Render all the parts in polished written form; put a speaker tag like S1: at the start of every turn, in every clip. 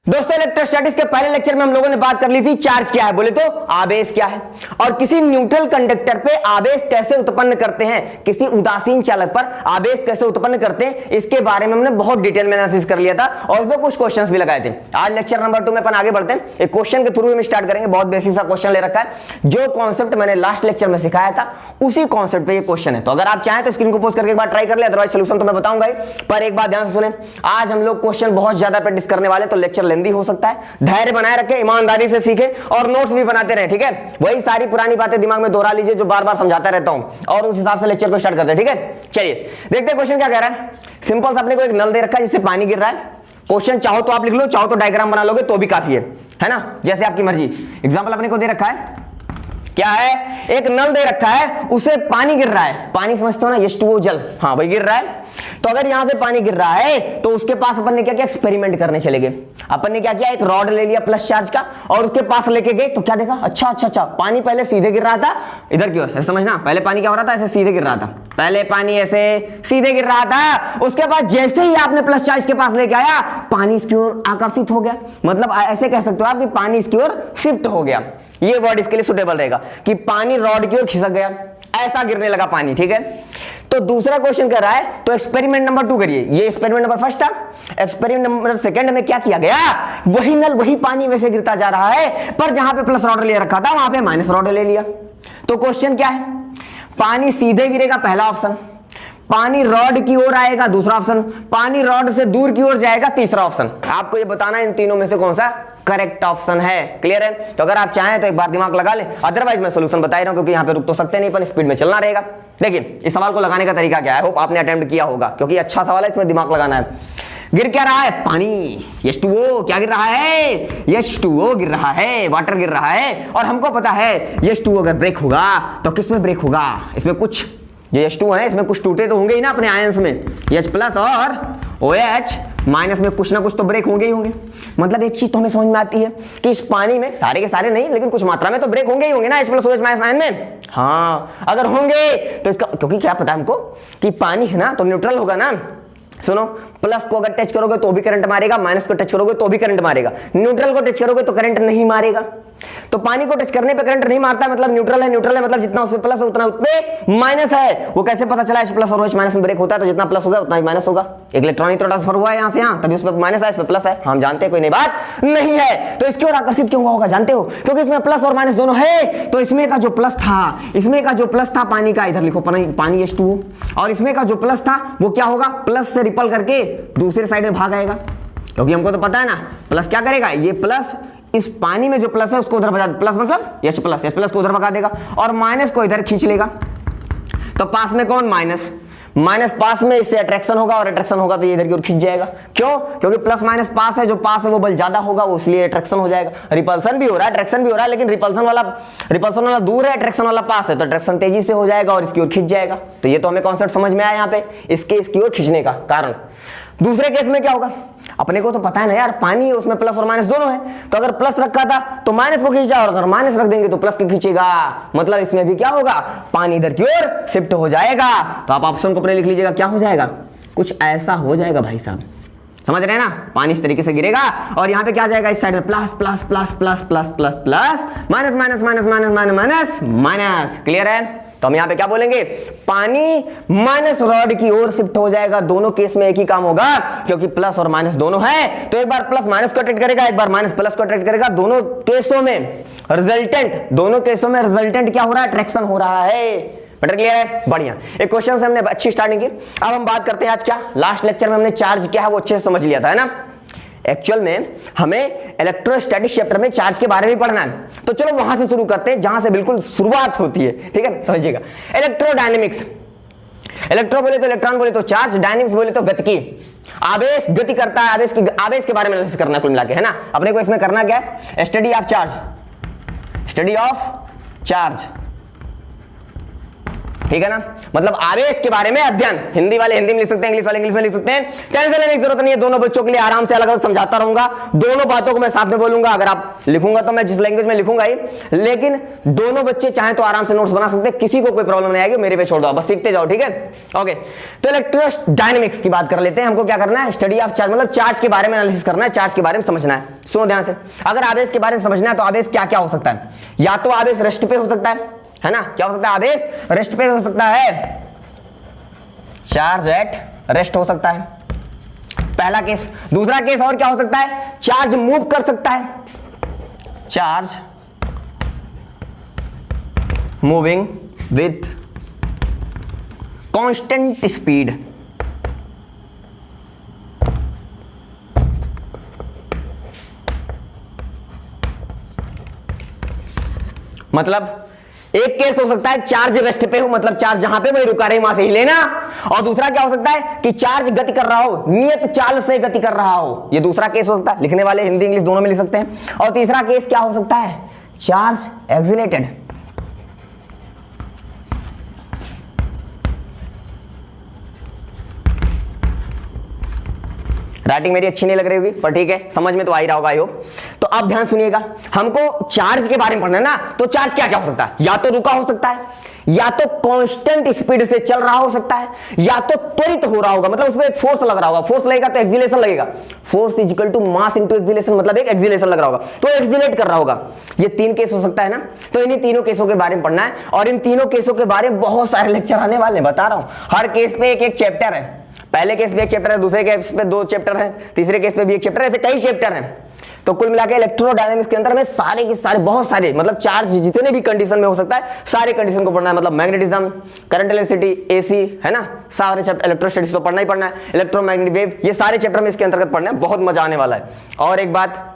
S1: दोस्तों इलेक्ट्रोस्टैटिक्स के पहले लेक्चर में हम लोगों ने बात कर ली थी चार्ज क्या है, बोले तो आवेश क्या है और किसी न्यूट्रल कंडक्टर पे आवेश कैसे उत्पन्न करते हैं, किसी उदासीन चालक पर आवेश कैसे उत्पन्न करते हैं, इसके बारे में हमने बहुत डिटेल में एनालिसिस कर लिया था और इसमें कुछ क्वेश्चंस भी लगाए थे। आज लेक्चर नंबर 2 में अपन आगे बढ़ते हैं, एक क्वेश्चन के थ्रू हम स्टार्ट करेंगे। बहुत बेसिक सा क्वेश्चन ले रखा है, जो कॉन्सेप्ट मैंने लास्ट लेक्चर में सिखाया था उसी कॉन्सेप्ट पे ये क्वेश्चन है। तो अगर आप चाहें तो स्क्रीन को पोस्ट करके एक बार ट्राई कर ले, अदरवाइज सोल्यूशन तो मैं बताऊंगा ही। पर एक बात ध्यान से सुने, आज हम लोग क्वेश्चन बहुत ज्यादा प्रैक्टिस करने वाले, तो लेक्चर लेंदी हो सकता है। धैर्य बनाए रखें, ईमानदारी से सीखें और नोट्स भी बनाते रहें, ठीक है। वही सारी पुरानी बातें दिमाग में दोहरा लीजिए जो बार बार समझाता रहता हूं और उस हिसाब से लेक्चर को स्टार्ट करते हैं, ठीक है। चलिए देखते हैं क्वेश्चन क्या कह रहा है। सिंपल सा अपने को एक नल दे रखा है जिससे पानी गिर रहा है। क्वेश्चन चाहो तो आप लिख लो, चाहो तो डायग्राम बना लोगे तो भी काफी है ना, जैसे आपकी मर्जी। एग्जांपल अपने को दे रखा है, क्या है, एक नल दे रखा है, उसे पानी गिर रहा है। पानी समझते हो ना, H2O जल, हाँ वही गिर रहा है। तो अगर यहां से पानी गिर रहा है तो उसके पास अपन ने क्या किया, एक्सपेरिमेंट करने चले गए। अपन ने क्या किया, एक रॉड ले लिया प्लस चार्ज का और उसके पास लेके गए तो क्या देखा, अच्छा पानी पहले सीधे गिर रहा था इधर की ओर, ऐसे समझना। पहले पानी क्या हो रहा था, ऐसे सीधे गिर रहा था, पहले पानी ऐसे सीधे गिर रहा था। उसके बाद जैसे ही आपने प्लस चार्ज के पास लेके आया, पानी इसकी ओर आकर्षित हो गया। मतलब ऐसे कह सकते हो आप कि पानी इसकी ओर शिफ्ट हो गया। ये वर्ड इसके लिए सुटेबल रहेगा कि पानी रॉड की ओर खिसक गया, ऐसा गिरने लगा पानी, ठीक है। तो दूसरा क्वेश्चन कर रहा है, तो एक्सपेरिमेंट नंबर 2 करिए। ये एक्सपेरिमेंट नंबर फर्स्ट था। एक्सपेरिमेंट नंबर सेकंड में क्या किया गया, वही नल वही पानी वैसे गिरता जा रहा है, पर जहां पे प्लस रॉड ले रखा था वहां पे माइनस रॉड ले लिया। तो क्वेश्चन क्या है, पानी सीधे गिरेगा पहला ऑप्शन, पानी रॉड की ओर आएगा दूसरा ऑप्शन, पानी रॉड से दूर की ओर जाएगा तीसरा ऑप्शन। आपको ये बताना है इन तीनों में से कौन सा करेक्ट ऑप्शन है। क्लियर है। तो अगर आप चाहें तो एक बार दिमाग लगा ले, अदरवाइज मैं सोल्यूशन बता रहा हूं क्योंकि यहां पे रुक तो सकते नहीं, पर स्पीड में चलना रहेगा। देखिए इस सवाल को लगाने का तरीका क्या है, होप आपने अटेम्प्ट किया होगा क्योंकि अच्छा सवाल है, इसमें दिमाग लगाना है। गिर क्या रहा है, पानी, H2O क्या गिर रहा है, H2O गिर रहा है, वाटर गिर रहा है। और हमको पता है H2O अगर ब्रेक होगा तो किस में ब्रेक होगा, इसमें कुछ जो H2 है इसमें कुछ टूटे तो होंगे ही ना अपने आयंस में, H प्लस और OH माइनस में कुछ ना कुछ तो ब्रेक होंगे ही होंगे। मतलब एक चीज तो हमें समझ में आती है कि इस पानी में सारे के सारे नहीं लेकिन कुछ मात्रा में तो ब्रेक होंगे ही होंगे ना, H plus OH minus ion में। हाँ अगर होंगे तो इसका, क्योंकि क्या पता है हमको कि पानी है ना तो न्यूट्रल होगा ना। सुनो, प्लस को अगर टच करोगे तो भी करंट मारेगा, माइनस को टच करोगे तो भी करंट मारेगा, न्यूट्रल को टच करोगे तो करंट नहीं मारेगा। तो पानी को टच करने पे करंट नहीं मारता, मतलब न्यूट्रल है मतलब जितना उसमें प्लस है उतना उसमें माइनस है। वो कैसे पता चला, H प्लस और OH माइनस में ब्रेक होता है तो जितना प्लस होगा उतना ही माइनस होगा। एक इलेक्ट्रॉनिक तो ट्रांसफर हुआ है यहाँ से यहाँ, तभी उसमें माइनस है इसमें प्लस है, हम जानते हैं कोई नई बात नहीं है। तो इसकी ओर आकर्षित क्यों हुआ होगा जानते हो, क्योंकि इसमें प्लस और माइनस दोनों है। तो इसमें का जो प्लस था, इसमें का जो प्लस था पानी का, इधर लिखो पानी H2O, और इसमें का जो प्लस था वो क्या होगा, प्लस से रिपल करके दूसरे साइड में भाग आएगा। क्योंकि हमको तो पता है ना प्लस क्या करेगा, ये प्लस इस पानी में जो प्लस है उसको उधर भगा, प्लस मतलब H प्लस को उधर भगा देगा और माइनस को इधर खींच लेगा। तो पास में कौन, माइनस पास में, इससे अट्रैक्शन होगा और अट्रैक्शन होगा तो ये इधर की ओर खींच जाएगा। क्यों, क्योंकि प्लस माइनस पास है, जो पास है वो बल ज्यादा होगा, वो इसलिए अट्रैक्शन हो जाएगा। रिपल्सन भी हो रहा है, अट्रैक्शन भी हो रहा है, लेकिन रिपल्सन वाला दूर है, अट्रैक्शन वाला पास है, तो अट्रैक्शन तेजी से हो जाएगा और इसकी ओर खींच जाएगा। तो ये तो हमें कॉन्सेप्ट समझ में आया यहाँ पे, इसकी ओर खींचने का कारण। दूसरे केस में क्या होगा, अपने को तो पता है ना यार, पानी है उसमें प्लस और माइनस दोनों है, तो अगर प्लस रखा था तो माइनस को खींचा और अगर माइनस रख देंगे तो प्लस को खींचेगा। मतलब इसमें भी क्या होगा, पानी इधर की ओर शिफ्ट हो जाएगा। तो आप ऑप्शन को अपने लिख लीजिएगा, क्या हो जाएगा, कुछ ऐसा हो जाएगा भाई साहब, समझ रहे हैं ना। पानी इस तरीके से गिरेगा और यहाँ पे क्या जाएगा, इस साइड में plus plus plus plus plus plus plus minus minus minus minus minus minus minus. Clear है। तो हम यहाँ पे क्या बोलेंगे, पानी माइनस रॉड की ओर शिफ्ट हो जाएगा। दोनों केस में एक ही काम होगा क्योंकि प्लस और माइनस दोनों है, तो एक बार प्लस माइनस को अट्रैक्ट करेगा, एक बार माइनस प्लस को अट्रैक्ट करेगा। दोनों केसों में रिजल्टेंट क्या हो रहा है, अट्रैक्शन हो रहा है। बेटर क्लियर है, बढ़िया। एक क्वेश्चन से हमने अच्छी स्टार्टिंग की। अब हम बात करते हैं आज क्या, लास्ट लेक्चर में हमने चार्ज क्या है वो अच्छे से समझ लिया था, है ना। एक्चुअल में हमें इलेक्ट्रोस्टैटिक्स चैप्टर में चार्ज के बारे में पढ़ना है, तो चलो वहां से शुरू करते हैं जहां से बिल्कुल शुरुआत होती है, ठीक है। समझिएगा, इलेक्ट्रोडायनेमिक्स, इलेक्ट्रो बोले तो इलेक्ट्रॉन, बोले तो चार्ज, डायनेमिक्स बोले तो गतिकी। आवेश गति करता है, आवेश के बारे में एनालिसिस करना कुल मिला के, है ना। अपने को इसमें करना क्या है, स्टडी ऑफ चार्ज। ठीक है ना, मतलब आवेश के बारे में अध्ययन। हिंदी वाले हिंदी में लिख सकते हैं, इंग्लिश वाले इंग्लिश में लिख सकते हैं, टेंशन लेने की जरूरत नहीं है। दोनों बच्चों के लिए आराम से अलग अलग समझाता रहूंगा, दोनों बातों को मैं साथ में बोलूंगा। अगर आप लिखूंगा तो मैं जिस लैंग्वेज में लिखूंगा ही, लेकिन दोनों बच्चे चाहे तो आराम से नोट्स बना सकते हैं, किसी को कोई प्रॉब्लम नहीं आएगी, मेरे पे छोड़ दो, बस सीखते जाओ, ठीक है। ओके, तो इलेक्ट्रोडायनेमिक्स की बात कर लेते हैं। हमको क्या करना है, स्टडी ऑफ चार्ज, मतलब चार्ज के बारे में एनालिसिस करना है, चार्ज के बारे में समझना है। सुनो ध्यान से, अगर आवेश के बारे में समझना है तो आवेश क्या क्या हो सकता है। या तो आवेश रेस्ट पे हो सकता है ना, क्या हो सकता है, आवेश रेस्ट पे हो सकता है, चार्ज एट रेस्ट हो सकता है, पहला केस। दूसरा केस और क्या हो सकता है, चार्ज मूव कर सकता है, charge moving with constant speed. मतलब एक केस हो सकता है चार्ज रेस्ट पे हो, मतलब चार्ज जहां पे वही रुका रहे वहां से ही लेना, और दूसरा क्या हो सकता है कि चार्ज गति कर रहा हो, नियत चाल से गति कर रहा हो, ये दूसरा केस हो सकता है। लिखने वाले हिंदी इंग्लिश दोनों में लिख सकते हैं। और तीसरा केस क्या हो सकता है, चार्ज एक्सिलेटेड, राइटिंग मेरी अच्छी नहीं लग रही होगी पर ठीक है, समझ में तो आ ही रहा होगा। I hope. तो अब ध्यान सुनिएगा, हमको चार्ज के बारे में पढ़ना है ना, तो चार्ज क्या क्या हो सकता है, या तो रुका हो सकता है, या तो कांस्टेंट स्पीड से चल रहा हो सकता है, या तो त्वरित हो रहा होगा, मतलब उसमें एक फोर्स लग रहा होगा, फोर्स लगेगा तो एक्सीलरेशन लगेगा, force is equal to mass into acceleration, मतलब एक एक्सीलरेशन लग रहा होगा तो एक्सीलरेट कर रहा होगा। ये तीन केस हो सकता है ना, तो इन्हीं तीनों केसों के बारे में पढ़ना है, और इन तीनों केसों के बारे में बहुत सारे लेक्चर आने वाले हैं, बता रहा हूं। हर केस पे एक एक चैप्टर है, पहले केस पे एक चैप्टर है, दूसरे केस पे 2 चैप्टर है, तीसरे केस पे भी एक चैप्टर है, ऐसे कई चैप्टर हैं। तो कुल मिलाकर इलेक्ट्रोडायनामिक्स के अंदर में सारे के सारे बहुत सारे, मतलब चार्ज जितने भी कंडीशन में हो सकता है सारे कंडीशन को पढ़ना है, मतलब मैग्नेटिज्म, करंट इलेक्ट्रिसिटी, एसी, है ना, सारे चैप्टर इलेक्ट्रोस्टैटिक्स तो पढ़ना ही पढ़ना है, इलेक्ट्रोमैग्नेटिक वेव, ये सारे चैप्टर में इसके अंतर्गत पढ़ना है, बहुत मजा आने वाला है। और एक बात,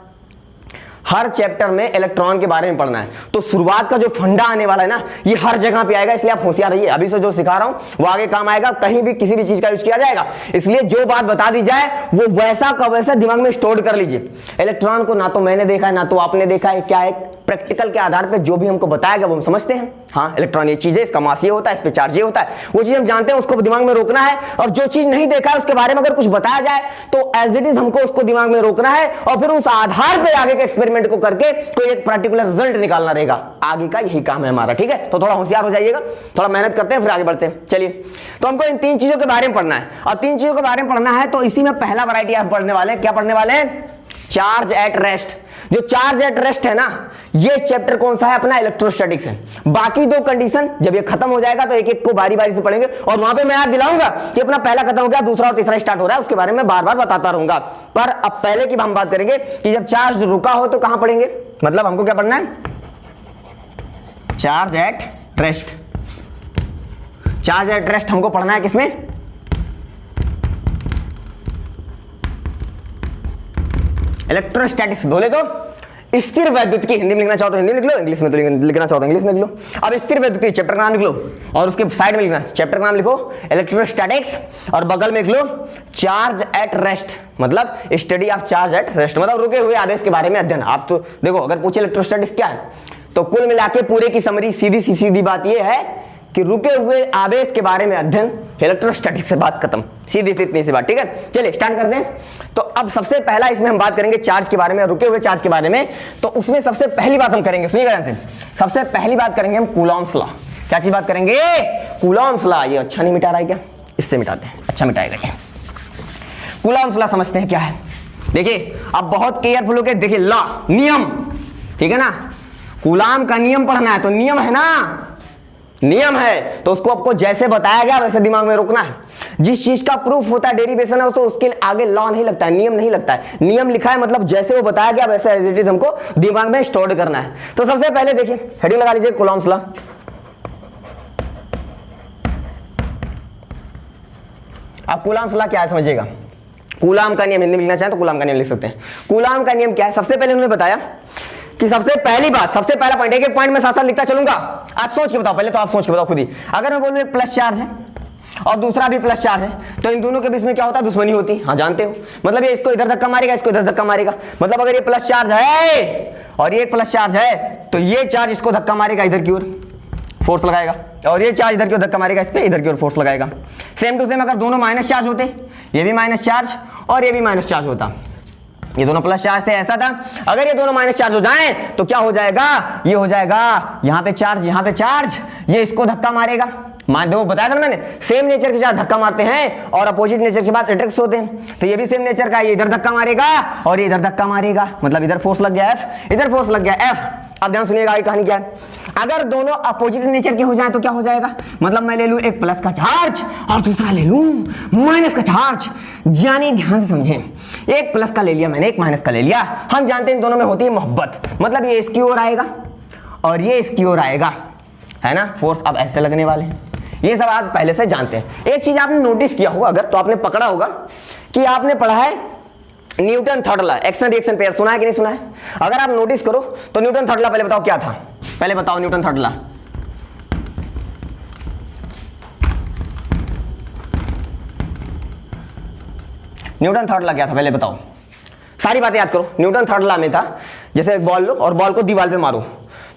S1: हर चैप्टर में इलेक्ट्रॉन के बारे में पढ़ना है, तो शुरुआत का जो फंडा आने वाला है ना, ये हर जगह पे आएगा, इसलिए आप होशियार रहिए। अभी से जो सिखा रहा हूं वो आगे काम आएगा, कहीं भी किसी भी चीज का यूज किया जाएगा, इसलिए जो बात बता दी जाए वो वैसा का वैसा दिमाग में स्टोर कर लीजिए। इलेक्ट्रॉन को ना तो मैंने देखा है ना तो आपने देखा है, क्या है, प्रैक्टिकल के आधार पर जो भी हमको बताया गया वो हम समझते हैं। हाँ, इलेक्ट्रॉन ये चीज है, इसका मास ये होता है, इस पे चार्ज ये होता है, वो चीज हम जानते हैं, उसको दिमाग में रोकना है। और जो चीज नहीं देखा है उसके बारे में अगर कुछ बताया जाए तो एज इट इज हमको उसको दिमाग में रोकना है, और फिर उस आधार पर आगे के एक्सपेरिमेंट को करके कोई एक पर्टिकुलर रिजल्ट निकालना रहेगा। आगे का यही काम है हमारा, ठीक है। तो थोड़ा होशियार हो जाइएगा, थोड़ा मेहनत करते हैं फिर आगे बढ़ते हैं। चलिए, तो हमको इन 3 चीजों के बारे में पढ़ना है, और 3 चीजों के बारे में पढ़ना है तो इसी में पहला वैरायटी आप पढ़ने वाले हैं। क्या पढ़ने वाले हैं, चार्ज एट रेस्ट। जो चार्ज एट रेस्ट है ना, ये चैप्टर कौन सा है अपना, इलेक्ट्रोस्टैटिक्स है। बाकी 2 कंडीशन जब ये खत्म हो जाएगा तो एक एक को बारी बारी से पढ़ेंगे, और वहां पे मैं याद दिलाऊंगा कि अपना पहला खत्म हो गया, दूसरा और तीसरा स्टार्ट हो रहा है, उसके बारे में बार बार बताता रहूंगा। पर अब पहले की हम बात करेंगे कि जब चार्ज रुका हो तो कहां पढ़ेंगे, मतलब हमको क्या पढ़ना है, charge at rest. Charge at rest हमको पढ़ना है किसमें, इलेक्ट्रोस्टैटिक्स। बोले तो स्थिर वैद्युतिकी, हिंदी में लिखना चाहो तो हिंदी में लिख लो, इंग्लिश में तो लिखना चाहो तो इंग्लिश में लिख लो। अब स्थिर वैद्युतिकी चैप्टर का नाम लिख लो, और उसके साइड में लिखना चैप्टर का नाम लिखो इलेक्ट्रोस्टैटिक्स, और बगल में लिख लो चार्ज एट रेस्ट, मतलब study of charge at rest, मतलब रुके हुए आवेश के बारे में अध्ययन। आप तो देखो, अगर पूछे इलेक्ट्रोस्टैटिक्स क्या है, तो कुल मिलाके पूरे की समरी सीधी बात यह है कि रुके हुए आवेश के बारे में अध्ययन, इलेक्ट्रोस्टैटिक्स से बात खत्म, सीधी सी इतनी सी बात, ठीक है। चलिए स्टार्ट करते हैं। तो अब सबसे पहला इसमें हम बात करेंगे चार्ज के बारे में, रुके हुए चार्ज के बारे में। तो उसमें सबसे पहली बात हम करेंगे, सुनिएगा ध्यान से, सबसे पहली बात करेंगे हम कूलॉम्स लॉ। क्या चीज बात करेंगे, कूलॉम्स लॉ। ये अच्छा नहीं मिटा रहा है क्या, इससे मिटाते हैं, अच्छा मिटाएगा ये। कूलॉम्स लॉ समझते हैं क्या है, देखिए अब बहुत केयरफुल होकर देखिए, लॉ नियम, ठीक है ना, कूलाम का नियम पढ़ना है तो नियम है ना, नियम है तो उसको आपको जैसे बताया गया वैसे दिमाग में रोकना है। जिस चीज का प्रूफ होता है, डेरिवेशन है, तो उसके आगे लॉ नहीं लगता है, नियम नहीं लगता है। नियम लिखा है मतलब जैसे वो बताया गया वैसे एज इट इज हमको दिमाग में स्टोर करना है। तो सबसे पहले देखिए, हेडिंग लगा लीजिए कूलॉम्स लॉ। अब कूलॉम्स लॉ क्या है समझिएगा, कूलाम का नियम हिंदी में लिखना चाहे तो कूलाम का नियम लिख सकते हैं। कूलाम का नियम क्या है, सबसे पहले उन्होंने बताया कि सबसे पहली बात, सबसे पहला पॉइंट, एक पॉइंट में साथ साथ लिखता चलूंगा, आज सोच के बताओ, पहले तो आप सोच के बताओ खुद ही। अगर मैं बोलूं एक प्लस चार्ज है और दूसरा भी प्लस चार्ज है, तो इन दोनों के बीच में क्या होता है, दुश्मनी होती है। हाँ जानते हो, मतलब ये इसको इधर धक्का मारेगा, इसको इधर धक्का मारेगा। मतलब अगर ये प्लस चार्ज है और ये प्लस चार्ज है, तो ये चार्ज इसको धक्का मारेगा इधर की ओर, फोर्स लगाएगा। और ये चार्ज इधर की ओर धक्का मारेगा, इस पे इधर की ओर फोर्स लगाएगा। सेम टू सेम अगर दोनों माइनस चार्ज होते, ये भी माइनस चार्ज और ये भी माइनस चार्ज होता, ये दोनों प्लस चार्ज थे, ऐसा था। अगर ये दोनों माइनस चार्ज हो जाएं तो क्या हो जाएगा, ये हो जाएगा यहाँ पे चार्ज, यहाँ पे चार्ज, ये इसको धक्का मारेगा। मान दो, बताया था ना मैंने, सेम नेचर के साथ धक्का मारते हैं और अपोजिट नेचर के बाद अट्रैक्ट होते हैं। तो ये भी सेम नेचर का, ये इधर धक्का मारेगा और ये इधर धक्का मारेगा, मतलब इधर फोर्स लग गया F, इधर फोर्स लग गया F। अब ध्यान सुनिएगा आगे कहानी क्या है। अगर दोनों अपोजिट नेचर के हो जाए तो क्या हो जाएगा, मतलब मैं ले लूं एक प्लस का चार्ज और दूसरा ले लूं माइनस का चार्ज। यानी ध्यान से समझें, एक प्लस का ले लिया मैंने, एक माइनस का ले लिया। हम जानते हैं इन दोनों में होती है मोहब्बत, मतलब ये इसकी ओर आएगा और ये इसकी ओर आएगा, है ना। फोर्स अब ऐसे लगने वाले हैं, ये सब आप पहले से जानते हैं। एक चीज आपने नोटिस किया होगा अगर, तो आपने पकड़ा होगा कि आपने पढ़ा है Newton third law, action reaction pair, सुना है कि नहीं सुना है। अगर आप नोटिस करो तो न्यूटन थर्ड लॉ पहले बताओ क्या था, पहले बताओ Newton third law. Newton third law क्या था पहले बताओ, सारी बातें याद करो। न्यूटन थर्ड लॉ में था जैसे एक बॉल लो और बॉल को दीवार पे मारो,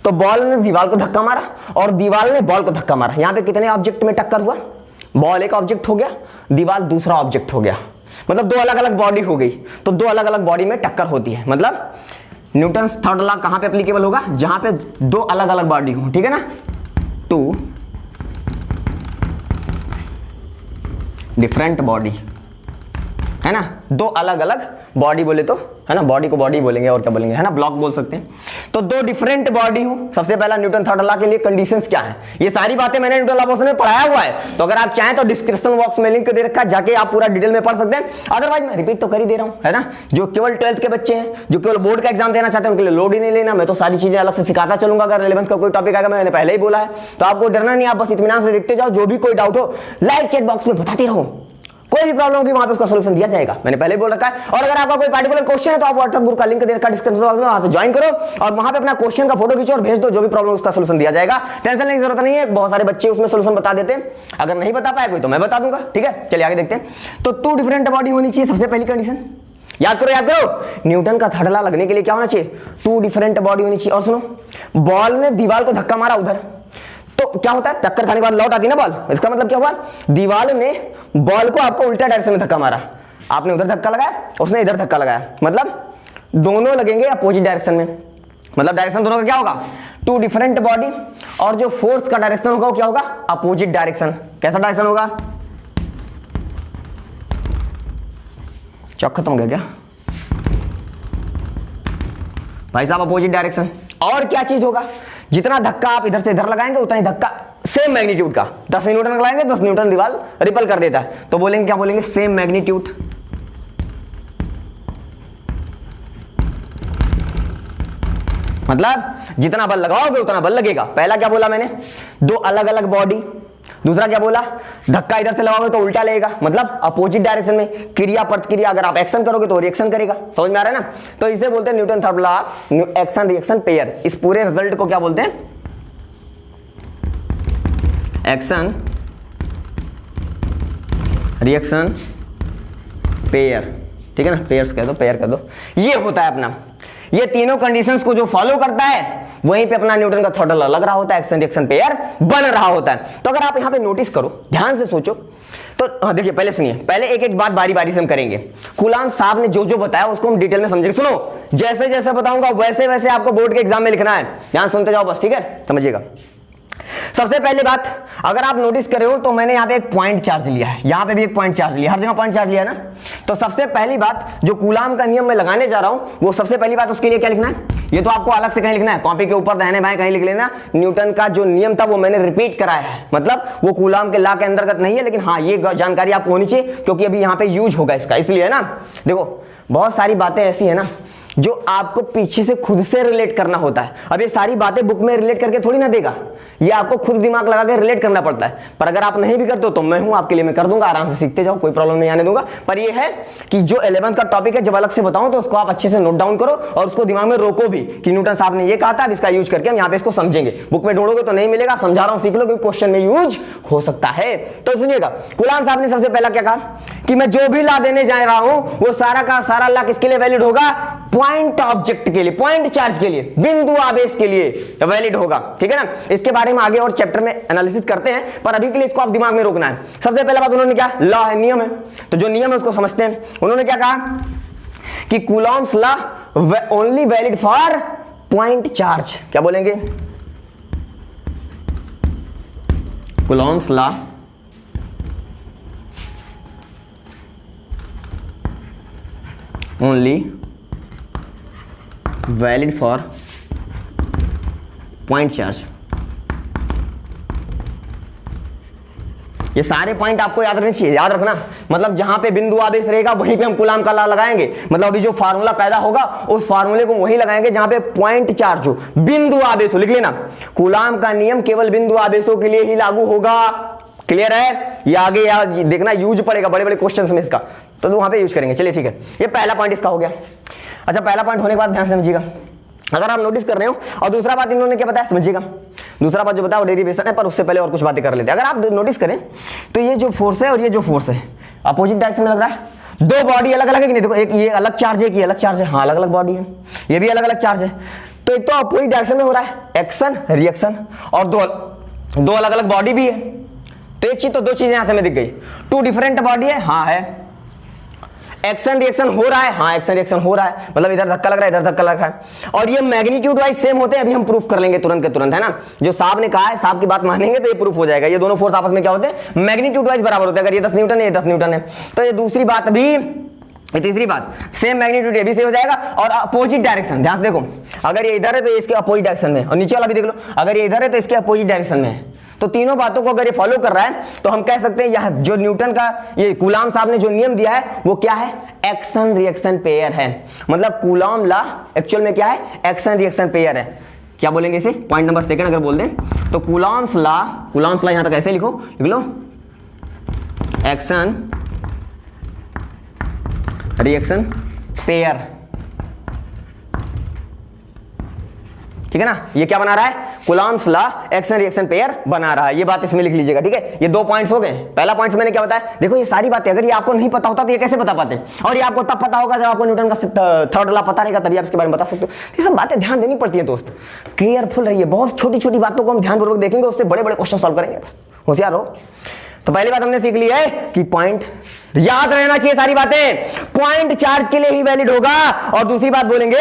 S1: तो बॉल ने दीवार को धक्का मारा और दीवार ने बॉल को धक्का मारा। यहां पे कितने ऑब्जेक्ट में टक्कर हुआ, बॉल एक ऑब्जेक्ट हो गया, दीवार दूसरा ऑब्जेक्ट हो गया, मतलब दो अलग अलग बॉडी हो गई। तो दो अलग अलग बॉडी में टक्कर होती है, मतलब न्यूटन थर्ड लॉ कहां पे एप्लीकेबल होगा, जहां पे दो अलग अलग बॉडी हो, ठीक है ना। टू डिफरेंट बॉडी, है ना, दो अलग अलग बॉडी बोले तो, है ना, बॉडी को बॉडी बोलेंगे और क्या बोलेंगे, है ना, ब्लॉक बोल सकते हैं। तो दो डिफरेंट बॉडी हो, सबसे पहला न्यूटन थर्ड लॉ के लिए कंडीशंस क्या है, ये सारी बातें मैंने न्यूटन लॉ में पढ़ाया हुआ है। तो अगर आप चाहें तो डिस्क्रिप्शन बॉक्स में लिंक दे रखा है, जाके आप पूरा डिटेल में पढ़ सकते हैं। अदरवाइज मैं रिपीट तो कर ही दे रहा हूं, है ना। जो केवल 12th के बच्चे हैं, जो केवल बोर्ड का एग्जाम देना चाहते हैं, उनके लिए लोड ही नहीं लेना, मैं तो सारी चीजें अलग से सिखाता चलूंगा। अगर 11th का कोई टॉपिक आएगा, मैंने पहले ही बोला है, तो आपको डरना नहीं, आप बस इत्मीनान से देखते जाओ। जो भी कोई डाउट हो लाइव चैट बॉक्स में बताते रहो, कोई भी प्रॉब्लम होगी वहां पे उसका सॉल्यूशन दिया जाएगा, मैंने पहले बोल रखा है। और अगर आपका कोई पर्टिकुलर क्वेश्चन है तो आप व्हाट्सएप ग्रुप का लिंक दे रखा डिस्क्रिप्शन बॉक्स में, वहां से ज्वाइन करो और वहां पे अपना क्वेश्चन का फोटो खींचो और भेज दो, जो भी प्रॉब्लम उसका सॉल्यूशन दिया जाएगा। टेंशन लेने की जरूरत नहीं है, बहुत सारे बच्चे उसमें सॉल्यूशन बता देते हैं। अगर नहीं बता पाए कोई तो मैं बता दूंगा, ठीक है। चलिए आगे देखते हैं। तो टू डिफरेंट बॉडी होनी चाहिए, सबसे पहली कंडीशन। याद करो याद करो, न्यूटन का थर्ड लॉ लगने के लिए क्या होना चाहिए, टू डिफरेंट बॉडी होनी चाहिए। और सुनो, बॉल ने दीवार को धक्का मारा उधर, तो क्या होता है, टक्कर खाने के बाद लौट आती है ना बॉल। इसका मतलब क्या हुआ, दीवार ने बॉल को आपको उल्टा डायरेक्शन में धक्का मारा, आपने उधर धक्का लगाया, उसने इधर धक्का लगाया, मतलब दोनों लगेंगे अपोजिट डायरेक्शन में। मतलब डायरेक्शन दोनों का क्या होगा, टू डिफरेंट बॉडी, और जो फोर्स का डायरेक्शन होगा वो क्या होगा, अपोजिट डायरेक्शन। कैसा डायरेक्शन होगा, चौक खत्म हो गया क्या भाई साहब, अपोजिट डायरेक्शन। और क्या चीज होगा, जितना धक्का आप इधर से इधर लगाएंगे उतना ही धक्का सेम मैग्नीट्यूड का, 10 न्यूटन लगाएंगे 10 न्यूटन दीवार रिपल कर देता है, तो बोलेंगे क्या बोलेंगे, सेम मैग्नीट्यूड। मतलब जितना बल लगाओगे उतना बल लगेगा। पहला क्या बोला मैंने, दो अलग अलग बॉडी। दूसरा क्या बोला, धक्का इधर से लगाओगे तो उल्टा लेगा, मतलब अपोजिट डायरेक्शन में। क्रिया प्रतिक्रिया, अगर आप एक्शन करोगे तो रिएक्शन करेगा। समझ में आ रहा है ना। तो इसे बोलते हैं Newton third law, action reaction pair. इस पूरे रिजल्ट को क्या बोलते हैं, एक्शन रिएक्शन पेयर, ठीक है ना, पेयर्स कह दो, पेयर कह दो। ये होता है अपना, ये तीनों कंडीशंस को जो फॉलो करता है वहीं पे अपना न्यूटन का थर्ड लॉ लग रहा होता है, एक्शन रिएक्शन पेयर बन रहा होता है। तो अगर आप यहां पे नोटिस करो, ध्यान से सोचो, तो देखिए पहले सुनिए, पहले एक एक बात बारी बारी से हम करेंगे। कूलाम साहब ने जो जो बताया उसको हम डिटेल में समझेंगे। सुनो, जैसे जैसे बताऊंगा वैसे वैसे आपको बोर्ड के एग्जाम में लिखना है, ध्यान सुनते जाओ बस, ठीक है, समझिएगा। सबसे पहले बात, अगर आप नोटिस कर रहे हो तो मैंने यहां पे एक पॉइंट चार्ज लिया है, यहां पे भी एक पॉइंट चार्ज लिया, हर जगह पॉइंट चार्ज लिया है ना। तो सबसे पहली बात जो कूलाम का नियम मैं लगाने जा रहा हूं, वो सबसे पहली बात उसके लिए क्या लिखना है, ये तो आपको अलग से कहीं लिखना है, कॉपी के ऊपर दाहिने बाएं कहीं लिख लेना। न्यूटन का जो नियम था वो मैंने रिपीट कराया है, मतलब वो कूलाम के लॉ के अंतर्गत नहीं है, लेकिन हाँ ये जानकारी आपको होनी चाहिए क्योंकि अभी यहाँ पे यूज होगा इसका, इसलिए है ना। देखो बहुत सारी बातें ऐसी है ना जो आपको पीछे से खुद से रिलेट करना होता है। अब ये सारी बातें बुक में रिलेट करके थोड़ी ना देगा, ये आपको खुद दिमाग लगा के रिलेट करना पड़ता है। पर अगर आप नहीं भी करते हो तो मैं हूं आपके लिए, मैं कर दूंगा, आराम से सीखते जाओ, कोई प्रॉब्लम नहीं आने दूंगा। पर ये है कि जो 11th का टॉपिक है जब अलग से बताऊं तो उसको आप अच्छे से नोट डाउन करो और उसको दिमाग में रोको भी कि न्यूटन साहब ने ये कहा था, इसका यूज करके हम यहाँ पे इसको समझेंगे। बुक में ढूंढोगे तो नहीं मिलेगा, समझा रहा हूं, सीख लो, क्योंकि क्वेश्चन में यूज हो सकता है। तो सुनिएगा, कूलाम साहब ने सबसे पहला क्या कहा कि मैं जो भी लॉ देने जा रहा हूं वो सारा का सारा लॉ किसके लिए वैलिड होगा, पॉइंट ऑब्जेक्ट के लिए, पॉइंट चार्ज के लिए, बिंदु आवेश के लिए वैलिड होगा। ठीक है ना, इसके बारे में आगे और चैप्टर में एनालिसिस करते हैं, पर अभी के लिए इसको आप दिमाग में रोकना है। सबसे पहले बात उन्होंने क्या, लॉ है, नियम है, तो जो नियम है उसको समझते हैं। उन्होंने क्या कहा कि Coulomb's law only valid for point charge. क्या बोलेंगे, Coulomb's law only valid for point charge. ये सारे पॉइंट आपको याद रखने चाहिए, याद रखना, मतलब जहां पे बिंदु आवेश रहेगा वहीं पे हम कूलाम का लॉ लगाएंगे। मतलब अभी जो फार्मूला पैदा होगा उस फार्मूले को वहीं लगाएंगे जहां पे पॉइंट चार्ज हो, बिंदु आवेश हो। लिख लेना, कूलाम का नियम केवल बिंदु आवेशों के लिए ही लागू होगा। क्लियर है, ये आगे यार देखना यूज पड़ेगा बड़े बड़े क्वेश्चन में इसका, तो वहां पे यूज करेंगे। चलिए ठीक है, ये पहला पॉइंट इसका हो गया। अच्छा, पहला पॉइंट होने के बाद ध्यान से समझिएगा, अगर आप नोटिस कर रहे हो। और दूसरा बात इन्होंने क्या बताया समझिएगा, दूसरा बात जो बताया वो डेरिवेशन है, पर उससे पहले और कुछ बातें कर लेते हैं। अगर आप नोटिस करें तो ये जो फोर्स है और ये जो फोर्स है अपोजिट डायरेक्शन में लग रहा है। दो बॉडी अलग अलग है कि नहीं, देखो एक ये अलग चार्ज है, एक ये अलग चार्ज है, हाँ अलग अलग बॉडी है, ये भी अलग अलग चार्ज है। तो एक तो अपोजिट डायरेक्शन में हो रहा है एक्शन रिएक्शन, और दो अलग अलग बॉडी भी है। तो एक चीज तो दो चीजें यहां से हमें दिख गई, टू डिफरेंट बॉडी है, हाँ है। एक्शन रिएक्शन हो रहा है, हाँ एक्शन रिएक्शन हो रहा है, मतलब इधर धक्का लग रहा है इधर धक्का लग रहा है। और ये मैग्नीट्यूड वाइज सेम होते हैं, अभी हम प्रूफ कर लेंगे तुरंत के तुरंत, है ना। जो साहब ने कहा है, साहब की बात मानेंगे तो ये प्रूफ हो जाएगा। ये दोनों फोर्स आपस में क्या होते हैं, मैग्नीट्यूड वाइज बराबर होते हैं। अगर ये 10 न्यूटन है, ये 10 न्यूटन है, तो ये दूसरी बात अभी, ये तीसरी बात, सेम मैग्नीट्यूड ये भी से हो जाएगा। और अपोजिट डायरेक्शन, ध्यान से देखो, अगर ये इधर है तो इसके अपोजिट डायरेक्शन में, और नीचे वाला भी देख लो, अगर ये इधर है तो इसके अपोजिट डायरेक्शन में है। तो तीनों बातों को अगर ये फॉलो कर रहा है तो हम कह सकते हैं यह जो न्यूटन का, ये कूलाम साहब ने जो नियम दिया है वो क्या है, एक्शन रिएक्शन पेयर है। मतलब कूलाम लॉ एक्चुअल में क्या है, एक्शन रिएक्शन पेयर है। क्या बोलेंगे इसे, पॉइंट नंबर सेकंड अगर बोल दें तो कूलाम्स लॉ यहां तक ऐसे लिख लो, एक्शन रिएक्शन पेयर। ठीक है ना, ये क्या बना रहा है, coulombs law action reaction pair बना रहा है। ये बात इसमें लिख लीजिएगा। ठीक है, ये दो पॉइंट्स हो गए। पहला पॉइंट मैंने क्या बताया, देखो ये सारी बातें अगर ये आपको नहीं पता होता तो ये कैसे बता पाते, और ये आपको तब पता होगा जब आपको न्यूटन का थर्ड लॉ पता रहेगा, तभी आप इसके बारे में बता सकते हो। ये सब बातें ध्यान देनी पड़ती है दोस्त, केयरफुल रहिए। बहुत छोटी छोटी बातों को हम ध्यानपूर्वक देखेंगे, उससे बड़े बड़े क्वेश्चन सॉल्व करेंगे, होशियार हो। तो पहली बात हमने सीख ली है कि पॉइंट याद रहना चाहिए, सारी बातें पॉइंट चार्ज के लिए ही वैलिड होगा। और दूसरी बात बोलेंगे,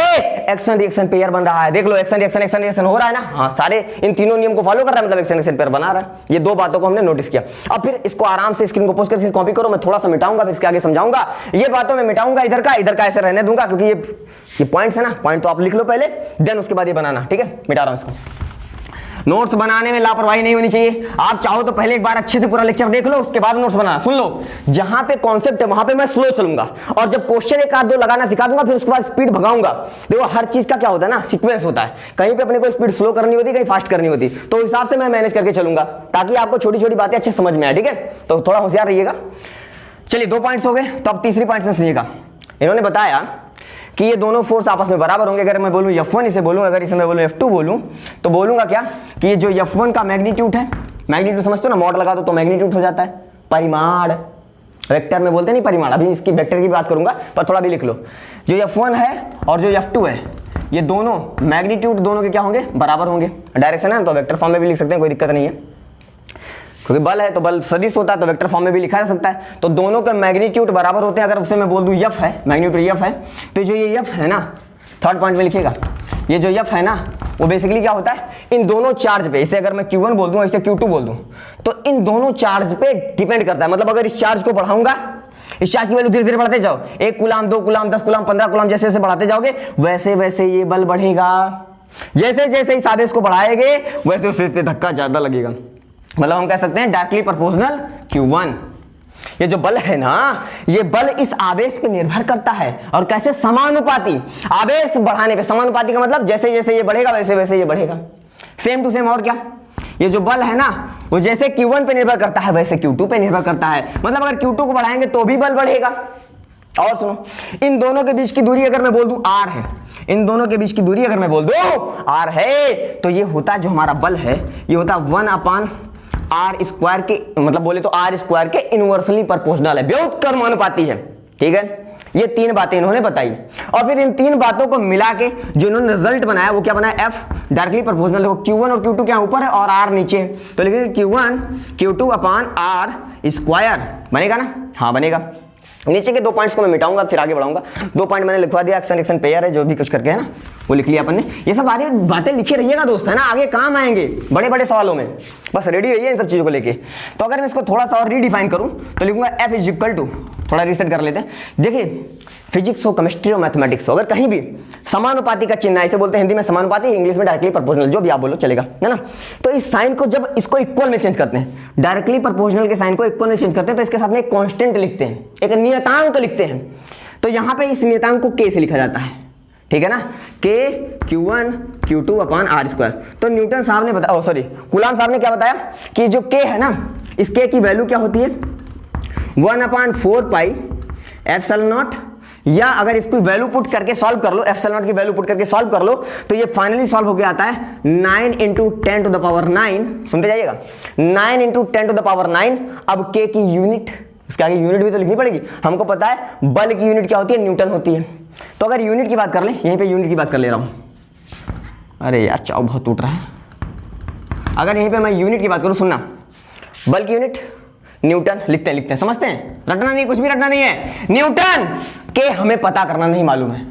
S1: एक्शन रिएक्शन पेयर बन रहा है, देख लो एक्शन रिएक्शन हो रहा है ना, हाँ सारे इन तीनों नियम को फॉलो कर रहा है, मतलब एक्शन रिएक्शन पेयर बना रहा है। ये दो बातों को हमने नोटिस किया। अब फिर इसको आराम से स्क्रीन को पोस्ट करके कॉपी करो, मैं थोड़ा सा मिटाऊंगा, फिर इसके आगे समझाऊंगा। ये बातों में मिटाऊंगा, इधर का ऐसे रहने दूंगा, क्योंकि ये पॉइंट्स है ना, पॉइंट तो आप लिख लो पहले, देन उसके बाद ये बनाना। ठीक है, मिटा रहा हूं इसको। नोट्स बनाने में लापरवाही नहीं होनी चाहिए। आप चाहो तो पहले एक बार अच्छे से पूरा लेक्चर देख लो, उसके बाद नोट्स बनाना। सुन लो, जहां पे कॉन्सेप्ट है वहां पे मैं स्लो चलूंगा, और जब क्वेश्चन एक आध दो लगाना सिखा दूंगा, फिर उसके बाद स्पीड भगाऊंगा। देखो हर चीज का क्या होता है ना, सीक्वेंस होता है, कहीं पे अपने को स्पीड स्लो करनी होती है, कहीं फास्ट करनी होती, तो उस हिसाब से मैं मैनेज करके चलूंगा, ताकि आपको छोटी छोटी बातें अच्छे समझ में आए। ठीक है, तो थोड़ा होशियार रहिएगा। चलिए, दो पॉइंट्स हो गए, तो अब तीसरी पॉइंट में सुनिएगा। इन्होंने बताया कि ये दोनों फोर्स आपस में बराबर होंगे। अगर मैं बोलूं F1 इसे बोलूं, अगर इसे मैं बोलूं F2 बोलूं, तो बोलूंगा क्या कि ये जो F1 का मैग्नीट्यूड है, मैग्नीट्यूड समझते हो ना, मॉड लगा दो तो मैग्नीट्यूड हो जाता है, परिमाण, वेक्टर में बोलते नहीं परिमाण, अभी इसकी वेक्टर की बात करूंगा, पर थोड़ा भी लिख लो। जो F1 है और जो F2 है, ये दोनों मैग्नीट्यूड दोनों के क्या होंगे, बराबर होंगे। डायरेक्शन है तो वेक्टर फॉर्म में भी लिख सकते हैं, कोई दिक्कत नहीं है, क्योंकि बल है तो बल सदिश होता है, तो वेक्टर फॉर्म में भी लिखा जा सकता है। तो दोनों के मैग्नीट्यूड बराबर होते हैं। अगर उससे मैं बोल दूं F है, मैग्नीट्यूड F है, तो जो ये F है ना, थर्ड पॉइंट में लिखिएगा, ये जो F है ना, वो बेसिकली क्या होता है, इन दोनों चार्ज पे, इसे अगर मैं Q1 बोल दूं, इसे Q2 बोल दूं, तो इन दोनों चार्ज पे डिपेंड करता है। मतलब अगर इस चार्ज को बढ़ाऊंगा, इस चार्ज की वैल्यू धीरे धीरे बढ़ाते जाओ, 1 कूलाम 2 कूलाम 10 कूलाम 15 कूलाम, जैसे जैसे बढ़ाते जाओगे वैसे वैसे ये बल बढ़ेगा। जैसे जैसे इस आवेश को बढ़ाएंगे वैसे उस पे धक्का ज्यादा लगेगा। मतलब हम कह सकते हैं डायरेक्टली प्रोपोर्शनल Q1। ये जो बल है ना, ये बल इस आवेश पे निर्भर करता है, और कैसे, समानुपाती। आवेश बढ़ाने पे, समानुपाती का मतलब जैसे जैसे ये बढ़ेगा वैसे वैसे ये बढ़ेगा, सेम टू सेम। और क्या, ये जो बल है ना, वो जैसे Q1 पे निर्भर करता है वैसे Q2 पे निर्भर करता है। मतलब अगर Q2 को बढ़ाएंगे तो भी बल बढ़ेगा। और सुनो, इन दोनों के बीच की दूरी अगर मैं बोल दूं R है, इन दोनों के बीच की दूरी अगर मैं बोल दूं R है, तो ये होता जो हमारा बल है, ये होता 1/r² के, मतलब बोले तो R² के इनवर्सली प्रोपोर्शनल है, व्युत्क्रमानुपाती है। ठीक है, ये 3 बातें इन्होंने बताई और फिर इन 3 बातों को मिला के जो इन्होंने रिजल्ट बनाया वो क्या बनाया, एफ डायरेक्टली प्रोपोर्शनल। देखो Q1 और Q2 क्या ऊपर है और R नीचे, तो लिखेंगे Q1 Q2 upon R square, बनेगा ना, हाँ बनेगा। नीचे के 2 पॉइंट्स को मैं मिटाऊंगा फिर आगे बढ़ाऊंगा। 2 पॉइंट मैंने लिखवा दिया, एक्शन एक्शन पेयर है जो भी कुछ करके है ना वो लिख लिया अपन ने। ये सब आगे बातें लिखे रहिएगा दोस्त, है ना, आगे काम आएंगे बड़े बड़े सवालों में, बस रेडी रहिए इन सब चीजों को लेके। तो अगर मैं इसको थोड़ा सा और रीडिफाइन करूं तो लिखूंगा F इज इक्वल टू, थोड़ा रिसेट कर लेते हैं। देखिए फिजिक्स हो, केमिस्ट्री हो, मैथमेटिक्स हो, अगर कहीं भी समानुपाती का चिन्ह, इसे बोलते हैं हिंदी में समानुपाती, इंग्लिश में डायरेक्टली प्रोपोर्शनल, जो भी आप बोलो चलेगा, है ना। तो इस साइन को जब इसको इक्वल में चेंज करते हैं, डायरेक्टली प्रोपोर्शनल के साइन को इक्वल में चेंज करते हैं, तो इसके साथ में एक कांस्टेंट लिखते हैं, एक नियतांक लिखते हैं। तो यहां पे इस नियतांक को K से लिखा जाता है, ठीक है ना, K Q1 Q2 upon R square. तो न्यूटन साहब ने बताया, सॉरी कूलाम साहब ने क्या बताया कि जो K है ना, इस K की वैल्यू क्या होती है 1/4 पाई एप्सिलॉन नॉट, या अगर इसको वैल्यू पुट करके सॉल्व कर लो, एप्सिलॉन नॉट की वैल्यू पुट करके सॉल्व कर लो तो ये फाइनली सॉल्व होके आता है 9 × 10⁹, सुनते जाइएगा, 9 × 10⁹। अब K की यूनिट, इसके आगे यूनिट भी तो लिखनी पड़ेगी, हमको पता है बल की यूनिट क्या होती है, न्यूटन होती है। तो अगर यूनिट की बात कर ले, यहीं पे यूनिट की बात कर ले रहा हूं, अरे यार चाव बहुत टूट रहा है। अगर यहीं पे मैं यूनिट की बात करूं, सुनना, बल की यूनिट न्यूटन, लिखते हैं समझते हैं, रटना नहीं, कुछ भी रटना नहीं है, न्यूटन के हमें पता करना नहीं मालूम है।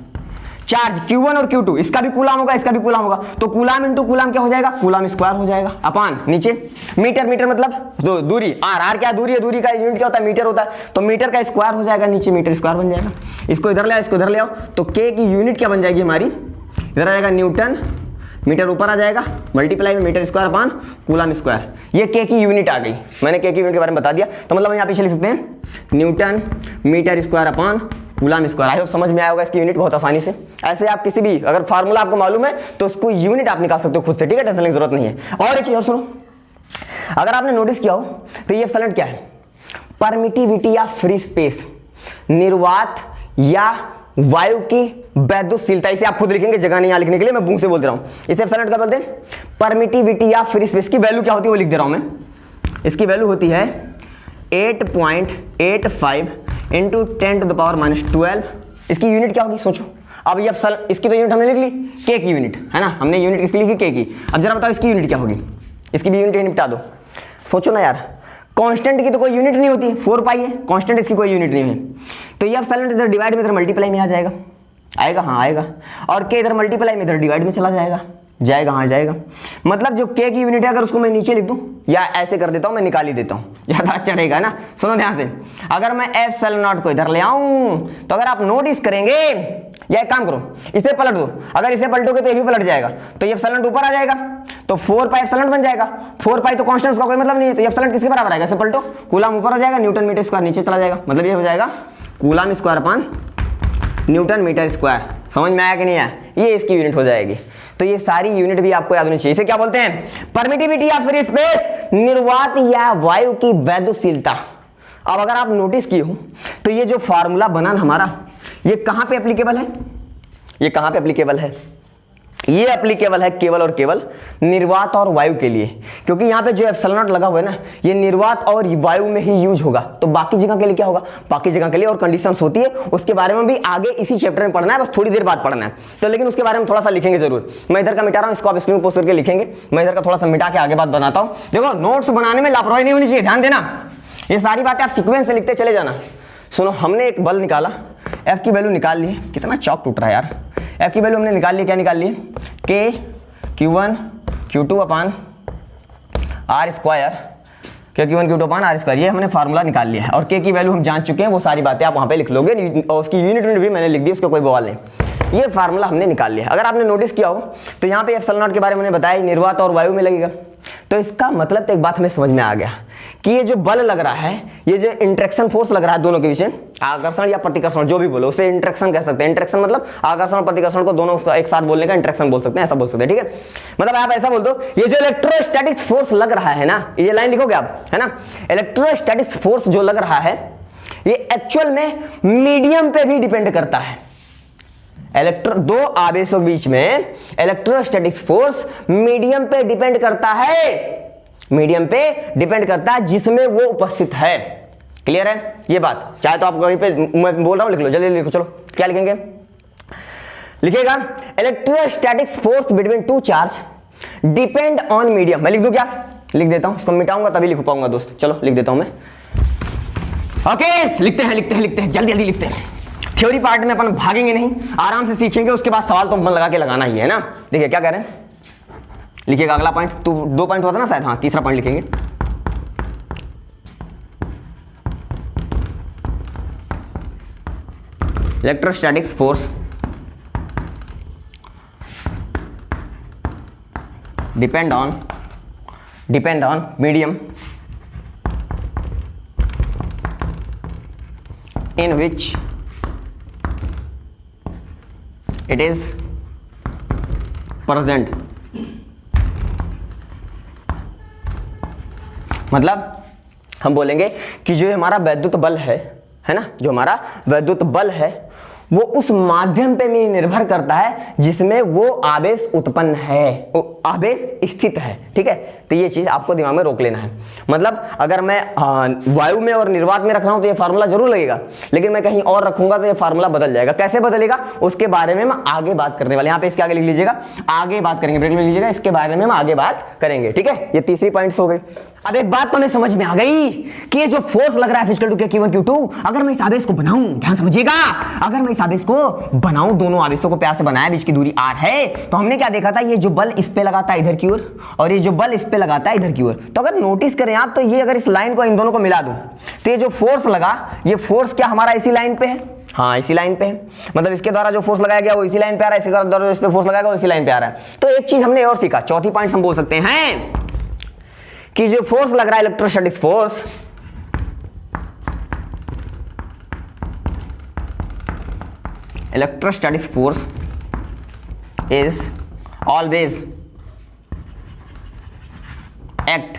S1: चार्ज Q1 और Q2, इसका भी कूलाम होगा, इसका भी कूलाम होगा, तो कूलाम इंटू कूलाम क्या हो जाएगा, कूलाम स्क्वायर हो जाएगा, अपान नीचे मीटर मतलब दूरी, R क्या दूरी है, दूरी का यूनिट क्या होता है, मीटर होता है, तो मीटर का स्क्वायर हो जाएगा, नीचे मीटर स्क्वायर बन जाएगा। इसको इधर ले आओ, इसको इधर ले आओ, तो K की यूनिट क्या बन जाएगी हमारी, इधर आ जाएगा न्यूटन, मीटर ऊपर आ जाएगा, मल्टीप्लाई में metre square upon coulomb square, ये K की यूनिट आ गई। मैंने K की यूनिट के बारे में बता दिया, तो मतलब हम यहाँ पीछे लिख सकते हैं newton metre square upon coulomb square. I hope समझ में आया होगा इसकी यूनिट बहुत आसानी से। ऐसे आप किसी भी अगर फार्मूला आपको मालूम है तो उसको यूनिट आप निकाल सकते हो खुद से, ठीक है, टेंशन की जरूरत नहीं है। और एक चीज और सुनो, अगर आपने नोटिस किया हो तो ये एप्सिलॉन क्या है, परमिटिविटी या फ्री स्पेस, निर्वात या वायु की वैद्युशीलता, इसे आप खुद लिखेंगे, जगह नहीं यहां लिखने के लिए, मैं मुंह से बोल रहा हूं। इसे एप्सिलॉन क्या बोलते हैं, परमिटिविटी या फ्री स्पेस की वैल्यू क्या होती है वो लिख दे रहा हूं मैं। इसकी वैल्यू होती है 8.85 × 10⁻12। इसकी यूनिट क्या होगी सोचो। अब ये इसकी तो यूनिट हमने लिख ली, K की यूनिट, है ना, हमने यूनिट किसकी लिखी, K की। अब जरा बताओ इसकी यूनिट क्या होगी, इसकी भी यूनिट बता दो, सोचो ना यार। कांस्टेंट की तो कोई यूनिट नहीं होती, 4 पाई है, कांस्टेंट इसकी कोई यूनिट नहीं है, तो ये एप्सिलॉन इधर डिवाइड में इधर मल्टीप्लाई में आ जाएगा, आएगा, हाँ आएगा, और K इधर मल्टीप्लाई में इधर डिवाइड में चला जाएगा, हाँ जाएगा। मतलब जो K की यूनिट है अगर उसको मैं नीचे लिख दूं या ऐसे कर देता हूं, मैं निकाल ही देता हूं, ज्यादा अच्छा रहेगा ना। सुनो ध्यान से, अगर मैं एप्सिलॉन नॉट को इधर ले आऊं तो अगर आप नोटिस करेंगे, या एक काम करो इसे पलट दो, अगर इसे पलटोगे तो ये भी पलट जाएगा, तो ये एप्सिलॉन ऊपर आ जाएगा, तो 4 पाई एप्सिलॉन बन जाएगा। 4 पाई तो कांस्टेंट, उसका कोई मतलब नहीं है, तो ये एप्सिलॉन किसके बराबर आएगा, इसे पलटो, कूलाम ऊपर आ जाएगा, न्यूटन मीटर स्क्वायर नीचे चला जाएगा, मतलब ये हो जाएगा coulomb square upon newton metre square. समझ में आया कि नहीं आया, ये इसकी यूनिट हो जाएगी। तो ये सारी यूनिट भी आपको याद होनी चाहिए। इसे क्या बोलते हैं, परमिटिविटी या फ्री स्पेस, निर्वात या वायु की वैद्युशीलता। अब अगर आप नोटिस किए हो तो ये जो फार्मूला बना हमारा, ये कहां पे एप्लीकेबल है, ये कहां पे एप्लीकेबल है, ये एप्लीकेबल है केवल और केवल निर्वात और वायु के लिए, क्योंकि यहां पे जो एप्सिलॉन नॉट लगा हुआ है ना, ये निर्वात और वायु में ही यूज होगा। तो बाकी जगह के लिए क्या होगा, बाकी जगह के लिए और कंडीशंस होती है, उसके बारे में भी आगे इसी चैप्टर में पढ़ना है, बस थोड़ी देर बाद पढ़ना है। तो लेकिन उसके बारे में थोड़ा सा लिखेंगे जरूर। मैं इधर का मिटा रहा हूं, इसको आप स्क्रीन पोस्ट करके लिखेंगे, मैं इधर का थोड़ा सा मिटा के आगे बात बनाता हूं। देखो नोट्स बनाने में लापरवाही नहीं होनी चाहिए, ध्यान देना, ये सारी बातें आप सीक्वेंस से लिखते चले जाना। सुनो, हमने एक बल निकाला, F की वैल्यू निकाल ली, कितना चौक टूट रहा है यार। F की वैल्यू हमने निकाल ली, क्या निकाल ली, K Q1 Q2 upon R square, K Q1 Q2 upon R square, ये हमने फार्मूला निकाल लिया है। और K की वैल्यू हम जान चुके हैं, वो सारी बातें आप वहां पे लिख लोगे, और उसकी यूनिट भी मैंने लिख दी, उसका कोई बवाल नहीं। ये फार्मूला हमने निकाल लिया। अगर आपने नोटिस किया हो तो यहाँ पे एप्सिलॉन नॉट के बारे में मैंने बताया, निर्वात और वायु में लगेगा। तो इसका मतलब तो एक बात हमें समझ में आ गया कि ये जो बल लग रहा है, ये जो इंटरेक्शन फोर्स लग रहा है दोनों के बीच में, आकर्षण या प्रतिकर्षण जो भी बोलो, उसे इंटरेक्शन कह सकते हैं। इंटरेक्शन मतलब आकर्षण और प्रतिकर्षण को दोनों एक साथ बोलने का इंटरेक्शन बोल सकते हैं, ऐसा बोल सकते हैं, ठीक है। मतलब आप ऐसा बोल दो, ये जो इलेक्ट्रोस्टैटिक फोर्स लग रहा है ना, ये लाइन लिखोगे आप, है ना, इलेक्ट्रोस्टैटिक फोर्स जो लग रहा है ये एक्चुअल में मीडियम पे भी डिपेंड करता है। दो आवेशों के बीच में इलेक्ट्रोस्टैटिक फोर्स मीडियम पे डिपेंड करता है, मीडियम पे डिपेंड करता है जिसमें वो उपस्थित है। क्लियर है ये बात? चाहे तो आप कहीं पे मैं बोल रहा हूं लिख लो, जल्दी लिखो। चलो क्या लिखेंगे? लिखेगा electrostatics force between two charge depend on medium. मैं लिख दूं क्या? लिख देता हूं, इसको मिटाऊंगा तभी लिख पाऊंगा दोस्त। चलो लिख देता हूं मैं। ओके लिखते हैं जल्दी लिखते हैं। थ्योरी पार्ट में अपन भागेंगे नहीं, आराम से सीखेंगे, उसके बाद सवाल तो मन लगा के लगाना ही है ना। देखिए क्या कह रहे हैं, लिखिएगा अगला पॉइंट। तो 2 पॉइंट होता ना शायद, हाँ तीसरा पॉइंट लिखेंगे। Electrostatics force depend on medium in which it is present। मतलब हम बोलेंगे कि जो हमारा वैद्युत बल है ना, जो हमारा वैद्युत बल है वो उस माध्यम पे भी निर्भर करता है जिसमें वो आवेश उत्पन्न है, वो आवेश स्थित है। ठीक है, तो ये चीज आपको दिमाग में रोक लेना है। मतलब अगर मैं वायु में और निर्वात में रख रहा हूं तो ये फार्मूला जरूर लगेगा, लेकिन मैं कहीं और रखूंगा तो ये फार्मूला बदल जाएगा। कैसे बदलेगा उसके बारे में मैं आगे बात करने वाले, यहाँ पे इसके आगे लिख लीजिएगा, आगे बात करेंगे, ब्रेक में लिख लीजिएगा, इसके बारे में हम आगे बात करेंगे। ठीक है, ये तीसरी पॉइंट्स हो गई। अब एक बात तो हमें समझ में आ गई कि ये जो फोर्स लग रहा है फिजिकल टू के Q1 Q2, अगर मैं इस आवेश को बनाऊं, ध्यान समझिएगा, अगर मैं इस आवेश को बनाऊं, दोनों आवेशों को प्यार से बनाया, बीच की दूरी r है, तो हमने क्या देखा था, ये जो बल इस पे लगाता है इधर की ओर और ये जो बल इस पे लगाता है इधर की ओर। तो अगर नोटिस करें आप, तो ये अगर इस लाइन को इन दोनों को मिला दूं तो ये जो फोर्स लगा, ये फोर्स क्या हमारा इसी लाइन पे है? हाँ इसी लाइन पे है। मतलब इसके द्वारा जो फोर्स लगाया गया वो इसी लाइन पे आ रहा है, इसके द्वारा इस पे फोर्स लगाया गया वो इसी लाइन पे आ रहा है। तो एक चीज हमने और सीखा, चौथी पॉइंट हम बोल सकते हैं कि जो फोर्स लग रहा है electrostatics force, electrostatics force is always act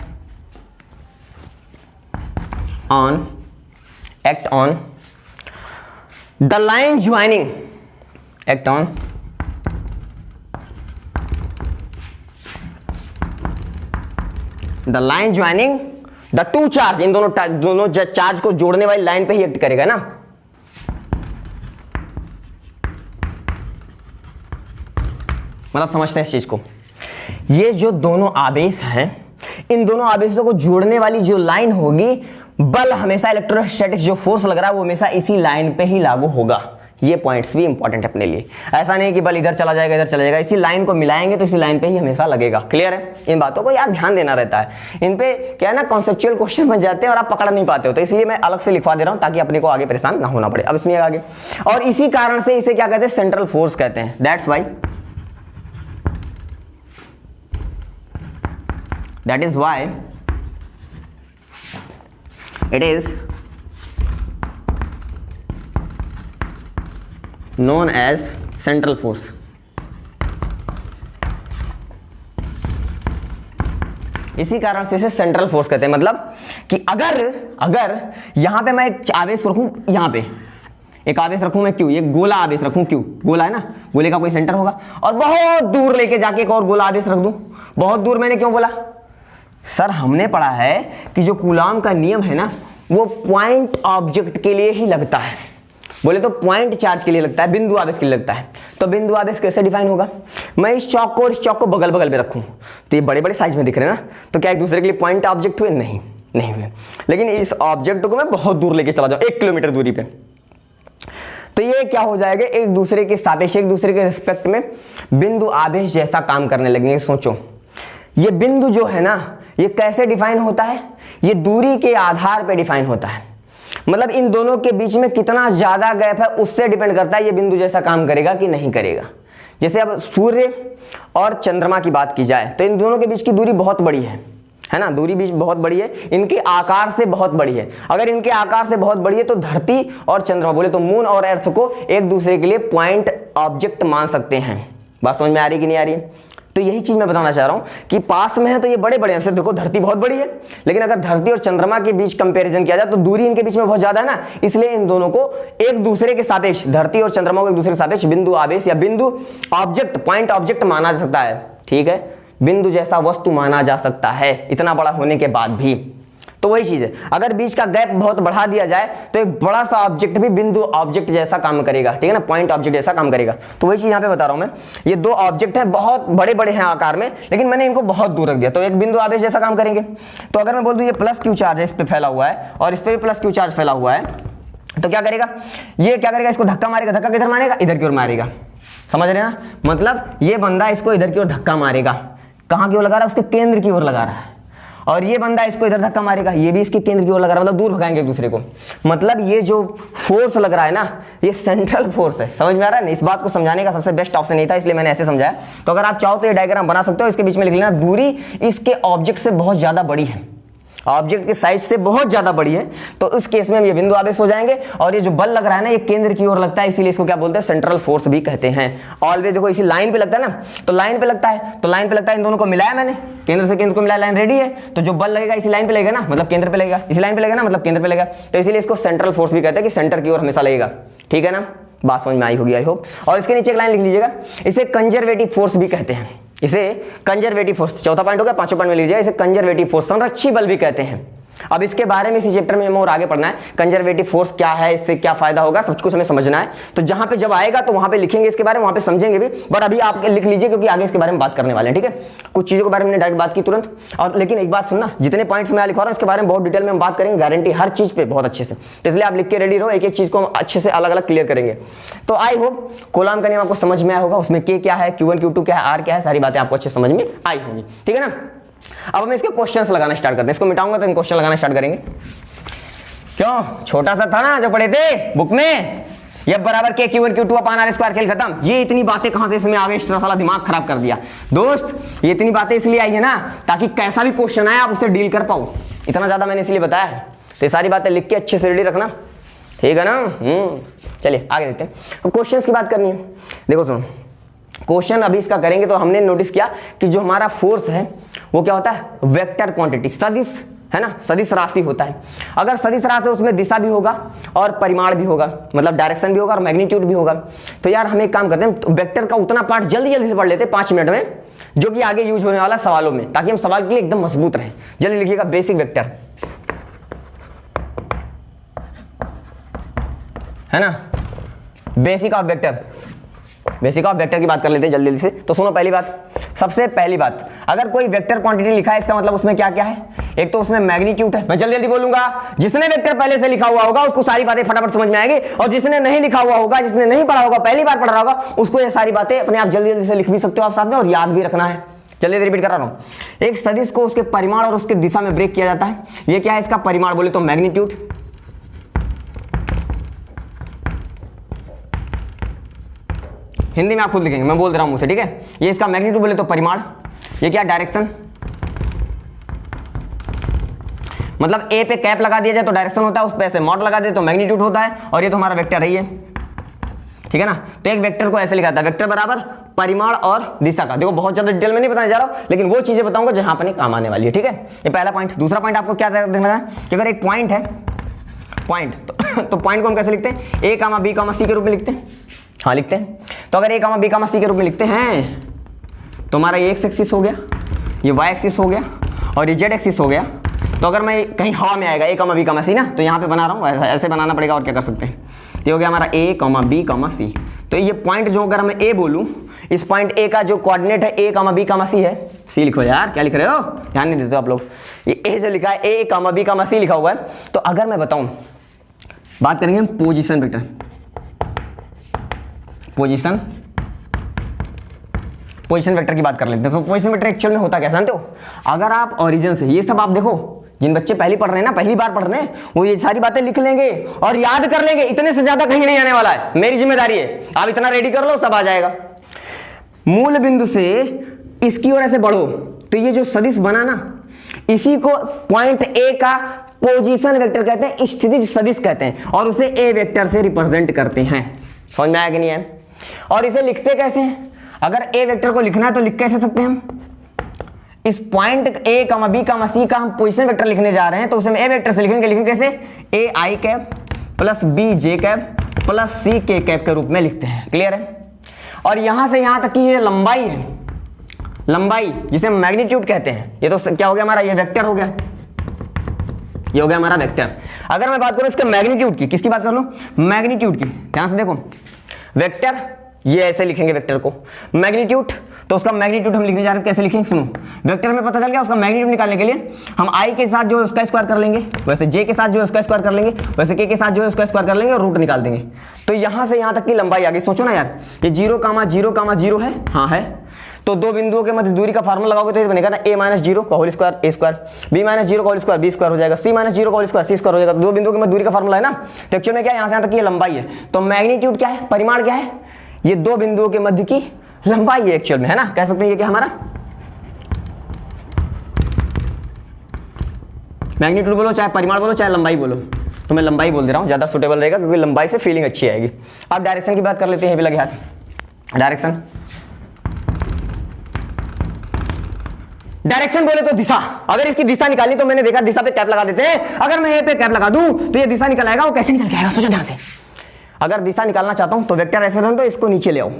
S1: on the line joining, act on the line joining the two charge, इन दोनों चार्ज को जोड़ने वाली लाइन पे ही एक्ट करेगा ना। मतलब समझते हैं इस चीज को, ये जो दोनों आवेश हैं, इन दोनों आवेशों को जोड़ने वाली जो लाइन होगी, बल हमेशा इलेक्ट्रोस्टैटिक्स जो फोर्स लग रहा है वो हमेशा इसी लाइन पे ही लागू होगा। ये पॉइंट्स भी इंपॉर्टेंट है अपने लिए। ऐसा नहीं कि बल इधर चला जाएगा इधर चला जाएगा, इसी लाइन को मिलाएंगे तो इसी लाइन पे ही हमेशा लगेगा। क्लियर है? इन बातों को यार ध्यान देना रहता है, इन पे क्या है ना, कॉन्सेप्चुअल क्वेश्चन बन जाते हैं और आप पकड़ नहीं पाते हो, तो इसलिए मैं अलग से लिखवा दे रहा हूं ताकि अपने को आगे परेशान ना होना पड़े। अब इसमें आगे, और इसी कारण से इसे क्या कहते हैं, सेंट्रल फोर्स कहते हैं। That's why, that is why it is known as central force। इसी कारण से इसे सेंट्रल फोर्स कहते हैं। मतलब कि अगर यहां पे मैं एक आवेश रखूं, यहां पे एक आवेश रखूं मैं Q, एक गोला आवेश रखूं Q, गोला है ना, गोले का कोई सेंटर होगा, और बहुत दूर लेके जाके एक और गोला आवेश रख दूं। बहुत दूर मैंने क्यों बोला? सर हमने पढ़ा है कि जो कूलाम का नियम है ना, वो पॉइंट ऑब्जेक्ट के लिए ही लगता है। बोले तो पॉइंट चार्ज के लिए लगता है, बिंदु आवेश के लिए लगता है। तो बिंदु आवेश कैसे डिफाइन होगा? मैं इस चौक को और इस चौक को बगल बगल में रखूं तो ये बड़े बड़े साइज में दिख रहे हैं ना, तो क्या एक दूसरे के लिए पॉइंट ऑब्जेक्ट हुए? नहीं हुए। लेकिन इस ऑब्जेक्ट को मैं बहुत दूर लेके चला जाऊं, 1 किलोमीटर दूरी पे, तो ये क्या हो जाएगा, एक दूसरे के सापेक्ष, एक दूसरे के रिस्पेक्ट में बिंदु आवेश जैसा काम करने लगेंगे। सोचो, ये बिंदु जो है ना, ये कैसे डिफाइन होता है? ये दूरी के आधार पर डिफाइन होता है। मतलब इन दोनों के बीच में कितना ज्यादा गैप है उससे डिपेंड करता है ये बिंदु जैसा काम करेगा कि नहीं करेगा। जैसे अब सूर्य और चंद्रमा की बात की जाए तो इन दोनों के बीच की दूरी बहुत बड़ी है ना, दूरी भी बहुत बड़ी है, इनके आकार से बहुत बड़ी है। अगर इनके आकार से बहुत बड़ी है तो धरती और चंद्रमा, बोले तो मून और अर्थ को एक दूसरे के लिए पॉइंट ऑब्जेक्ट मान सकते हैं। बात समझ में आ रही कि नहीं आ रही है? तो यही चीज मैं बताना चाह रहा हूं कि पास में है तो ये बड़े बड़े हैं। देखो धरती बहुत बड़ी है, लेकिन अगर धरती और चंद्रमा के बीच कंपैरिजन किया जाए तो दूरी इनके बीच में बहुत ज्यादा है ना, इसलिए इन दोनों को एक दूसरे के सापेक्ष, धरती और चंद्रमा को एक दूसरे के सापेक्ष बिंदु आवेश या बिंदु ऑब्जेक्ट, पॉइंट ऑब्जेक्ट माना जा सकता है। ठीक है, बिंदु जैसा वस्तु माना जा सकता है इतना बड़ा होने के बाद भी। तो वही चीज है, अगर बीच का गैप बहुत बढ़ा दिया जाए तो एक बड़ा सा ऑब्जेक्ट भी बिंदु ऑब्जेक्ट जैसा काम करेगा, ठीक है ना, पॉइंट ऑब्जेक्ट जैसा काम करेगा। तो वही चीज यहाँ पे बता रहा हूं मैं, ये दो ऑब्जेक्ट हैं, बहुत बड़े बड़े हैं आकार में, लेकिन मैंने इनको बहुत दूर रख दिया, तो एक बिंदु आवेश जैसा काम करेंगे। तो अगर मैं बोल दूं ये प्लस क्यू चार्ज है, इस पे फैला हुआ है और इस पे भी प्लस क्यू चार्ज फैला हुआ है, तो क्या करेगा, ये क्या करेगा, इसको धक्का मारेगा, धक्का किधर मारेगा, इधर की ओर मारेगा, समझ रहे हैं ना, मतलब ये बंदा इसको इधर की ओर धक्का मारेगा, कहां की ओर लगा रहा है, उसके केंद्र की ओर लगा रहा है, और ये बंदा इसको इधर धक्का मारेगा, ये भी इसके केंद्र की ओर लगा रहा है, मतलब दूर भगाएंगे एक दूसरे को। मतलब ये जो फोर्स लग रहा है ना, ये सेंट्रल फोर्स है, समझ में आ रहा है ना। इस बात को समझाने का सबसे बेस्ट ऑप्शन नहीं था, इसलिए मैंने ऐसे समझाया। तो अगर आप चाहो तो ये डायग्राम बना सकते हो, इसके बीच में लिख लेना दूरी इसके ऑब्जेक्ट से बहुत ज्यादा बड़ी है, ऑब्जेक्ट के साइज से बहुत ज्यादा बड़ी है, तो उस केस में हम ये बिंदु आवेश हो जाएंगे। और ये जो बल लग रहा है ना, ये केंद्र की ओर लगता है, इसीलिए इसको क्या बोलते हैं, सेंट्रल फोर्स भी कहते हैं। ऑलवेज देखो इसी लाइन पे लगता है ना, तो लाइन पे लगता है, तो लाइन पे लगता है, इन दोनों को मिलाया मैंने, केंद्र से केंद्र को मिलाया, लाइन रेडी है, तो जो बल लगेगा इसी लाइन पे लगेगा ना, मतलब केंद्र पे लगेगा, इसी लाइन पे लगेगा ना, मतलब केंद्र पे लगेगा, तो इसीलिए इसको सेंट्रल फोर्स भी कहते हैं कि सेंटर की ओर हमेशा लगेगा, ठीक है ना, बात समझ में आई होगी आई होप। और इसके नीचे एक लाइन लिख लीजिएगा, इसे कंजर्वेटिव फोर्स भी कहते हैं, इसे कंजर्वेटिव फोर्स, चौथा पॉइंट हो गया, पांचों पॉइंट में लीजिए, इसे कंजर्वेटिव फोर्स, संरक्षी बल भी कहते हैं। अब इसके बारे में इसी चैप्टर में हमें और आगे पढ़ना है, कंजर्वेटिव फोर्स क्या है, इससे क्या फायदा होगा, सब कुछ हमें समझना है। तो जहां पे जब आएगा तो वहां पे लिखेंगे इसके बारे में, वहां पे समझेंगे भी, बट अभी आप लिख लीजिए क्योंकि आगे इसके बारे में बात करने वाले हैं, ठीक है। कुछ चीजों के बारे में डायरेक्ट बात की तुरंत, और लेकिन एक बात सुनना, जितने पॉइंट्स मैं लिखा रहा हूं इसके बारे में बहुत डिटेल में हम बात करेंगे, गारंटी हर चीज पे बहुत अच्छे से, तो इसलिए आप लिख के रेडी रहो, एक एक चीज को हम अच्छे से अलग अलग क्लियर करेंगे। तो आई होप कोलॉम का नियम आपको समझ में आया होगा, उसमें के क्या है, Q1 Q2 क्या है, आर क्या है, सारी बातें आपको अच्छे समझ में आई होंगी, ठीक है ना। अब हम इसके क्वेश्चंस लगाना स्टार्ट करते हैं, इसको मिटाऊंगा तो इन क्वेश्चन लगाना स्टार्ट करेंगे। क्यों, छोटा सा था ना जो पढ़े थे बुक में, ये बराबर के Q1 Q2 upon R square, खेल खत्म। ये इतनी बातें कहां से इसमें आ गई, इस तरह साला दिमाग खराब कर दिया दोस्त। ये इतनी बातें इसलिए आई है ना ताकि कैसा भी क्वेश्चन आए आप उससे डील कर पाओ, इतना ज्यादा मैंने इसलिए बताया है। तो ये सारी बातें लिख के अच्छे से रेडी रखना, ठीक है ना। चलिए आगे देखते हैं, अब क्वेश्चन की बात करनी है। देखो सुनो, क्वेश्चन अभी इसका करेंगे तो हमने नोटिस किया कि जो हमारा फोर्स है वो क्या होता है, वेक्टर क्वांटिटी, सदिश है ना, सदिश राशि होता है। अगर सदिश राशि उसमें दिशा भी होगा और परिमाण भी होगा, मतलब डायरेक्शन भी होगा और मैग्नीट्यूड भी होगा। तो यार हम एक काम करते हैं, तो वेक्टर का उतना पार्ट जल्दी जल्दी से पढ़ लेते हैं 5 मिनट में, जो कि आगे यूज होने वाला सवालों में, ताकि हम सवाल के लिए एकदम मजबूत रहे। जल्दी लिखिएगा, बेसिक वेक्टर है ना, basic of vector, basic of vector की बात कर लेते हैं जल्दी जल्दी से। तो सुनो, पहली बात, सबसे पहली बात, अगर कोई वेक्टर क्वांटिटी लिखा है इसका मतलब उसमें क्या क्या है, एक तो उसमें मैग्नीट्यूड है, मैं जल्दी जल्दी बोलूंगा, जिसने वेक्टर पहले से लिखा हुआ होगा उसको सारी बातें फटाफट समझ में आएगी, और जिसने नहीं लिखा हुआ होगा, जिसने नहीं पढ़ा होगा, पहली बार पढ़ रहा होगा, उसको ये सारी बातें अपने आप जल्दी जल्दी से लिख भी सकते हो आप साथ में, और याद भी रखना है। जल्दी रिपीट कर रहा हूं, एक सदिश को उसके परिमाण और उसके दिशा में ब्रेक किया जाता है। ये क्या है, इसका परिमाण बोले तो मैग्नीट्यूड, हिंदी में आप खुद लिखेंगे, मैं बोल दे रहा हूं मुझसे, ठीक है। ये इसका मैग्नीट्यूड बोले तो परिमाण, ये क्या डायरेक्शन, मतलब ए पे कैप लगा दिया जाए तो डायरेक्शन होता है, उस पे ऐसे मॉड लगा दे तो मैग्नीट्यूड होता है, और ये तो हमारा वेक्टर है ये, ठीक है ना। तो एक वेक्टर को ऐसे लिखा था, वेक्टर बराबर परिमाण और दिशा का। देखो बहुत ज्यादा डिटेल में नहीं बताने जा रहा हूं, लेकिन वो चीजें बताऊंगा जहां अपने काम आने वाली है, ठीक है। ये पहला पॉइंट। दूसरा पॉइंट आपको क्या देखना है कि अगर एक पॉइंट है, पॉइंट तो पॉइंट को हम कैसे लिखते हैं, ए कामा बी कामा सी के रूप में लिखते हैं, हाँ लिखते हैं। तो अगर ए कामा बी कामा सी के रूप में लिखते हैं तो हमारा ये एक्स एक्सिस हो गया, ये वाई एक्सिस हो गया, और ये जेड एक्सिस हो गया। तो अगर मैं कहीं हवा में आएगा ए कामा बी कामा सी ना, तो यहाँ पे बना रहा हूँ, ऐसे बनाना पड़ेगा, और क्या कर सकते हैं। ये हो गया हमारा ए कामा बी कामा सी। तो ये पॉइंट जो अगर मैं ए बोलूँ, इस पॉइंट ए का जो कोऑर्डिनेट है ए कामा बी कामा सी है, सी लिखो यार, क्या लिख रहे हो, ध्यान नहीं देते आप लोग। ये ए जो लिखा है ए कामा बी कामा सी लिखा हुआ है। तो अगर मैं बताऊँ, बात करेंगे हम पोजीशन वेक्टर, पोजीशन वेक्टर की बात कर लेते हैं। तो पोजीशन वेक्टर एक्चुअल में होता क्या जानते हो, अगर आप ओरिजिन से, ये सब आप देखो, जिन बच्चे पहली पढ़ रहे हैं ना, पहली बार पढ़ रहे हैं, वो ये सारी बातें लिख लेंगे और याद कर लेंगे, इतने से ज्यादा कहीं नहीं आने वाला है, मेरी जिम्मेदारी है, आप इतना रेडी कर लो, सब आ जाएगा। मूल बिंदु से इसकी ओर ऐसे बढ़ो, तो ये जो सदिश बना ना, इसी को पॉइंट ए का पोजीशन वेक्टर कहते हैं, स्थितिज सदिश कहते हैं, और उसे ए वेक्टर से रिप्रेजेंट करते हैं। समझ में आया कि नहीं है। और इसे लिखते कैसे हैं, अगर ए वेक्टर को लिखना है तो लिख कैसे सकते हैं हम, इस point A comma B comma सी का हम पोजीशन वेक्टर लिखने जा रहे हैं, तो उसे हम ए वेक्टर से लिखेंगे कैसे, A I cap plus B J cap plus C K cap के रूप में लिखते हैं। क्लियर है। और यहां से यहां तक की ये लंबाई है, लंबाई जिसे मैग्नीट्यूड कहते हैं, ये तो क्या हो गया हमारा, ये वेक्टर हो गया, ये हो गया हमारा वेक्टर। अगर मैं बात करूं इसके मैग्नीट्यूड की, किसकी बात कर लूं, मैग्नीट्यूड की, ध्यान से देखो, वेक्टर ये ऐसे लिखेंगे वेक्टर को, मैग्नीट्यूड, तो उसका मैग्नीट्यूड हम लिखने जा रहे हैं, कैसे लिखेंगे सुनो, वेक्टर में पता चल गया, उसका मैग्नीट्यूड निकालने के लिए हम i के साथ जो है उसका स्क्वायर कर लेंगे, वैसे j के साथ जो है उसका स्क्वायर कर लेंगे, वैसे k के साथ जो है उसका स्क्वायर कर लेंगे और रूट निकाल देंगे। तो यहां से यहां तक की लंबाई आ गई। सोचो ना यार, ये 0,0,0 है, हाँ है, तो दो बिंदुओं के मध्य दूरी का फार्मूला लगाओगे तो ये बनेगा ना a-0 का whole square a square, b-0 का होल स्क्वायर b स्क्वायर हो जाएगा, c-0 का होल स्क्वायर c स्क्वायर हो जाएगा। दो बिंदुओं के मध्य दूरी का फार्मूला है ना, तो एक्चुअल में क्या है, यहां से यहां तक की लंबाई है। तो मैग्नीट्यूड क्या है, परिमाण क्या है, ये दो बिंदुओं के मध्य की लंबाई है एक्चुअल में, है ना, कह सकते हैं ये क्या हमारा मैग्नीट्यूड बोलो, चाहे परिमाण बोलो, चाहे लंबाई बोलो, तो मैं लंबाई बोल दे रहा हूं, ज्यादा सुटेबल रहेगा क्योंकि लंबाई से फीलिंग अच्छी आएगी। अब डायरेक्शन की बात कर लेते हैं, भी लगे हाथ। डायरेक्शन बोले तो दिशा, अगर इसकी दिशा निकालनी तो मैंने देखा दिशा पे कैप लगा देते हैं, अगर मैं ये पे कैप लगा दूं तो ये दिशा निकल आएगा। वो कैसे निकल के आएगा, सोचो ध्यान से। अगर दिशा निकालना चाहता हूं तो वेक्टर ऐसे रहने दो, इसको नीचे ले आओ,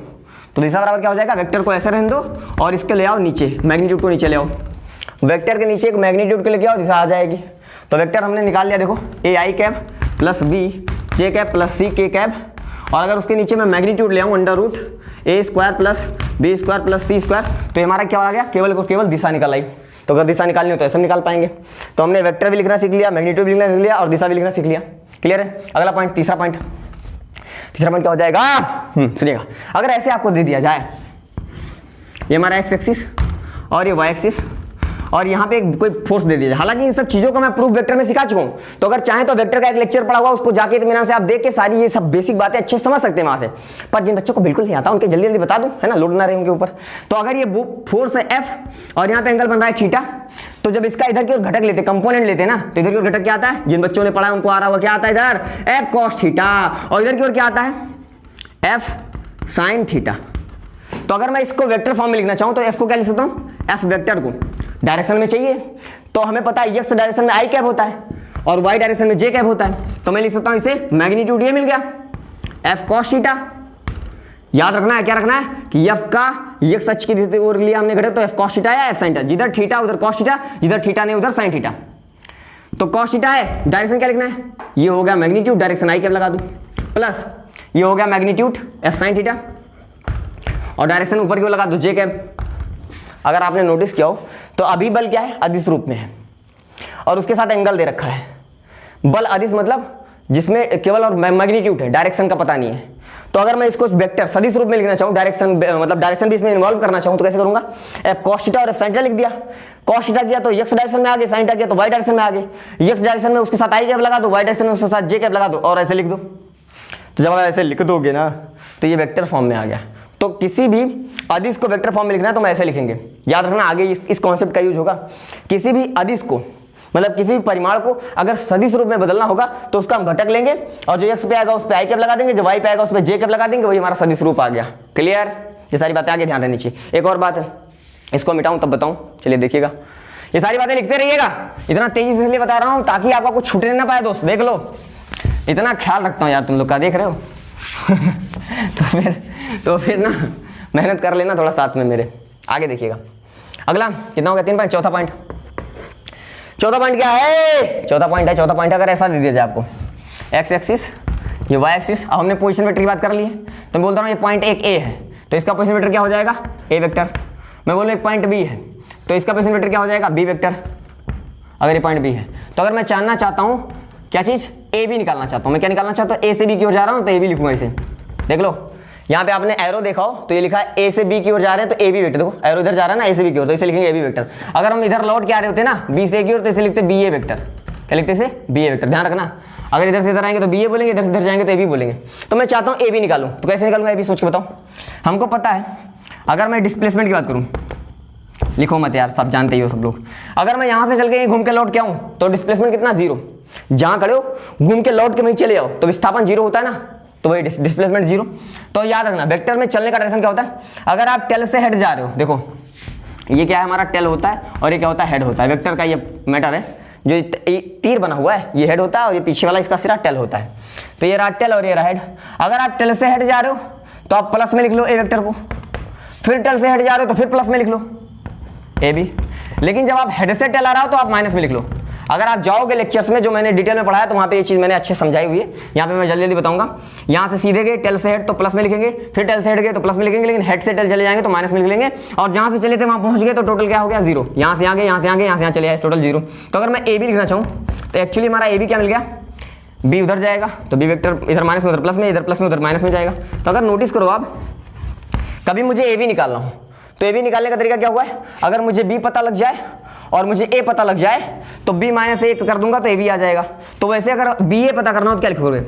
S1: तो दिशा बराबर क्या हो जाएगा, वेक्टर को ऐसे रहने दो और इसके ले आओ नीचे, मैग्नीट्यूड को नीचे ले आओ, वेक्टर के नीचे एक मैग्नीट्यूड के लेके आओ, दिशा आ जाएगी। तो वेक्टर हमने निकाल लिया, देखो A I cap plus B J cap plus C K cap, और अगर उसके नीचे मैं मैग्नीट्यूड ले आऊँ under root A square plus B square plus C square, तो हमारा क्या आ गया, केवल को केवल दिशा निकल आई। तो अगर दिशा निकालनी हो तो ऐसे निकाल पाएंगे। तो हमने वेक्टर भी लिखना सीख लिया, मैग्नीट्यूड भी लिखना सीख लिया और दिशा भी लिखना सीख लिया। क्लियर है। अगला पॉइंट, तीसरा पॉइंट क्या हो जाएगा, सुनिएगा, अगर ऐसे आपको दे दिया जाए ये हमारा एक्स एक्सिस और ये वाई एक्सिस और यहाँ पे कोई फोर्स दे दिया जाए, हालांकि इन सब चीजों को मैं प्रूफ वेक्टर में सिखा चुका हूं, तो अगर चाहे तो वेक्टर का एक लेक्चर पढ़ा हुआ उसको जाके इत्मीनान से आप देख के सारी ये सब बेसिक बातें अच्छे से समझ सकते हैं वहां से। पर जिन बच्चों को बिल्कुल नहीं आता उनके जल्दी जल्दी बता दूं, है ना, लोड ना रहे उनके ऊपर। तो अगर ये फोर्स है एफ और यहाँ पे एंगल बन रहा है थीटा, तो जब इसका इधर की ओर घटक लेते, कंपोनेंट लेते हैं ना, तो इधर की ओर घटक क्या आता है, जिन बच्चों ने पढ़ा है उनको आ रहा हुआ क्या आता है, इधर एफ कॉस थीटा, और इधर की ओर क्या आता है, एफ साइन थीटा। तो अगर मैं इसको वेक्टर फॉर्म में लिखना चाहूं तो एफ को क्या लिख सकता हूं, एफ वेक्टर को डायरेक्शन में चाहिए, तो हमें पता है एक्स डायरेक्शन में आई कैप होता है और वाई डायरेक्शन में जे कैप होता है, तो मैं लिख सकता हूं इसे मैग्नीट्यूड ये मिल गया एफ कॉस थीटा। याद रखना है, क्या रखना है कि एफ का एक्स अक्ष की ओर लिया हमने घटक, तो एफ कॉस थीटा या एफ साइन थीटा, जिधर थीटा उधर कॉस थीटा, जिधर थीटा नहीं उधर साइन थीटा। तो कॉस थीटा है, डायरेक्शन क्या लिखना है, ये हो गया मैग्नीट्यूड, डायरेक्शन आई कैप लगा दूं, प्लस ये हो गया मैग्नीट्यूड एफ साइन थीटा और डायरेक्शन ऊपर की ओर लगा दो जे कैप। अगर आपने नोटिस किया हो तो अभी बल क्या है, अदिश रूप में है और उसके साथ एंगल दे रखा है। बल अदिश मतलब जिसमें केवल और मैग्नीट्यूड है, डायरेक्शन का पता नहीं है। तो अगर मैं इसको वेक्टर सदिश रूप में लिखना चाहूँ, डायरेक्शन मतलब डायरेक्शन भी इसमें इन्वॉल्व करना चाहूँ, तो कैसे करूंगा, एफ कॉस थीटा और एफ साइन थीटा लिख दिया। कॉस थीटा किया तो एक्स डायरेक्शन में आ गए, साइन थीटा किया तो वाई डायरेक्शन में आ गए। एक्स डायरेक्शन में उसके साथ आई कैप लगा दो, वाई डायरेक्शन में उसके साथ जे कैप लगा दो और ऐसे लिख दो। तो जब आप ऐसे लिख दोगे ना तो ये वेक्टर फॉर्म में आ गया। तो किसी भी अदिश को वेक्टर फॉर्म में लिखना है तो हम ऐसे लिखेंगे। याद रखना आगे इस कॉन्सेप्ट का यूज होगा। किसी भी अदिश को मतलब किसी भी परिमाण को अगर सदिश रूप में बदलना होगा तो उसका हम घटक लेंगे और जो एक्स पे आएगा उस पे आई कैप लगा देंगे, जो वाई पे आएगा उस पे जे कैप लगा देंगे, वही हमारा सदिश रूप आ गया। क्लियर, ये सारी बातें आगे ध्यान रहनी चाहिए। एक और बात है, इसको मिटाऊं तब बताऊं, चलिए देखिएगा, ये सारी बातें लिखते रहिएगा। इतना तेजी से इसलिए बता रहा हूं ताकि आपका कुछ छूटने ना पाए दोस्त, देख लो, इतना ख्याल रखता हूं यार तुम लोग का, देख रहे हो। तो फिर ना मेहनत कर लेना थोड़ा साथ में मेरे। आगे देखिएगा, अगला कितना हो गया, 3 पॉइंट। चौथा पॉइंट क्या है, चौथा पॉइंट अगर ऐसा दे दिया जाए आपको, एक्स एक्सिस ये वाई एक्सिस, अब हमने पोजीशन वेक्टर की बात कर ली है, तो मैं बोलता हूँ ये पॉइंट एक ए है तो इसका पोजीशन वेक्टर क्या हो जाएगा, ए वेक्टर। मैं बोल रहा हूँ एक पॉइंट बी है तो इसका पोजीशन वेक्टर क्या हो जाएगा, बी वेक्टर। अगर ये पॉइंट बी है तो अगर मैं जानना चाहता हूँ क्या चीज, ए बी निकालना चाहता हूँ, मैं क्या निकालना चाहता हूँ, ए से बी की ओर जा रहा हूँ तो ए बी लिखूंगा इसे। देख लो यहाँ पे आपने एरो देखा हो तो ये लिखा है ए से बी की ओर जा रहे हैं तो ए बी वेक्टर, देखो एरो इधर जा रहा है ना ए से बी की ओर, तो इसे लिखेंगे ए बी वेक्टर। अगर हम इधर लौट के आ रहे होते ना बी से ए की ओर तो इसे लिखते बी ए वेक्टर। क्या लिखते इसे, बी ए वेक्टर। ध्यान रखना, अगर इधर से इधर आएंगे तो बी ए बोलेंगे, इधर से इधर जाएंगे तो ए बी बोलेंगे। तो मैं चाहता हूँ ए बी निकालूं, तो कैसे निकालूंगा ए बी, सोच के बताओ। हमको पता है, अगर मैं डिस्प्लेसमेंट की बात करूँ, लिखो मत यार, सब जानते ही हो सब लोग, अगर मैं यहाँ से चल के घूम के लौट के आऊँ तो डिस्प्लेसमेंट कितना, 0। जहाँ खड़े हो घूम के लौट के वहीं चले जाओ तो विस्थापन 0 होता है ना, तो वही डिस्प्लेसमेंट 0। तो याद रखना वेक्टर में चलने का डायरेक्शन क्या होता है, अगर आप टेल से हेड जा रहे हो, देखो ये क्या है हमारा टेल होता है और ये क्या होता है, हेड होता है। वेक्टर का ये मैटर है, जो तीर बना हुआ है ये हेड होता है और ये पीछे वाला इसका सिरा टेल होता है। तो ये रहा टेल और ये रहा हेड। अगर आप टेल से हेड जा रहे हो तो आप प्लस में लिख लो ए वेक्टर को, फिर टेल से हेड जा रहे हो तो फिर प्लस में लिख लो ए बी। लेकिन जब आप हेड से टेल आ रहा हो तो आप माइनस में लिख लो। अगर आप जाओगे लेक्चर्स में जो मैंने डिटेल में पढ़ाया तो वहां पे ये चीज मैंने अच्छे समझाई हुई है, यहाँ पे मैं जल्दी जल्दी बताऊंगा। यहाँ से सीधे गए टेल से हेड तो प्लस में लिखेंगे, फिर टेल से हेड गए तो प्लस में लिखेंगे, लेकिन हेड से टेल चले जाएंगे तो माइनस में लिख लेंगे, और जहां से चले थे वहां पहुंच गए तो टोटल क्या हो गया 0। यहाँ से आगे, यहाँ से आगे, यहाँ से चले आए, टोटल 0। तो अगर मैं ए बी लिखना चाहूँ तो एक्चुअली हमारा ए बी क्या मिल गया, बी उधर जाएगा तो बी वेक्टर इधर माइनस में उधर प्लस में, इधर प्लस में उधर माइनस में जाएगा। तो अगर नोटिस करो आप, कभी मुझे ए बी निकालना हो तो ए बी निकालने का तरीका क्या हुआ है, अगर मुझे बी पता लग जाए और मुझे ए पता लग जाए तो b माइनस ए कर दूंगा तो ए बी आ जाएगा। तो वैसे अगर बी ए पता करना हो तो क्या लिखोगे,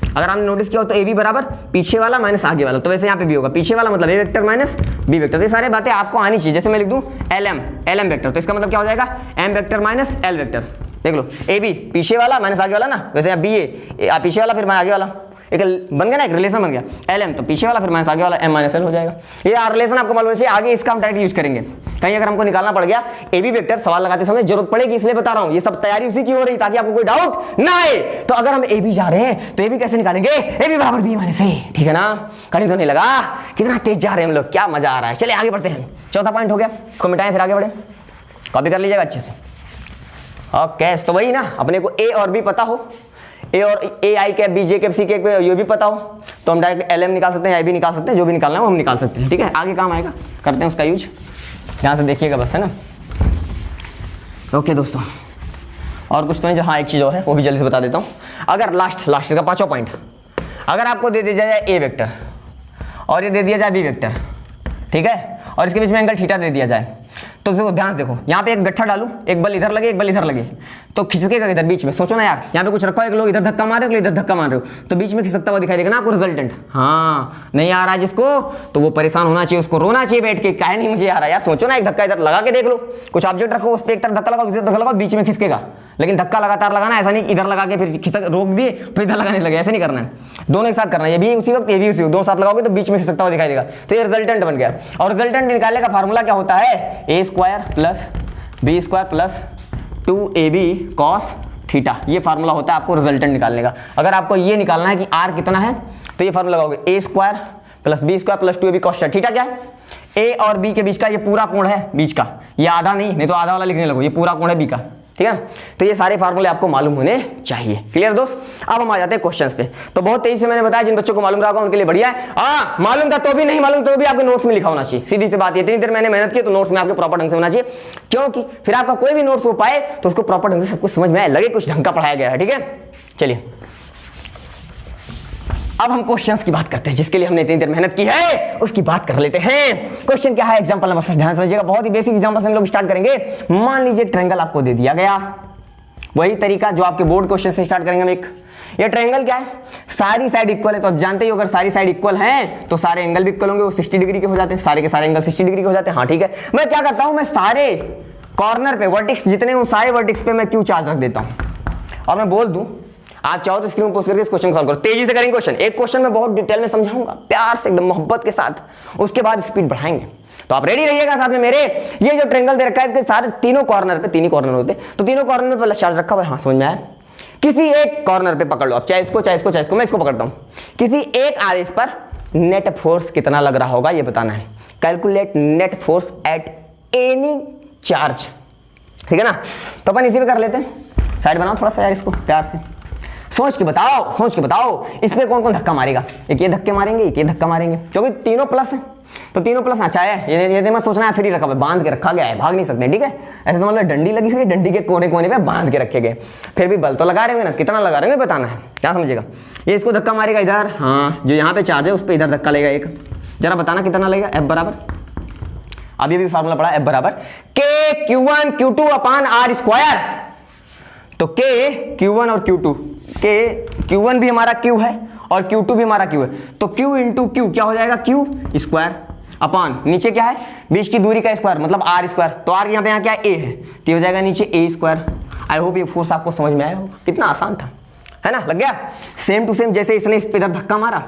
S1: अगर आपने नोटिस किया हो तो ए बी बराबर पीछे वाला माइनस आगे वाला, तो वैसे यहाँ पे भी होगा पीछे वाला मतलब ए वेक्टर माइनस बी वेक्टर। तो ये सारी बातें आपको आनी चाहिए। जैसे मैं लिख दूं एल एम वेक्टर, तो इसका मतलब क्या हो जाएगा M vector minus L vector. देख लो ए बी पीछे वाला माइनस आगे वाला ना, वैसे यहाँ बी ए पीछे वाला फिर आगे वाला, एक बन गया ना, एक रिलेशन बन गया एल एम तो पीछे वाला फिर माइनस आगे वाला एम माइनस एल हो जाएगा। ये रिलेशन आपको मालूम है, आगे इसका हम डायरेक्ट यूज करेंगे। कहीं अगर हमको निकालना पड़ गया ए बी वेक्टर सवाल लगाते समय जरूरत पड़ेगी, इसलिए बता रहा हूं, ये सब तैयारी उसी की हो रही ताकि आपको कोई डाउट ना आए। तो अगर हम ए बी जा रहे हैं तो ए बी कैसे निकालेंगे, ए बी बराबर बी माइनस ए, ठीक है ना। कहीं तो नहीं लगा, कितना तेज जा रहे हैं हम लोग, क्या मजा आ रहा है। चलिए आगे बढ़ते हैं, चौथा पॉइंट हो गया, इसको मिटाएं फिर आगे बढ़े, कॉपी कर लीजिएगा अच्छे से। ओके, तो वही ना, अपने को ए और बी पता हो, ए और A I cap B J cap C cap ये भी पता हो तो हम डायरेक्ट एल एम निकाल सकते हैं, आई भी निकाल सकते हैं, जो भी निकालना है वो हम निकाल सकते हैं, ठीक है। आगे काम आएगा, करते हैं उसका यूज, ध्यान से देखिएगा बस, है ना। ओके दोस्तों, और कुछ तो नहीं, जो हाँ एक चीज़ और है वो भी जल्दी से बता देता हूँ। अगर लास्ट का पांचवा पॉइंट, अगर आपको दे दिया जाए ए वेक्टर और ये दे दिया जाए बी वेक्टर, ठीक है, और इसके बीच में एंगल थीटा दे दिया जाए, तो देखो ध्यान देखो, यहाँ पे एक गट्ठा डालूं, एक बल इधर लगे एक बल इधर लगे, तो खिसकेगा इधर बीच में। सोचो ना यार, यहाँ पे कुछ रखा है, एक लोग इधर धक्का मार रहे हो, इधर धक्का मार रहे हो, तो बीच में खिसकता हुआ दिखाई देगा ना आपको रिजल्टेंट। हाँ, नहीं आ रहा है जिसको तो वो परेशान होना चाहिए, उसको रोना चाहिए बैठ के, काहे नहीं मुझे आ रहा यार। सोचो ना, एक धक्का इधर लगा के देख लो, कुछ ऑब्जेक्ट रखो, उस पर एक तरफ धक्का लगाओ, धक्का लगाओ, बीच में खिसकेगा। लेकिन धक्का लगातार लगाना, ऐसा नहीं इधर लगा के फिर खिसक रोक दिए फिर इधर लगाने लगे, ऐसे नहीं करना है, दोनों एक साथ करना है। ये भी उसी वक्त ये भी उसी वक्त, दोनों साथ लगाओगे तो बीच में खिसकता हुआ दिखाई देगा, तो ये रिजल्टेंट बन गया। और रिजल्टेंट निकालने का फार्मूला क्या होता है, A square plus B square plus 2ab cos theta, ये फार्मूला होता है आपको रिजल्टेंट निकालने का। अगर आपको ये निकालना है कि r कितना है तो ये फार्मूला लगाओगे, A square plus B square plus 2ab cos theta. क्या है, ए और बी के बीच का ये पूरा कोण है, बीच का, ये आधा नहीं तो आधा वाला लिखने लगो, ये पूरा कोण है बी का, ठीक है। तो ये सारे फार्मूले आपको मालूम होने चाहिए। क्लियर दोस्त, अब हम आ जाते हैं क्वेश्चंस पे। तो बहुत तेजी से मैंने बताया, जिन बच्चों को मालूम रहा होगा उनके लिए बढ़िया है। मालूम था तो भी, नहीं मालूम तो भी आपके नोट्स में लिखा होना चाहिए, सीधी सी बात है। इतनी देर मैंने मेहनत की तो नोट्स में आपके प्रॉपर ढंग से होना चाहिए, क्योंकि फिर आपका कोई भी नोट्स हो पाए तो उसको प्रॉपर ढंग से सब कुछ समझ में आए, लगे कुछ ढंग का पढ़ाया गया है, ठीक है। चलिए अब हम क्वेश्चंस की बात करते हैं, जिसके लिए हमने इतनी देर मेहनत की है उसकी बात कर लेते हैं। क्वेश्चन क्या है, एग्जांपल नंबर फर्स्ट, ध्यान समझिएगा, बहुत ही बेसिक एग्जांपल से हम लोग स्टार्ट करेंगे। मान लीजिए ट्रायंगल आपको दे दिया गया, वही तरीका जो आपके बोर्ड क्वेश्चन से स्टार्ट करेंगे हम। एक ये ट्रायंगल क्या है, सारी साइड इक्वल है, तो आप जानते ही हो अगर सारी साइड इक्वल हैं तो सारे एंगल भी इक्वल होंगे, वो 60 डिग्री के हो जाते हैं, सारे के सारे एंगल 60 डिग्री के हो जाते हैं। हाँ ठीक है, मैं क्या करता हूं, मैं सारे कॉर्नर पे वर्टेक्स जितने हूं सारे वर्टेक्स पे मैं क्यू चार्ज रख देता हूं, और मैं बोल दूं आप चाहो तो स्क्रीन पोस्ट करके इस क्वेश्चन को सॉल्व करो। तेजी से करेंगे क्वेश्चन, एक क्वेश्चन में बहुत डिटेल में समझाऊंगा, प्यार से एकदम मोहब्बत के साथ, उसके बाद स्पीड बढ़ाएंगे। तो आप रेडी रहिएगा साथ में मेरे। ये जो ट्रायंगल दे रखा है इसके सारे तीनों कॉर्नर पे, तीन ही कॉर्नर होते हैं, तो तीनों कॉर्नर पे प्लस चार्ज रखा हुआ है। हाँ समझ में आया, किसी एक कॉर्नर पे पकड़ लो आप, चाहे इसको चाहे इसको चाहे इसको, मैं इसको पकड़ता हूं, किसी एक आवेश पर नेट फोर्स कितना लग रहा होगा ये बताना है। Calculate net force at any charge, ठीक है ना। तो अपन इसी पे कर लेते हैं, साइड बनाओ थोड़ा सा यार, इसको प्यार से सोच के बताओ, सोच के बताओ इस पे कौन कौन धक्का मारेगा। एक ये धक्के मारेंगे, एक ये धक्का मारेंगे, क्योंकि तीनों प्लस है, तो तीनों प्लस अच्छा है। ये मत सोचना है फ्री रखा हुआ, बांध के रखा गया है, भाग नहीं सकते, ठीक है। ऐसे समझ लो डंडी लगी हुई है, डंडी के कोने कोने पे बांध के रखे गए, फिर भी बल तो लगा रहे होंगे ना, कितना लगा रहे होंगे बताना है, क्या समझिएगा। ये इसको धक्का मारेगा इधर, हाँ जो यहाँ पे चार्ज है उस पर इधर धक्का लेगा एक, जरा बताना कितना लगेगा। एफ बराबर, अभी भी फार्मूला पड़ा, एफ बराबर के Q1 Q2 upon R square. तो के Q1 और Q2, के Q1 भी हमारा Q है और Q2 भी हमारा Q है, तो Q इंटू Q क्या हो जाएगा, Q स्क्वायर अपान नीचे क्या है बीच की दूरी का स्क्वायर मतलब आर स्क्वायर, तो आर यहाँ पे यहाँ क्या ए है तो हो जाएगा नीचे ए स्क्वायर। आई होप ये फोर्स आपको समझ में आया होगा, कितना आसान था, है ना, लग गया। सेम टू सेम जैसे इसने इस पे इधर धक्का मारा,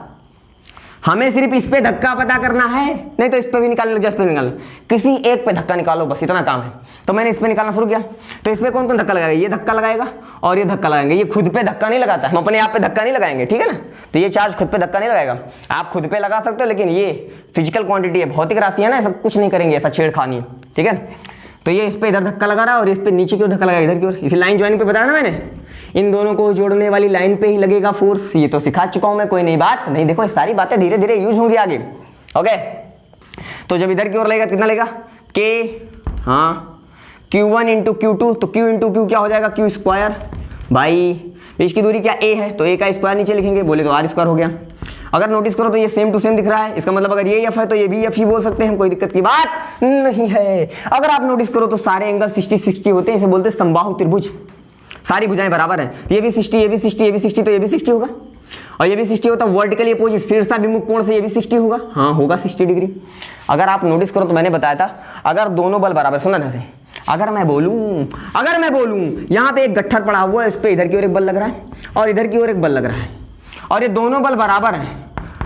S1: हमें सिर्फ इस पे धक्का पता करना है, नहीं तो इस पे भी निकाल लो, इस पे निकाल लो, किसी एक पे धक्का निकालो, बस इतना काम है। तो मैंने इस पे निकालना शुरू किया, तो इस पे कौन कौन धक्का लगाएगा, ये धक्का लगाएगा और ये धक्का लगाएंगे। ये खुद पे धक्का नहीं लगाता, हम अपने आप पे धक्का नहीं लगाएंगे, ठीक है ना। तो ये चार्ज खुद पे धक्का नहीं लगाएगा, आप खुद पे लगा सकते हो, लेकिन ये फिजिकल क्वांटिटी है, भौतिक राशि है ना, सब कुछ नहीं करेंगे, ऐसा छेड़खानी है, ठीक है। तो ये इस पे इधर धक्का लगा रहा है और इस पे नीचे की ओर धक्का लगा इधर की ओर। इसी लाइन ज्वाइनिंग पे बताया ना मैंने, इन दोनों को जोड़ने वाली लाइन पे ही लगेगा फोर्स। ये तो सिखा चुका हूं मैं, कोई नई बात नहीं। देखो सारी बातें धीरे धीरे यूज होंगी आगे। ओके, तो जब इधर की ओर लगेगा कितना लगेगा के, हाँ Q1 इंटू Q2, तो Q इंटू Q क्या हो जाएगा Q स्क्वायर। भाई इसकी दूरी क्या a है, तो a का स्क्वायर नीचे लिखेंगे, बोले तो r स्क्वायर हो गया। अगर नोटिस करो तो ये सेम टू सेम दिख रहा है, इसका मतलब अगर ये f है तो ये भी f ही बोल सकते हैं, कोई दिक्कत की बात नहीं है। अगर आप नोटिस करो तो सारे एंगल 60-60 होते हैं, इसे बोलते हैं समबाहु त्रिभुज। सारी भुजाएं बराबर हैं, ये भी 60, ये भी 60, ये भी 60, तो ये भी 60 होगा और ये भी 60 होता है। वर्टिकली अपोजिट शीर्षाभिमुख कोण से ये भी 60 होगा, हाँ होगा 60 डिग्री। अगर आप नोटिस करो तो मैंने बताया था अगर दोनों बल बराबर, सुना ध्यान से, अगर मैं बोलूं यहाँ पे एक गट्ठर पड़ा हुआ है, इस पे इधर की ओर एक बल लग रहा है और इधर की ओर एक बल लग रहा है और ये दोनों बल बराबर हैं।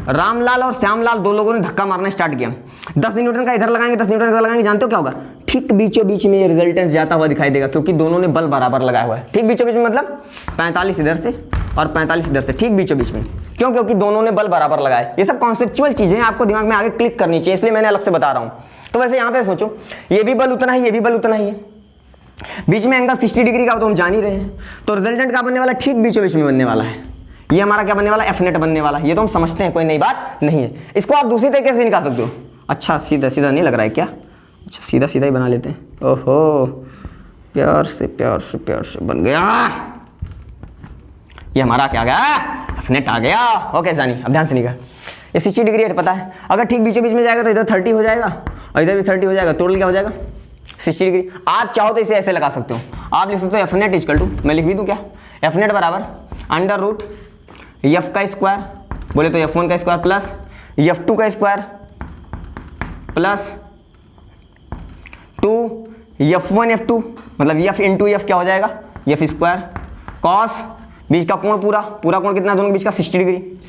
S1: रामलाल और श्यामलाल दो लोगों ने धक्का मारना स्टार्ट किया, 10 न्यूटन का इधर लगाएंगे, 10 न्यूटन का लगाएंगे, जानते हो क्या होगा, ठीक बीचों बीच में ये रिजल्टेंट जाता हुआ दिखाई देगा, क्योंकि दोनों ने बल बराबर लगाया हुआ है। ठीक बीचों बीच में मतलब 45 इधर से और 45 इधर से, ठीक बीचों बीच में। क्यों? क्योंकि दोनों ने बल बराबर लगाए। ये सब कॉन्सेप्चुअल चीजें आपको दिमाग में आगे क्लिक करनी चाहिए, इसलिए मैंने अलग से बता रहा हूँ। तो वैसे यहाँ पे सोचो, ये भी बल उतना ही, ये भी बल उतना ही है, बीच में एंगल 60 डिग्री का, तो हम जान ही रहे हैं। तो रिजल्टेंट का बनने वाला ठीक बीचों बीच में बनने वाला है, ये हमारा क्या बनने वाला, एफ नेट बनने वाला है। ये तो हम समझते हैं, कोई नई बात नहीं है। इसको आप दूसरी तरीके से भी निकाल सकते हो। अच्छा सीधा सीधा नहीं लग रहा है क्या, अच्छा सीधा सीधा ही बना लेते हैं। ओहो, प्यार से प्यार से प्यार से बन गया, ये हमारा क्या आ गया, एफ नेट आ गया। ओके जानी, अब ध्यान से निकाल, ये 60 डिग्री है पता है, अगर ठीक बीचों बीच में जाएगा तो इधर 30 हो जाएगा और इधर भी 30 हो जाएगा, टोटल क्या हो जाएगा 60 डिग्री। आप चाहो तो इसे ऐसे लगा सकते हो, आप लिख सकते हो एफ नेट इक्वल टू, मैं लिख भी दूं क्या, एफ नेट बराबर अंडर रूट एफ का स्क्वायर, बोले तो F1 का स्क्वायर प्लस F2 का स्क्वायर प्लस 2 F1 F2, मतलब F इंटू F क्या हो जाएगा, F स्क्वायर कॉस, बीच का कोण पूरा कोण कितना, दोनों के बीच का 60 डिग्री।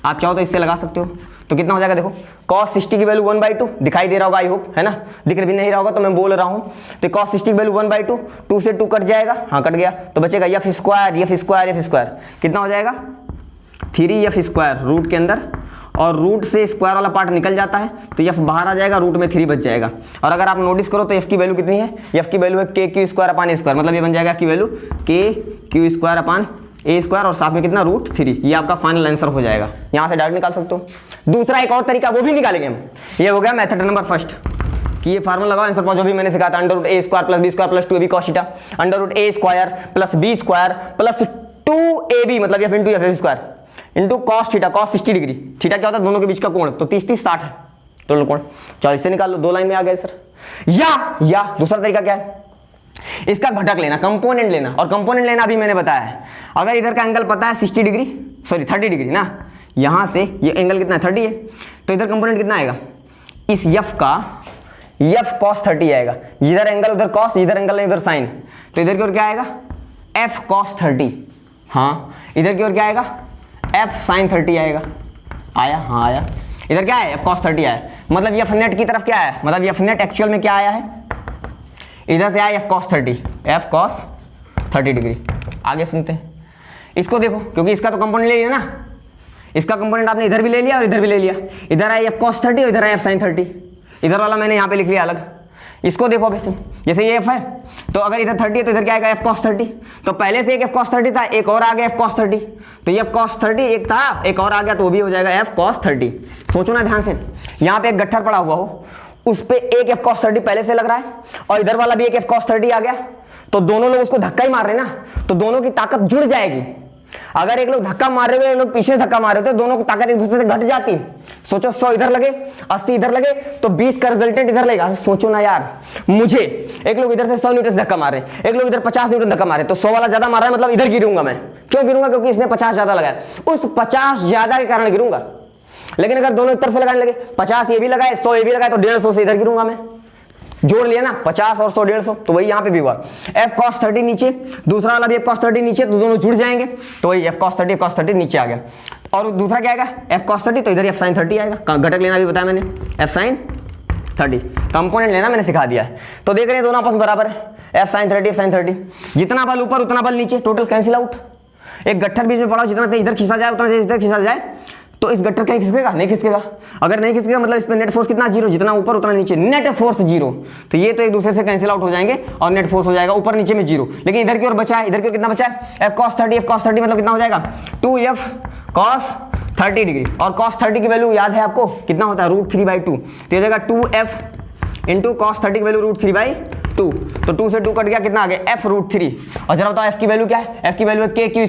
S1: आप चाहो तो इससे लगा सकते हो, तो कितना हो जाएगा देखो, cos 60 की वैल्यू 1/2 दिखाई दे रहा होगा, आई होप, है ना, दिख भी नहीं रहा होगा तो मैं बोल रहा हूँ। तो cos 60 की वैल्यू 1/2, 2 से 2 कट जाएगा, हाँ कट गया, तो बचेगा F स्क्वायर कितना हो जाएगा 3F स्क्वायर रूट के अंदर, और रूट से स्क्वायर वाला पार्ट निकल जाता है तो F बाहर आ जाएगा, रूट में 3 बच जाएगा। और अगर आप नोटिस करो तो F की वैल्यू कितनी है, F की वैल्यू है KQ square upon A square, मतलब ये बन जाएगा F की value KQ square upon A square और साथ में कितना √3। ये आपका फाइनल आंसर हो जाएगा, यहाँ से डायरेक्ट निकाल सकते हो। दूसरा एक और तरीका वो भी निकालेंगे हम, ये हो गया मेथड नंबर फर्स्ट कि ये फार्मूला लगाओ, आंसर पाओ, जो भी मैंने सिखाया था, √A square plus B square plus 2AB cos theta, √A square plus B square plus 2AB मतलब F into F square into cos theta, cos 60 degree, theta क्या होता है दोनों के बीच का कोण, तो 30-30-60 है टोटल कोण। चलो इससे निकाल लो, 2 लाइन में आ गए सर। या दूसरा तरीका क्या है, इसका घटक लेना, कंपोनेंट लेना, और कंपोनेंट लेना अभी मैंने बताया है। अगर इधर का एंगल पता है 60 डिग्री, सॉरी 30 डिग्री ना, यहां से ये एंगल कितना है 30 है, तो इधर कंपोनेंट कितना आएगा, इस F का F cos 30 आएगा, जिधर एंगल उधर cos, इधर एंगल नहीं उधर साइन, तो इधर की ओर क्या आएगा F cos 30, हाँ इधर की ओर क्या आएगा F sin 30 आएगा, आया, हाँ आया, इधर क्या है F cos 30 आया, मतलब F नेट की तरफ क्या है, मतलब F नेट एक्चुअल में क्या आया है, इधर से आया F cos 30 डिग्री। आगे सुनते हैं, इसको देखो, क्योंकि इसका तो कंपोनेंट ले लिया ना, इसका कंपोनेंट आपने इधर भी ले लिया और इधर भी ले लिया, इधर आया F cos 30 और इधर आया F sin 30, इधर वाला मैंने यहाँ पे लिख लिया अलग। इसको देखो अब इसमें, जैसे ये F है तो अगर इधर 30 है तो इधर क्या आएगा F cos 30, तो पहले से एक F cos 30 था, एक और आ गया F cos 30, तो ये F cos 30 एक था, एक और आ गया, तो वो भी हो जाएगा F cos 30। सोचो ना ध्यान से, यहाँ पे एक गट्ठर पड़ा हुआ हो, उस पे एक F cos 30 पहले से लग रहा है और इधर वाला भी एक F cos 30 आ गया, तो दोनों लोग उसको धक्का ही मार रहे हैं ना, तो दोनों की ताकत जुड़ जाएगी। अगर एक लोग धक्का मार रहे हुए, एक लोग पीछे धक्का मार रहे थे, दोनों की ताकत एक दूसरे से घट जाती। सोचो 100 इधर लगे, 80 इधर लगे, तो 20 का रिजल्टेंट इधर लगेगा। सोचो ना यार, मुझे एक लोग इधर से 100 न्यूटन से धक्का मार रहे हैं, एक लोग इधर 50 न्यूटन धक्का मारे, तो 100 वाला ज्यादा मार रहा है, मतलब इधर गिरूंगा मैं। क्यों गिरूंगा? क्योंकि इसने 50 ज्यादा लगाया, उस 50 ज्यादा के कारण गिरूंगा। लेकिन अगर दोनों एक तरफ से लगाने लगे, 50 ये भी लगाए, 100 ये भी लगाए, तो 150 से इधर गिरूंगा मैं। जोड़ लिया ना, 50 और 100 150, तो वही यहाँ पे भी हुआ। F cos 30 नीचे, दूसरा वाला भी F cos 30 नीचे, तो दोनों जुड़ जाएंगे, तो वही F cos 30 नीचे आ गया। और दूसरा क्या आएगा F cos 30, तो इधर F sin 30 आएगा। घटक लेना भी बताया मैंने, F sin 30, कंपोनेंट लेना मैंने सिखा दिया है। तो देख रहे हैं दोनों आपस में बराबर है, F sin 30 F sin 30, जितना बल ऊपर उतना बल नीचे, टोटल कैंसिल आउट। एक गट्ठर बीच में पड़ा, जितना इधर खिंचा जाए उतना इधर खिंचा जाए, तो इस गट्टर कहीं खिसकेगा? नहीं खिसकेगा। अगर नहीं खिसकेगा मतलब इस पे नेट फोर्स कितना? जीरो, जितना ऊपर उतना नीचे, नेट फोर्स जीरो। तो ये तो एक दूसरे से कैंसिल आउट हो जाएंगे और नेट फोर्स हो जाएगा ऊपर नीचे में जीरो। लेकिन इधर की ओर बचा है, इधर की ओर कितना बचा है? F cos 30 मतलब कितना हो जाएगा? 2F cos 30 degree. और cos 30 की वैल्यू याद है आपको कितना होता है? √3/2। तो ये जाएगा 2F इंटू cos 30 की वैल्यू √3/2। तो 2 से 2 कट गया, कितना आ गया? F√3। और जरा बताओ F की वैल्यू क्या है? F की वैल्यू है KQ²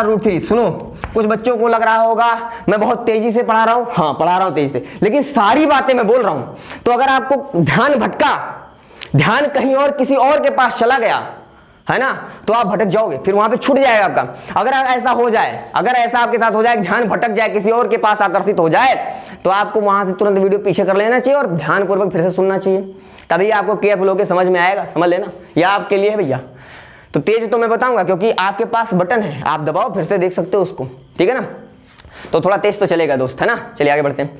S1: √3। सुनो, कुछ बच्चों को लग रहा होगा मैं बहुत तेजी से पढ़ा रहा हूं। हाँ, पढ़ा रहा हूं तेजी से, लेकिन सारी बातें मैं बोल रहा हूं। तो अगर आपको ध्यान भटका, ध्यान कहीं और किसी और के पास चला गया है ना, तो आप भटक जाओगे, फिर वहां पे छूट जाएगा आपका। अगर ऐसा हो जाए, अगर ऐसा आपके साथ हो जाए, ध्यान भटक जाए, किसी और के पास आकर्षित हो जाए, तो आपको वहां से तुरंत वीडियो पीछे कर लेना चाहिए और ध्यानपूर्वक फिर से सुनना चाहिए। तभी आपको केयरफुल होकर समझ में आएगा, समझ लेना। यह आपके लिए है भैया। तो तेज तो मैं बताऊंगा क्योंकि आपके पास बटन है, आप दबाओ फिर से देख सकते हो उसको, ठीक है ना। तो थोड़ा तेज तो चलेगा दोस्त, है ना। चलिए आगे बढ़ते हैं।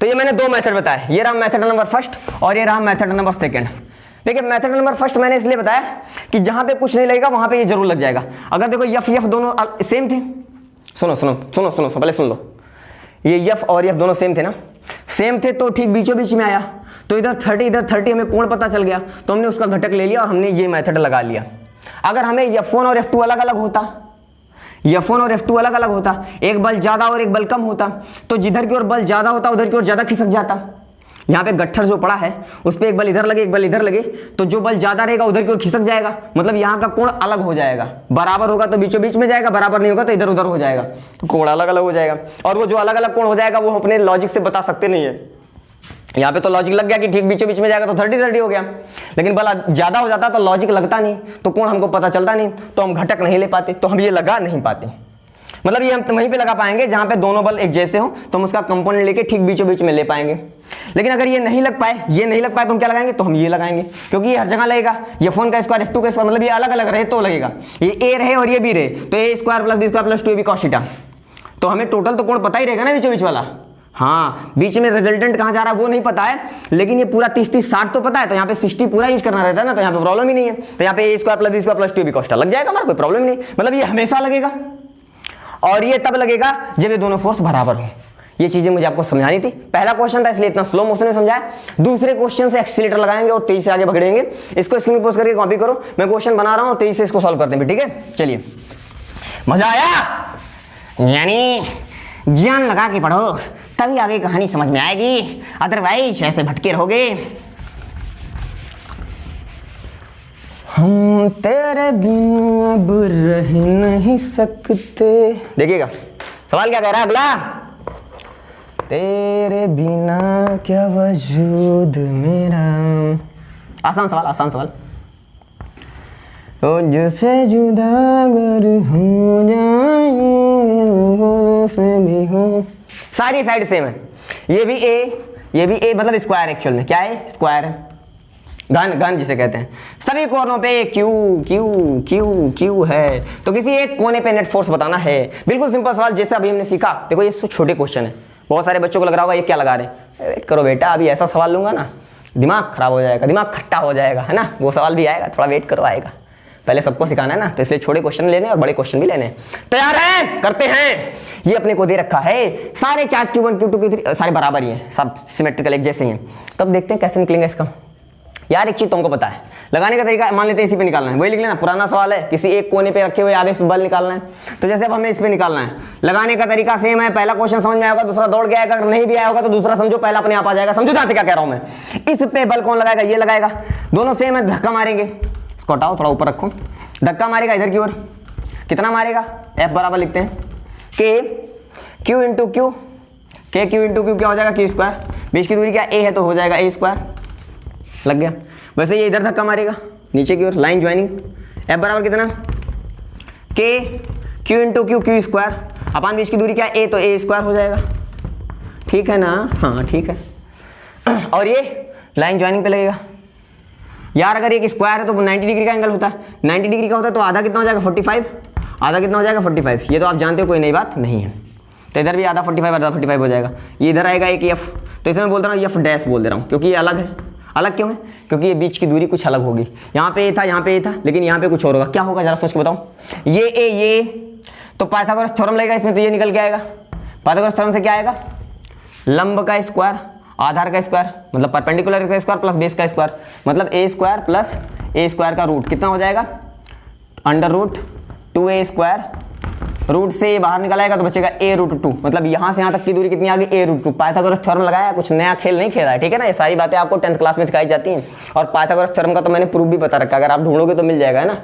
S1: तो ये मैंने दो मेथड बताए, ये रहा मेथड नंबर फर्स्ट और ये रहा मेथड नंबर सेकंड। देखिए मेथड नंबर फर्स्ट मैंने इसलिए बताया कि जहां पे कुछ नहीं लगेगा वहां पे ये जरूर लग जाएगा। अगर देखो यफ दोनों सेम थे, सुनो सुनो सुनो सुनो पहले सुन लो, ये यफ और यफ दोनों सेम थे ना, सेम थे तो ठीक बीचों बीच में आया। तो इधर 30 इधर 30 हमें कोण पता चल गया, तो हमने उसका घटक ले लिया और हमने ये मेथड लगा लिया। अगर हमें F1 और F2 अलग अलग होता, F1 और F2 अलग अलग होता, एक बल ज्यादा और एक बल कम होता, तो जिधर की ओर बल ज्यादा होता उधर की ओर ज्यादा खिसक जाता। यहाँ पे गट्ठर जो पड़ा है उस पर एक बल इधर लगे एक बल इधर लगे, तो जो बल ज्यादा रहेगा उधर की ओर खिसक जाएगा, मतलब यहाँ का कोण अलग हो जाएगा। बराबर होगा तो बीचों बीच में जाएगा, बराबर नहीं होगा तो इधर उधर हो जाएगा, तो कोण अलग अलग हो जाएगा। और वो जो अलग अलग कोण हो जाएगा वो अपने लॉजिक से बता सकते नहीं है। यहाँ पे तो लॉजिक लग गया कि ठीक बीचों बीच में जाएगा तो 30-30 हो गया, लेकिन बल ज्यादा हो जाता तो लॉजिक लगता नहीं, तो कोण हमको पता चलता नहीं, तो हम घटक नहीं ले पाते, तो हम ये लगा नहीं पाते। मतलब ये हम वहीं पे लगा पाएंगे जहां पे दोनों बल एक जैसे हो, तो हम उसका कंपोनेंट लेके ठीक बीचों बीच में ले पाएंगे। लेकिन अगर ये नहीं लग पाए, ये नहीं लग पाए, तो हम क्या लगाएंगे? तो हम ये लगाएंगे, क्योंकि ये हर जगह लगेगा। F1 का स्क्वायर F2 का स्क्वायर, मतलब ये अलग अलग रहे तो लगेगा। ये A रहे और ये B रहे तो A² + B² + 2AB cos θ। तो हमें टोटल तो कोण पता ही रहेगा ना बीचों बीच वाला। हाँ, बीच में रिजल्टेंट कहां जा रहा है वो नहीं पता है, लेकिन ये पूरा 30-30-60 तो पता है, तो यहाँ पे 60 पूरा यूज करना रहता है ना, तो यहाँ पे प्रॉब्लम ही नहीं है। तो यहाँ पे A² + B² + 2AB cos θ लग जाएगा हमारा, कोई प्रॉब्लम नहीं। मतलब ये हमेशा लगेगा, और ये तब लगेगा जब ये दोनों फोर्स बराबर हो। ये चीजें मुझे आपको समझानी थी। पहला क्वेश्चन था इसलिए इतना स्लो मोशन में समझाया। दूसरे क्वेश्चन से एक्सीलरेटर लगाएंगे और तेजी से आगे बढ़ेंगे। इसको स्क्रीन पर पोस्ट करके कॉपी करो, मैं क्वेश्चन बना रहा हूं और तेजी से इसको सॉल्व करते हैं, ठीक है। चलिए, मजा आया? यानी जान लगा के पढ़ो तभी आगे कहानी समझ में आएगी, अदरवाइज ऐसे भटके रहोगे। हम तेरे बिना अब रह नहीं सकते। देखिएगा सवाल क्या कह रहा है अगला, तेरे बिना क्या वजूद मेरा। आसान सवाल, आसान सवाल। तुझसे जुदा अगर हो जाएंगे से भी हो। सारी साइड सेम है, ये भी ए मतलब स्क्वायर, एक्चुअल में क्या है? स्क्वायर है, घन जिसे कहते हैं। सभी कोनों पे क्यू क्यू क्यू क्यू है, तो किसी एक कोने पे नेट फोर्स बताना है। बिल्कुल सिंपल सवाल जैसे अभी हमने सीखा। देखो ये छोटे क्वेश्चन है, बहुत सारे बच्चों को लग रहा होगा ये क्या लगा रहे हैं। वेट करो बेटा, अभी ऐसा सवाल लूंगा ना दिमाग खराब हो जाएगा, दिमाग खट्टा हो जाएगा, है ना। वो सवाल भी आएगा, थोड़ा वेट करो, आएगा। पहले सबको सिखाना है ना, तो इसलिए छोटे क्वेश्चन लेने और बड़े क्वेश्चन भी लेने। तैयार हैं? करते हैं। ये अपने को दे रखा है, सारे चार्ज Q1 Q2 Q3 सारे बराबर ही हैं, सब सिमेट्रिकल एक जैसे ही हैं। तब देखते हैं कैसे निकलेंगे इसका। यार एक चीज तुमको पता है, लगाने का तरीका मान लेते हैं इसी पे निकालना है, वही लिख लेना। पुराना सवाल है, किसी एक कोने पे रखे हुए आवेश पे बल निकालना है, तो जैसे अब हमें इस पे निकालना है, लगाने का तरीका सेम है। पहला क्वेश्चन समझ में आया होगा, दूसरा दौड़ के आएगा, अगर नहीं भी आया होगा तो दूसरा समझो, पहला अपने आप आ जाएगा। समझो ध्यान से क्या कह रहा हूं मैं। इस पे बल कौन लगाएगा? ये लगाएगा, दोनों सेम है, धक्का मारेंगे। इसको हटाओ, थोड़ा ऊपर रखो, धक्का मारेगा इधर की ओर, कितना मारेगा? F बराबर लिखते हैं Q इंटू क्यू क्या हो जाएगा? Q²। बीच की दूरी क्या A है तो हो जाएगा A²। लग गया। वैसे ये इधर धक्का मारेगा नीचे की ओर, लाइन ज्वाइनिंग। F बराबर कितना? Q इंटू Q² अपन बीच की दूरी क्या A, तो A² हो जाएगा, ठीक है ना। हाँ ठीक है। और ये लाइन ज्वाइनिंग पे लगेगा। यार अगर एक स्क्वायर है तो 90 डिग्री का एंगल होता है, 90 डिग्री का होता है तो आधा कितना हो जाएगा? 45। आधा कितना हो जाएगा? 45। ये तो आप जानते हो, कोई नई बात नहीं है। तो इधर भी आधा 45 आधा 45 हो जाएगा। ये इधर आएगा एक F, तो इसमें बोल रहा हूँ F डैश बोल दे रहा हूँ, क्योंकि ये अलग है। अलग क्यों है? क्योंकि ये बीच की दूरी कुछ अलग होगी। यहाँ पे ये था, यहाँ पे ये था, लेकिन यहाँ पे कुछ और होगा। क्या होगा जरा सोच के बताओ। ये A ये तो पाइथागोरस थ्योरम लगेगा इसमें, तो ये निकल के आएगा। पाइथागोरस थ्योरम से क्या आएगा, लंब का स्क्वायर, आधार का स्क्वायर, मतलब परपेंडिकुलर का स्क्वायर प्लस बेस का स्क्वायर, मतलब ए स्क्वायर प्लस ए स्क्वायर का रूट कितना हो जाएगा, under root 2a square, root से ये बाहर निकल आएगा तो बचेगा a रूट 2, मतलब यहाँ से यहाँ तक की दूरी कितनी आ गई, a रूट 2। पाइथागोरस थ्योरम लगाया, कुछ नया खेल नहीं खेला है, ठीक है ना। ये सारी बातें आपको 10th क्लास में सिखाई जाती हैं, और पाइथागोरस थ्योरम का तो मैंने प्रूफ भी बता रखा है, अगर आप ढूंढोगे तो मिल जाएगा, है ना।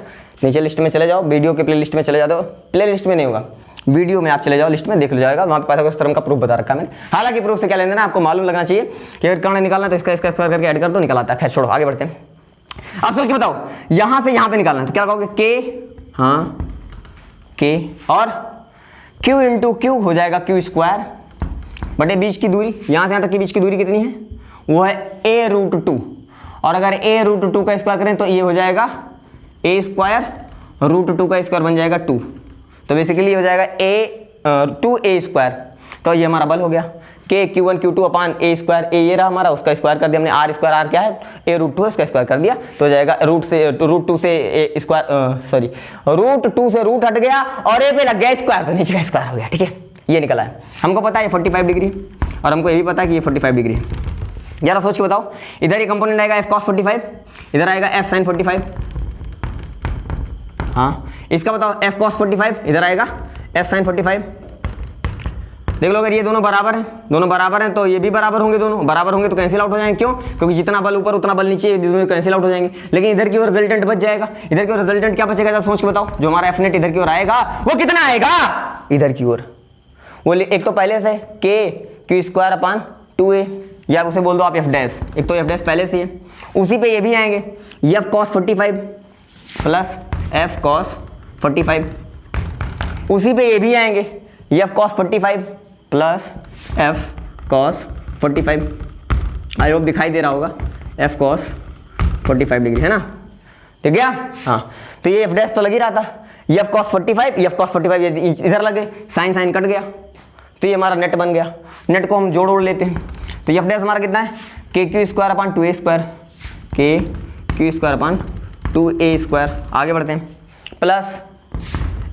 S1: नीचे लिस्ट में चले जाओ, वीडियो के प्ले लिस्ट में चले जाओ, प्ले लिस्ट में नहीं होगा, वीडियो में आप चले जाओ, लिस्ट में देख लो जाएगा, वहाँ पे पाइथागोरस थ्योरम का प्रूफ बता रखा है मैंने। हालांकि प्रूफ से क्या लेना है आपको मालूम लगना चाहिए कि अगर कर्ण निकालना है तो इसका स्क्वायर करके ऐड कर दो, निकल आता है। खैर छोड़ो, आगे बढ़ते हैं। अब सोच के बताओ, यहाँ से यहाँ पे निकालना है तो क्या कहोगे, के, हाँ के, और q इंटू क्यू हो जाएगा क्यू स्क्वायर बटे बीच की दूरी, यहाँ से यहाँ तक की बीच की दूरी कितनी है, वो है a रूट 2, और अगर a रूट 2 का स्क्वायर करें तो ये हो जाएगा a स्क्वायर रूट 2 का स्क्वायर बन जाएगा 2, तो बेसिकली हो जाएगा a 2a स्क्वायर, तो ये हमारा बल हो गया k q1 q2 upon a square, a ये रहा हमारा, उसका स्क्वायर कर दिया हमने, r स्क्वायर, r क्या है, a रूट 2 है, उसका स्क्वायर कर दिया, तो हो जाएगा रूट 2 से a स्क्वायर, सॉरी रूट 2 से रूट हट गया और a पे लग गया स्क्वायर, तो नीचे का स्क्वायर हो गया, ठीक है। ये निकला है, हमको पता है ये 45 डिग्री, और हमको ये भी पता है कि ये 45 डिग्री है। जरा सोच के बताओ, इधर ये कंपोनेंट आएगा f cos 45, इधर आएगा f sin 45, हाँ इसका बताओ f cos 45, इधर आएगा f sin 45। देख लो, अगर ये दोनों बराबर हैं तो ये भी बराबर होंगे, दोनों बराबर होंगे तो कैंसिल आउट हो जाएंगे, क्यों, क्योंकि जितना बल ऊपर उतना बल नीचे, दोनों कैंसिल आउट हो जाएंगे। लेकिन इधर की ओर रिजल्टेंट बच जाएगा, इधर की ओर रिजल्टेंट क्या बचेगा, जरा सोच के बताओ, जो हमारा एफ नेट इधर की ओर आएगा वो कितना आएगा, इधर की ओर, वो एक तो पहले से के क्यू स्क्वायर अपान 2a, या उसे बोल दो आप एफ डैश, एक तो एफ डैश पहले से है, उसी पे ये भी आएंगे F cos 45 plus F cos 45, उसी पे ये भी आएंगे F cos 45 plus F cos 45, I hope दिखाई दे रहा होगा, एफ cos 45 डिग्री, है ना, ठीक है। हाँ तो ये एफ डैश तो लग ही रहा था, एफ cos 45, एफ cos 45 इधर लगे, साइन साइन कट गया, तो ये हमारा नेट बन गया। नेट को हम जोड़ लेते हैं, तो एफ डैश हमारा कितना है, K Q square upon 2a square, K Q square upon 2a square. आगे बढ़ते हैं, प्लस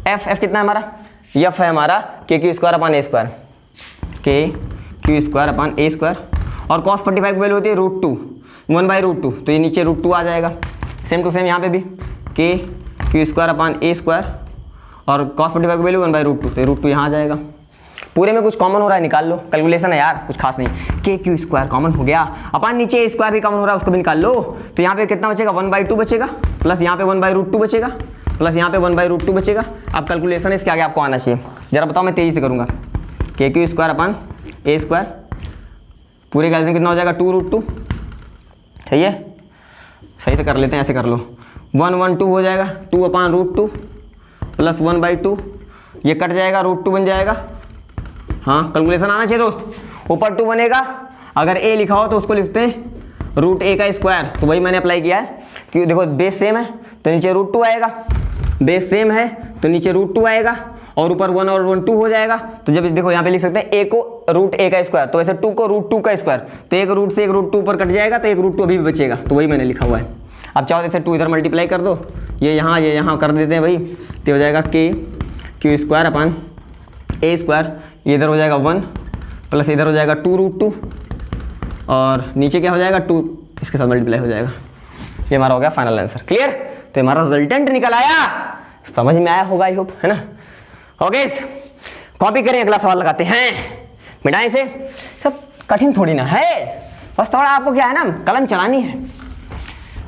S1: एफ कितना है हमारा, एफ है हमारा K Q square upon a square, K Q square upon a square, और cos 45 की वैल्यू होती है रूट 2, 1/√2, तो ये नीचे रूट 2 आ जाएगा। सेम टू सेम यहाँ पे भी के Q square upon a square, और cos 45 की वैल्यू 1/√2, तो रूट 2 यहाँ आ जाएगा। पूरे में कुछ कॉमन हो रहा है, निकाल लो, कैलकुलेशन है यार, कुछ खास नहीं। के क्यू स्क्वायर कॉमन हो गया, अपान नीचे a स्क्वायर भी कॉमन हो रहा है, उसको भी निकाल लो, तो यहाँ पे कितना बचेगा, 1/2 बचेगा, प्लस यहाँ पे 1/√2 बचेगा, प्लस यहाँ पे 1/√2 बचेगा। अब कैलकुलेशन इसके आगे आपको आना चाहिए, जरा बताओ, मैं तेजी से करूँगा। के Q square upon a square, पूरे कैल्सियम कितना हो जाएगा, 2√2, सही है, सही से कर लेते हैं, ऐसे कर लो, 1/2 हो जाएगा, 2/√2 प्लस 1/2, ये कट जाएगा, √2 बन जाएगा। हाँ कैलकुलेशन आना चाहिए दोस्त, ऊपर 2 बनेगा, अगर a लिखा हो तो उसको लिखते हैं √a का स्क्वायर, तो वही मैंने अप्लाई किया है, क्योंकि देखो बेस सेम है तो नीचे √2 आएगा, बेस सेम है तो नीचे √2 आएगा, और ऊपर 1 और 1 2 हो जाएगा। तो जब देखो यहाँ पे लिख सकते हैं a को √a का स्क्वायर, तो ऐसे 2 को √2 का स्क्वायर, तो एक रूट से एक √2 ऊपर कट जाएगा, तो एक √2 अभी भी बचेगा, तो वही मैंने लिखा हुआ है। अब चाहो जैसे 2 इधर मल्टीप्लाई कर दो, ये यहाँ कर देते हैं भाई, तो हो जाएगा के Q square upon a square, ये इधर हो जाएगा 1 प्लस इधर हो जाएगा 2√2, और नीचे क्या हो जाएगा 2, इसके साथ मल्टीप्लाई हो जाएगा। ये हमारा हो गया फाइनल आंसर, क्लियर। तो हमारा रिजल्टेंट निकल आया, समझ में आया होगा आई होप, है ना। ओके कॉपी करें, अगला सवाल लगाते हैं, मिटाएं से, सब कठिन थोड़ी ना है, बस थोड़ा आपको क्या है ना, कलम चलानी है,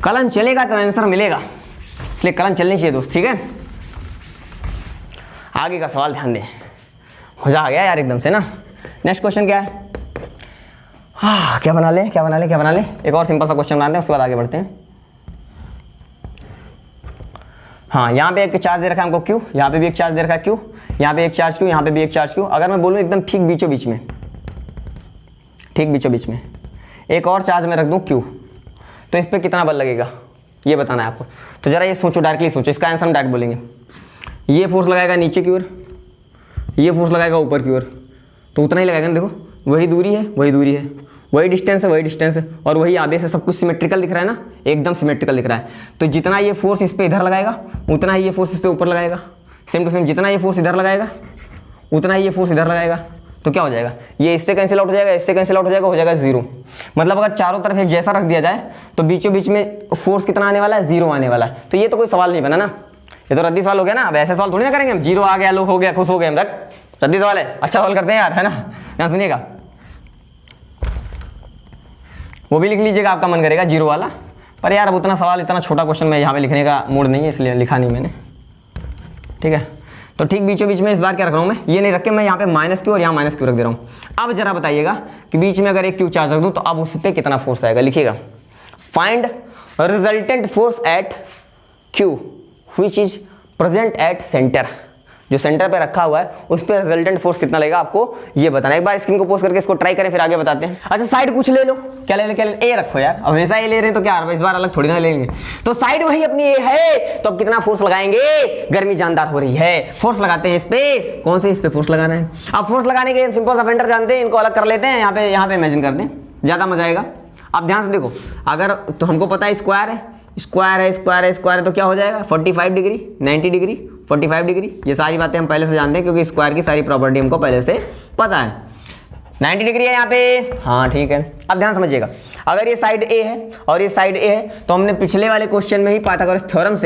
S1: कलम चलेगा तो आंसर मिलेगा, इसलिए कलम चलनी चाहिए दोस्त, ठीक है। आगे का सवाल ध्यान दें, मजा आ गया यार एकदम से ना। नेक्स्ट क्वेश्चन क्या है, हाँ क्या बना ले, एक और सिंपल सा क्वेश्चन बनाते हैं, उसके बाद आगे बढ़ते हैं। हाँ यहाँ पे एक चार्ज दे रखा है हमको Q, यहाँ पे भी एक चार्ज दे रखा है Q, यहाँ पे एक चार्ज Q, यहाँ पे भी एक चार्ज Q। अगर मैं बोलूँ एकदम ठीक बीचों बीच में एक और चार्ज में रख दूँ Q, तो इस पर कितना बल लगेगा ये बताना है आपको। तो जरा ये सोचो, डायरेक्टली सोचो, इसका आंसर हम डायरेक्ट बोलेंगे। ये फोर्स लगाएगा नीचे की ओर, ये फोर्स लगाएगा ऊपर की ओर, तो उतना ही लगाएगा ना। देखो वही दूरी है, वही डिस्टेंस है, और वही आगे से सब कुछ सिमेट्रिकल दिख रहा है ना, एकदम सिमेट्रिकल दिख रहा है। तो जितना ये फोर्स इस पे इधर लगाएगा, उतना ही ये फोर्स इस पे ऊपर लगाएगा, सेम टू सेम जितना ये फोर्स इधर लगाएगा उतना ही ये फोर्स इधर लगाएगा, तो क्या हो जाएगा, ये इससे कैंसिल आउट हो जाएगा, इससे कैंसिल आउट हो जाएगा 0। मतलब अगर चारों तरफ एक जैसा रख दिया जाए तो बीचों बीच में फोर्स कितना आने वाला है, 0 आने वाला है। तो ये तो कोई सवाल नहीं बना ना, ये तो रद्दी सवाल हो गया ना। अब ऐसे सवाल थोड़ी ना करेंगे हम, 0 आ गया, लोग हो गया, खुश हो गए हम, रख रद्दी सवाल है, अच्छा सवाल करते हैं यार, है ना। यहाँ सुनिएगा, वो भी लिख लीजिएगा, आपका मन करेगा 0 वाला, पर यार अब उतना सवाल, इतना छोटा क्वेश्चन में यहाँ पे लिखने का मूड नहीं है, इसलिए लिखा नहीं मैंने, ठीक है। तो ठीक बीचों बीच में इस बार क्या रख रहा हूँ मैं, ये नहीं रख के मैं यहाँ पे -q और यहाँ -q रख दे रहा हूँ। अब जरा बताइएगा कि बीच में अगर एक q चार्ज रख दूँ तो अब उस पर कितना फोर्स आएगा, लिखिएगा। Find resultant force at q which is present at centre, जो सेंटर पे रखा हुआ है उस पर रिजल्टेंट फोर्स कितना लगेगा आपको ये बताना। एक बार स्क्रीन को पोस्ट करके इसको ट्राई करें, फिर आगे बताते हैं। अच्छा साइड कुछ ले लो, क्या ले ए रखो यार, अब हमेशा ए ले रहे हैं तो क्या इस बार अलग थोड़ी ना लेंगे। तो साइड वही अपनी ए है, तो अब कितना फोर्स लगाएंगे, गर्मी जानदार हो रही है, फोर्स लगाते हैं इस पे, कौन से इस पे फोर्स लगाना है। अब फोर्स लगाने के सिंपल सा फेंडर जानते हैं, इनको अलग कर लेते हैं, यहाँ पे इमेजिन करते हैं, ज्यादा मजा आएगा। अब ध्यान से देखो, अगर तो हमको पता है स्क्वायर है, स्क्वायर है, स्क्वायर है, स्क्वायर है, तो क्या हो जाएगा 45 डिग्री, 90 डिग्री, 45 डिग्री। ये सारी बातें हम पहले से जानते हैं क्योंकि स्क्वायर की सारी प्रॉपर्टी हमको पहले से पता है। 90 डिग्री है यहाँ पे, हाँ ठीक है। अब ध्यान समझिएगा, अगर ये साइड ए है और ये साइड ए है तो हमने पिछले वाले क्वेश्चन में ही पाइथागोरस थ्योरम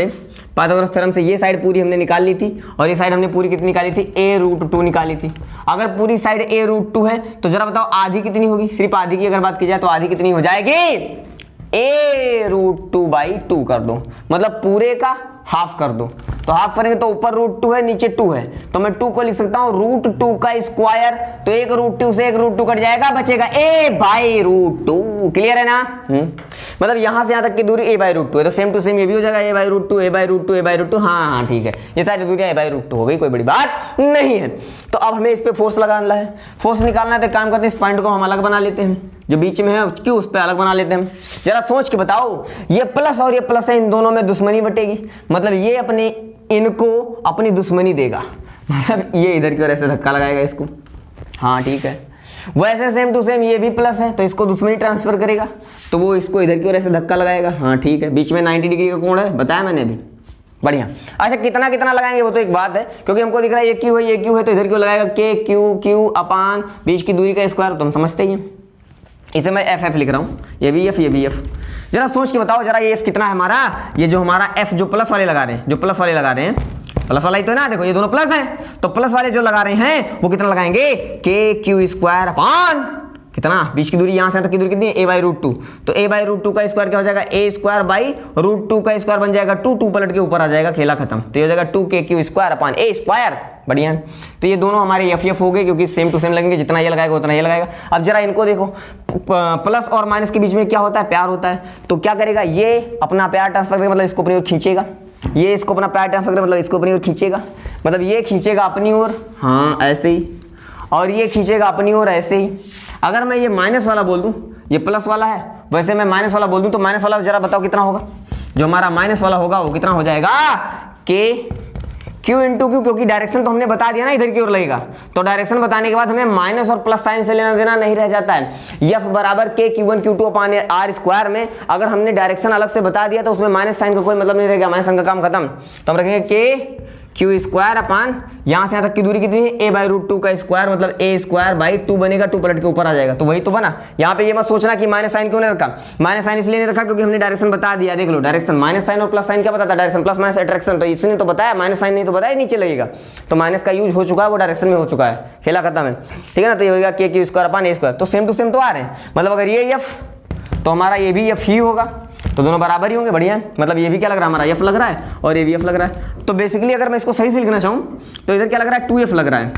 S1: से ये साइड पूरी हमने निकाल ली थी और ये साइड हमने पूरी कितनी निकाली थी, a√2 निकाली थी। अगर पूरी साइड a√2 है तो जरा बताओ आधी कितनी होगी, सिर्फ आधी की अगर बात की जाए तो आधी कितनी हो जाएगी, a√2/2 कर दो, मतलब पूरे का हाफ कर दो। तो हाफ करेंगे तो ऊपर √2 है, नीचे 2 है, तो मैं 2 को लिख सकता हूं √2 का स्क्वायर, तो एक √2 से एक √2 कट जाएगा, बचेगा a/√2। क्लियर है ना। मतलब यहां से यहां तक की दूरी a/√2 है, तो सेम टू सेम ये भी हो जाएगा a/√2। हाँ ठीक है, ये सारी दूरी a/√2 हो गई, कोई बड़ी बात नहीं है। तो अब हमें इस पे फोर्स लगाना है, फोर्स निकालना है तो काम करते हैं, इस पॉइंट को हम अलग बना लेते हैं, जो बीच में है क्यों उस पे अलग बना लेते हैं। जरा सोच के बताओ, ये प्लस और ये प्लस है, इन दोनों में दुश्मनी बटेगी, मतलब ये अपने इनको अपनी दुश्मनी देगा, मतलब ये इधर की ओर ऐसे धक्का लगाएगा इसको, हाँ ठीक है। वैसे सेम टू सेम ये भी प्लस है तो इसको दुश्मनी ट्रांसफर करेगा, तो वो इसको इधर की ओर ऐसे धक्का लगाएगा, हाँ ठीक है। बीच में 90 डिग्री का कोण है, बताया मैंने अभी, बढ़िया। अच्छा कितना कितना लगाएंगे वो तो एक बात है, क्योंकि हमको दिख रहा है ये क्यू है, ये क्यू है, तो इधर क्यों लगाएगा k q बीच की दूरी का स्क्वायर, तो हम समझते ही हैं। इसे मैं एफ लिख रहा हूँ, ये भी एफ, ये भी एफ। जरा सोच के बताओ, जरा ये एफ कितना है हमारा, ये जो हमारा एफ जो प्लस वाले लगा रहे हैं, प्लस वाला ही तो है ना, देखो ये दोनों प्लस हैं, तो प्लस वाले जो लगा रहे हैं वो कितना लगाएंगे, k² कितना, बीच की दूरी यहां से तक की दूरी कितनी है, a/√2, तो a/√2 का स्क्वायर क्या हो जाएगा, a² का स्क्वायर बन जाएगा 2 पलट के ऊपर आ जाएगा, खेला खत्म। तो ये हो जाएगा 2kq²/a²। बढ़िया। तो ये दोनों हमारे एफ हो गए, क्योंकि सेम टू सेम लगेंगे, जितना ये लगाएगा उतना ये लगाएगा। अब जरा इनको देखो, प्लस और माइनस के बीच में क्या होता है, प्यार होता है, तो क्या करेगा, ये अपना प्यार ट्रांसफर करेगा, मतलब इसको अपनी ओर खींचेगा, ये इसको अपना प्यार ट्रांसफर करेगा, मतलब इसको अपनी ओर खींचेगा, मतलब ये खींचेगा अपनी ओर, हाँ ऐसे ही, और ये खींचेगा अपनी ओर ऐसे ही। अगर मैं ये माइनस वाला बोल दूं, ये प्लस वाला है, वैसे मैं माइनस वाला बोल दूं, तो माइनस वाला जरा बताओ कितना होगा, जो हमारा माइनस वाला होगा वो कितना हो जाएगा, q × q, क्योंकि डायरेक्शन तो हमने बता दिया ना इधर की ओर लगेगा, तो डायरेक्शन बताने के बाद हमें माइनस और प्लस साइन से लेना देना नहीं रह जाता है। F बराबर k q1q2/r में अगर हमने डायरेक्शन अलग से बता दिया तो उसमें माइनस साइन का कोई मतलब नहीं रहेगा, माइनस साइन का काम खत्म। तो हम रखेंगे k q² यहाँ से यहाँ तक की दूरी कितनी है, a/√2 का स्क्वायर, मतलब a² बनेगा, 2 पलट के ऊपर आ जाएगा, तो वही तो बना। यहाँ पे ये मत सोचना कि माइनस साइन क्यों नहीं रखा, माइनस साइन इसलिए नहीं रखा क्योंकि हमने डायरेक्शन बता दिया। देख लो डायरेक्शन, माइनस साइन और प्लस साइन क्या बताता है, डायरेक्शन प्लस माइनस अट्रैक्शन, तो इसने तो बताया, माइनस साइन नहीं तो बताया नीचे लगेगा, तो माइनस का यूज हो चुका है, वो डायरेक्शन में हो चुका है, खेला खत्म है, ठीक है ना। तो ये होगा k² तो सेम टू सेम तो आ रहे हैं, मतलब अगर ये f तो हमारा ये भी f ही होगा, तो दोनों बराबर ही होंगे, बढ़िया। मतलब ये भी क्या लग रहा है, हमारा f लग रहा है और ये भी f लग रहा है। तो बेसिकली अगर मैं इसको सही से लिखना चाहूँ तो इधर क्या लग रहा है, 2f लग रहा है,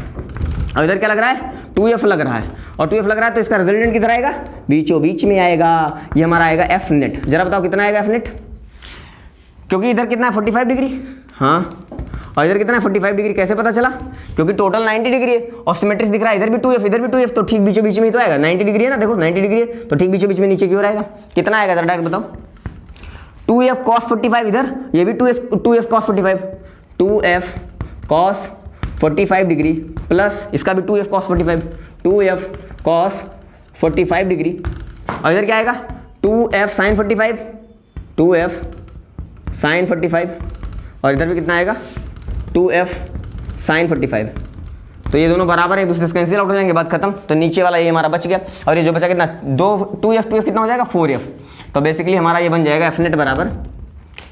S1: और इधर क्या लग रहा है, 2f लग रहा है, और 2f लग रहा है, तो इसका रिजल्टेंट किधर आएगा, बीचों बीच में आएगा, ये हमारा आएगा f नेट। जरा बताओ कितना आएगा f नेट, क्योंकि इधर कितना है 45 डिग्री, हाँ, और इधर कितना है 45 डिग्री, कैसे पता चला, क्योंकि टोटल 90 डिग्री है और सिमेट्रिक दिख रहा है, इधर भी 2f इधर भी 2f, तो ठीक बीचों बीच में ही तो आएगा। 90 डिग्री है ना, देखो 90 डिग्री है, तो ठीक बीचों बीच में नीचे की ओर आएगा, कितना आएगा जरा डायरेक्ट बताओ, 2f cos 45 इधर, ये भी 2f cos 45, 2f cos 45 degree plus इसका भी 2f cos 45, 2f cos 45 degree, और इधर क्या आएगा 2f sin 45, 2f sin 45, और इधर भी कितना आएगा 2f sin 45, तो ये दोनों बराबर है, एक दूसरे से कैंसिल आउट हो जाएंगे, बात खत्म। तो नीचे वाला ये हमारा बच गया, और ये जो बचा कितना 2f कितना हो जाएगा 4f। तो बेसिकली हमारा ये बन जाएगा एफ नेट बराबर,